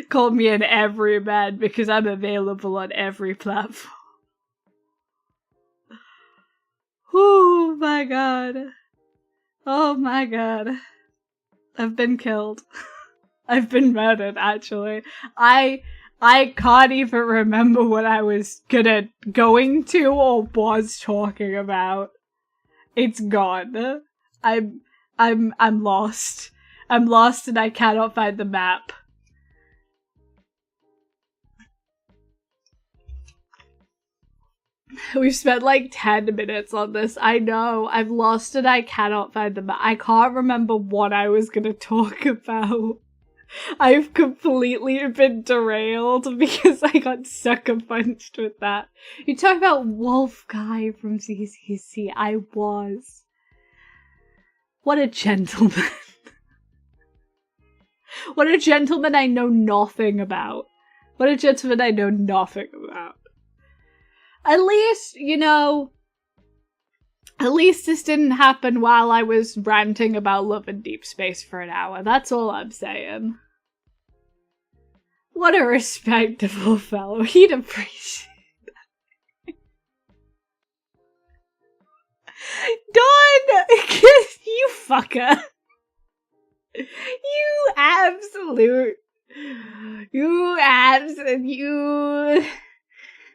C: Call me an everyman because I'm available on every platform. Oh my god. Oh my god. I've been killed. I've been murdered, actually. I can't even remember what I was going to or was talking about. It's gone. I'm lost. I'm lost and I cannot find the map. We've spent like 10 minutes on this. I know. I'm lost and I cannot find the map. I can't remember what I was gonna talk about. I've completely been derailed because I got sucker punched with that. You talk about Wolf Guy from CCC. I was. What a gentleman. What a gentleman I know nothing about. What a gentleman I know nothing about. At least, you know, at least this didn't happen while I was ranting about love and deep space for an hour. That's all I'm saying. What a respectable fellow. He'd appreciate that. Dawn! You fucker. You absolute...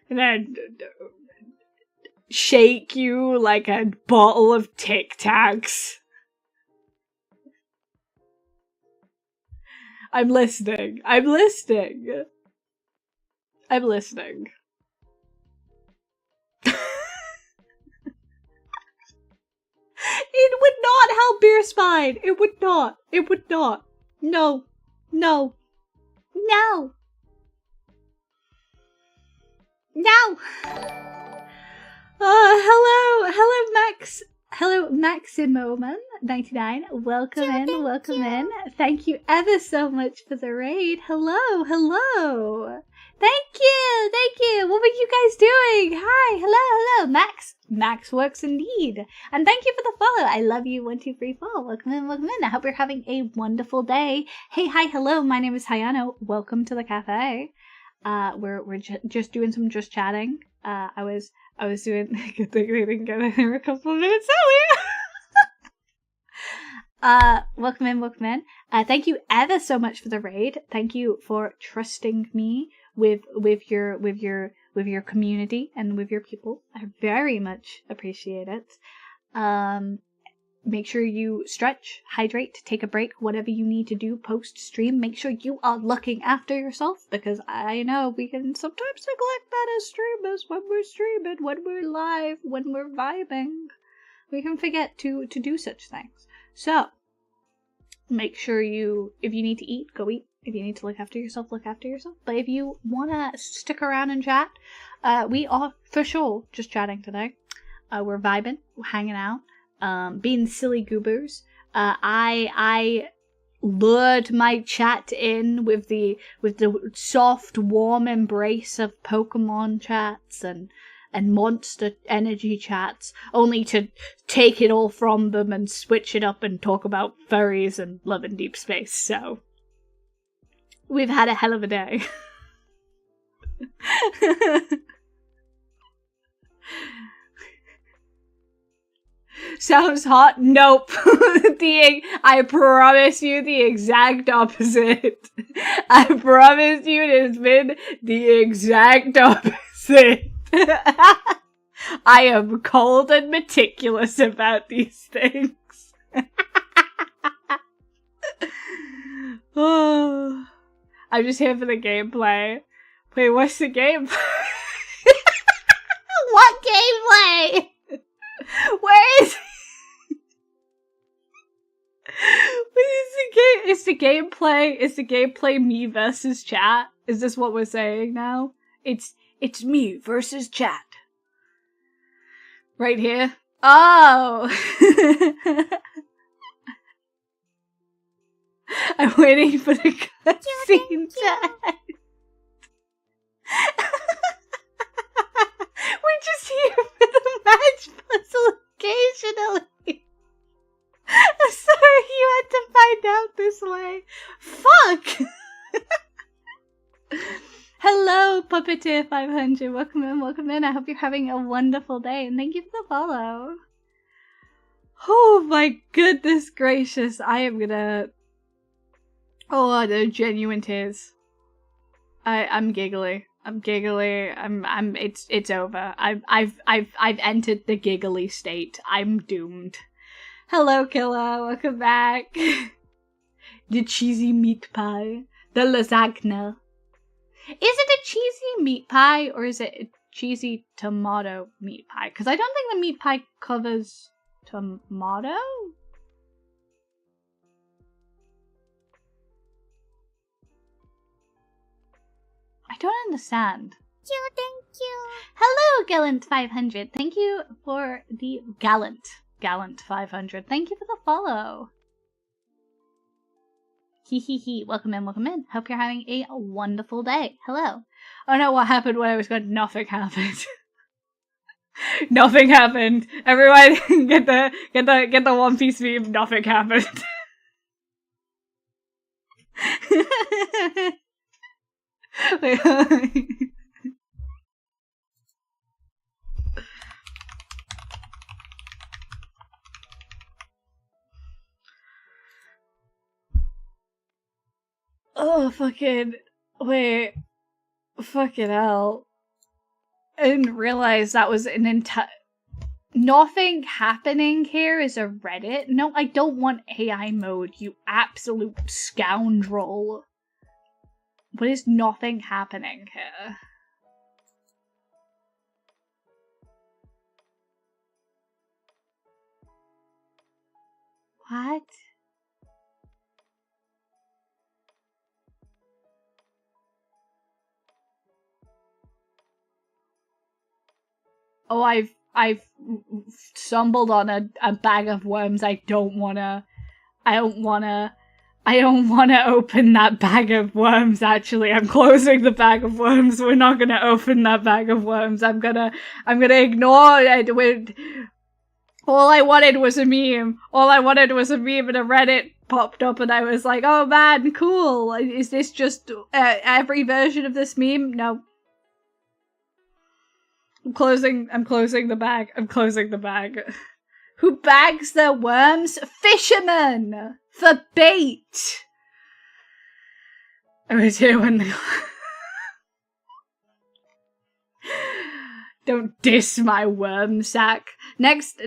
C: And then shake you like a bottle of Tic Tacs. I'm listening. I'm listening. I'm listening. It would not help your spine. It would not. It would not. No. No. No. No! Hello, Max. Hello, Maximoman99. Welcome in. Thank you ever so much for the raid. Hello. Thank you. What were you guys doing? Hi, hello. Max works indeed. And thank you for the follow. I love you, 1234. Welcome in. I hope you're having a wonderful day. Hey, hi, hello. My name is Hayano. Welcome to the cafe. We're just doing some just chatting. I was doing good thing they didn't get in here a couple of minutes earlier. Welcome in. Thank you ever so much for the raid. Thank you for trusting me with your community and with your people. I very much appreciate it. Make sure you stretch, hydrate, take a break, whatever you need to do post-stream. Make sure you are looking after yourself, because I know we can sometimes neglect that as streamers when we're streaming, when we're live, when we're vibing. We can forget to do such things. So, make sure if you need to eat, go eat. If you need to look after yourself, look after yourself. But if you want to stick around and chat, we are for sure just chatting today. We're vibing, we're hanging out. Being silly goobers. I lured my chat in with the soft, warm embrace of Pokemon chats and Monster Energy chats, only to take it all from them and switch it up and talk about furries and love and deep space. So we've had a hell of a day. Sounds hot? Nope. I promise you the exact opposite. I promise you it has been the exact opposite. I am cold and meticulous about these things. Oh, I'm just here for the gameplay. Wait, what's the gameplay? What gameplay? Where is what is the game? Is the gameplay? Is the gameplay me versus chat? Is this what we're saying now? It's me versus chat. Right here. Oh. I'm waiting for the cutscene to end. We're just here for the match puzzle occasionally. I'm sorry you had to find out this way. Fuck! Hello, Puppeteer 500. Welcome in, welcome in. I hope you're having a wonderful day, and thank you for the follow. Oh my goodness gracious. I am gonna... Oh, the genuine tears. I'm giggly. I'm giggly. It's over. I've entered the giggly state. I'm doomed. Hello, Killa. Welcome back. The cheesy meat pie. The lasagna. Is it a cheesy meat pie or is it a cheesy tomato meat pie? Because I don't think the meat pie covers tomato. I don't understand.
A: Thank you.
C: Hello, Gallant 500. Thank you for the Gallant 500. Thank you for the follow. Hee. Welcome in, welcome in. Hope you're having a wonderful day. Hello. Oh no, what happened when I was going? Nothing happened. Nothing happened. Everyone get the One Piece meme. Nothing happened. Wait, oh, fucking... Wait. Fucking hell. I didn't realize that was an entire... Nothing happening here is a Reddit. No, I don't want AI mode, you absolute scoundrel. What is nothing happening here? What? Oh, I've stumbled on a bag of worms. I don't wanna open that bag of worms, actually. I'm closing the bag of worms. We're not gonna open that bag of worms. I'm gonna ignore it. All I wanted was a meme. All I wanted was a meme, and a Reddit popped up, and I was like, oh man, cool. Is this just every version of this meme? No. I'm closing the bag. I'm closing the bag. Who bags their worms? Fishermen! For bait! I was here when the... Don't diss my worm sack. Next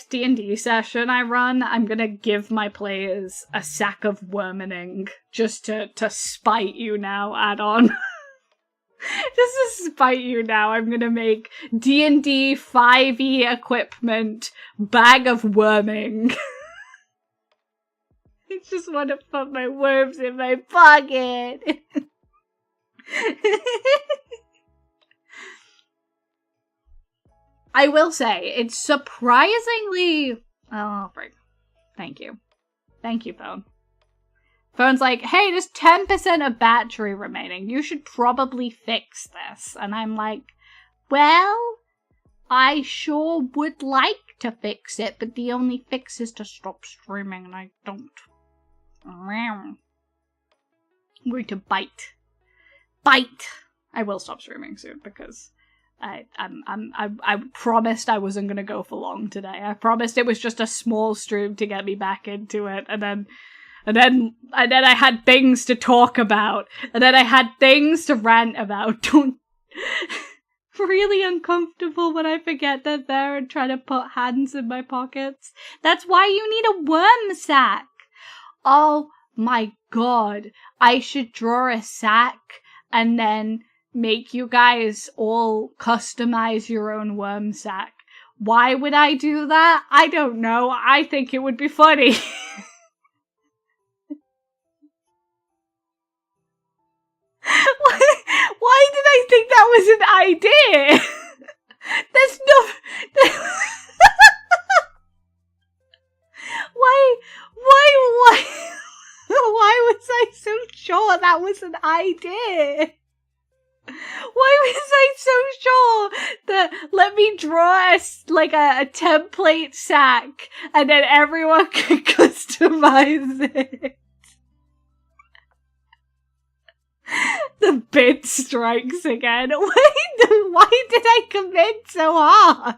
C: D&D session I run, I'm gonna give my players a sack of wormening. Just to spite you now, add-on. Just to spite you now, I'm gonna make D&D 5e equipment bag of worming. I just want to put my worms in my pocket. I will say, it's surprisingly... Oh, frick. Thank you. Thank you, phone. Phone's like, hey, there's 10% of battery remaining. You should probably fix this. And I'm like, well, I sure would like to fix it, but the only fix is to stop streaming, and I don't. I'm going to bite. Bite! I will stop streaming soon, because I promised I wasn't going to go for long today. I promised it was just a small stream to get me back into it, and then I had things to talk about, and then I had things to rant about. Don't... Really uncomfortable when I forget they're there and try to put hands in my pockets. That's why you need a worm sack. Oh my god, I should draw a sack and then make you guys all customize your own worm sack. Why would I do that? I don't know. I think it would be funny. Why did I think that was an idea? There's no... Why was I so sure that was an idea? Why was I so sure that let me draw a template sack and then everyone can customize it? The bit strikes again. Why did I commit so hard?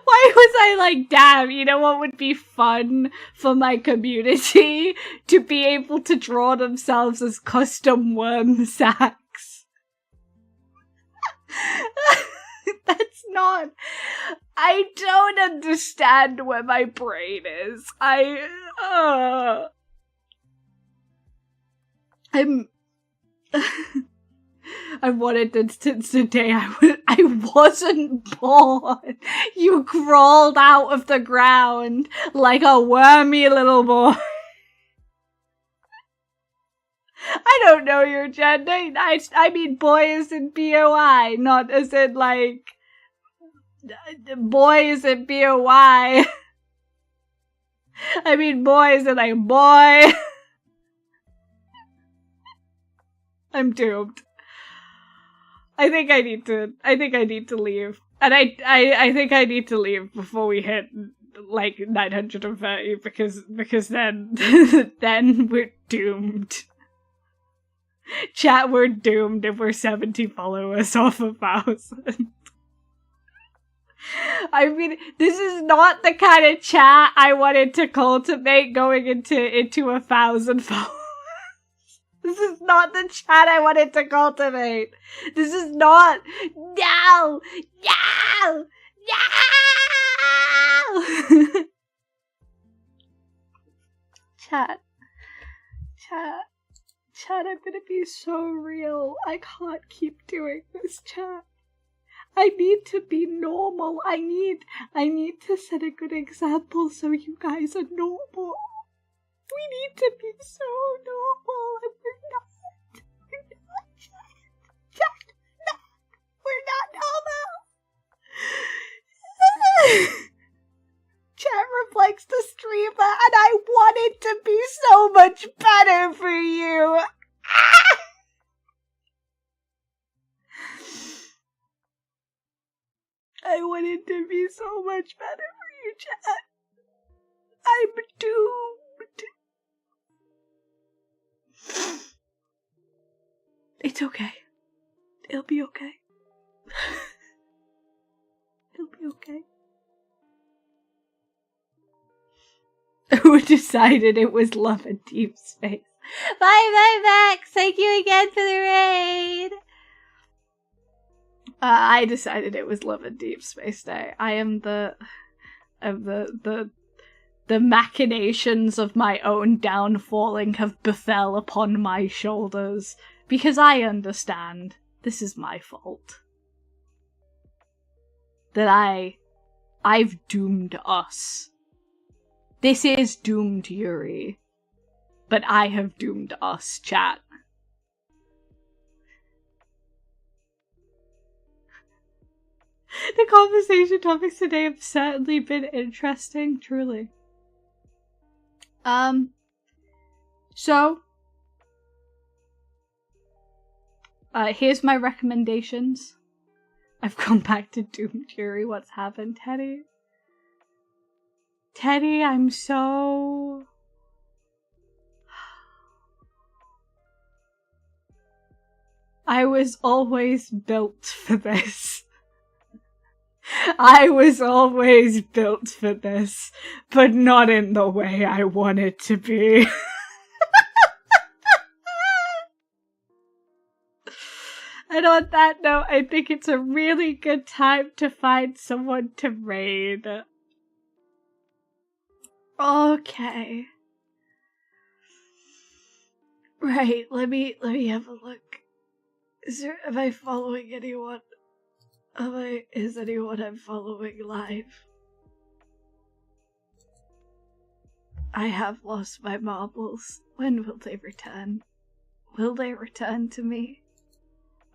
C: Why was I like, damn, you know what would be fun for my community? To be able to draw themselves as custom worm sacks. That's not... I don't understand where my brain is. I wanted to today. I wasn't born. You crawled out of the ground like a wormy little boy. I don't know your gender. I mean boy as in B-O-I, not as in like boy as in B-O-Y. I mean boy as in like boy. I'm doomed. I think I need to leave. And I think I need to leave before we hit like 930 because then then we're doomed. Chat, we're doomed if we're 70 followers off 1,000. I mean, this is not the kind of chat I wanted to cultivate going into 1,000 followers. This is not the chat I wanted to cultivate. This is not... No! No! No! Chat, I'm gonna be so real. I can't keep doing this, chat. I need to be normal. I need to set a good example so you guys are normal. We need to be so normal, and we're not. No, we're not normal. Chat reflects the streamer, and I want it to be so much better for you. I want it to be so much better for you, chat. I'm doomed. It's okay. It'll be okay. It'll be okay. Who decided it was love and deep space? Bye, Max! Thank you again for the raid! I decided it was love and deep space day. I am the machinations of my own downfalling have befell upon my shoulders, because I understand this is my fault. That I've doomed us. This is doomed Yuri, but I have doomed us, chat. The conversation topics today have certainly been interesting, truly. So, here's my recommendations. I've gone back to Doom Fury. What's happened, Teddy? Teddy, I'm so... I was always built for this. I was always built for this, but not in the way I want it to be. And on that note, I think it's a really good time to find someone to raid. Okay. Right, let me have a look. Am I following anyone? Is anyone I'm following live? I have lost my marbles. When will they return? Will they return to me?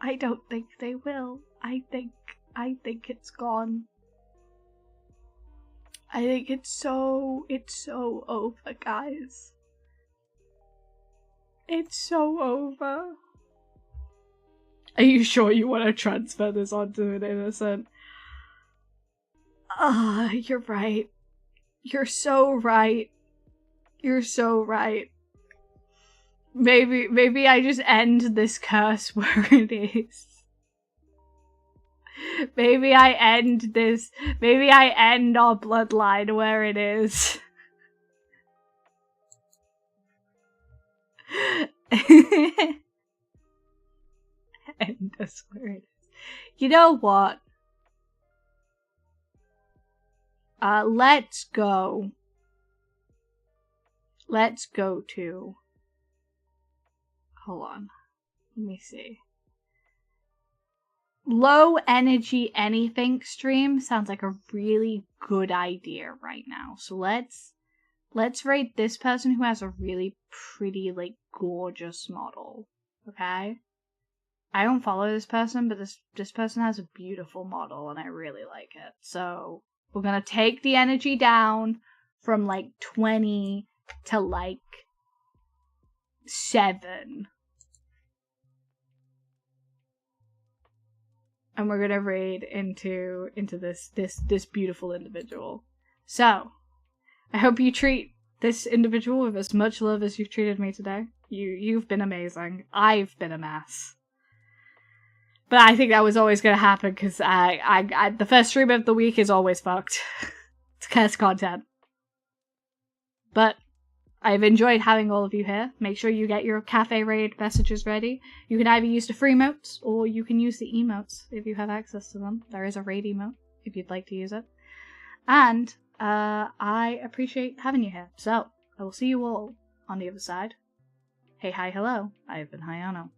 C: I don't think they will. I think it's gone. I think it's so over, guys. It's so over. Are you sure you want to transfer this onto an innocent? You're right. You're so right. You're so right. Maybe I just end this curse where it is. Maybe I end our bloodline where it is. End us where it is. You know what? Let's go. Let's go to... Hold on. Let me see. Low energy anything stream sounds like a really good idea right now. So let's rate this person who has a really pretty, like, gorgeous model. Okay? I don't follow this person, but this person has a beautiful model and I really like it. So we're gonna take the energy down from like 20 to like 7. And we're gonna raid into this beautiful individual. So I hope you treat this individual with as much love as you've treated me today. You've been amazing. I've been a mess. But I think that was always gonna happen because I the first stream of the week is always fucked. It's cursed content. But I've enjoyed having all of you here. Make sure you get your cafe raid messages ready. You can either use the free emotes or you can use the emotes if you have access to them. There is a raid emote if you'd like to use it. And I appreciate having you here. So I will see you all on the other side. Hey, hi, hello. I have been Hayano.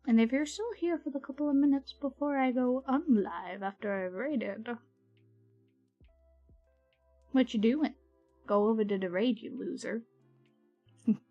C: And if you're still here for the couple of minutes before I go unlive after I've raided, what you doing? Go over to the raid, you loser.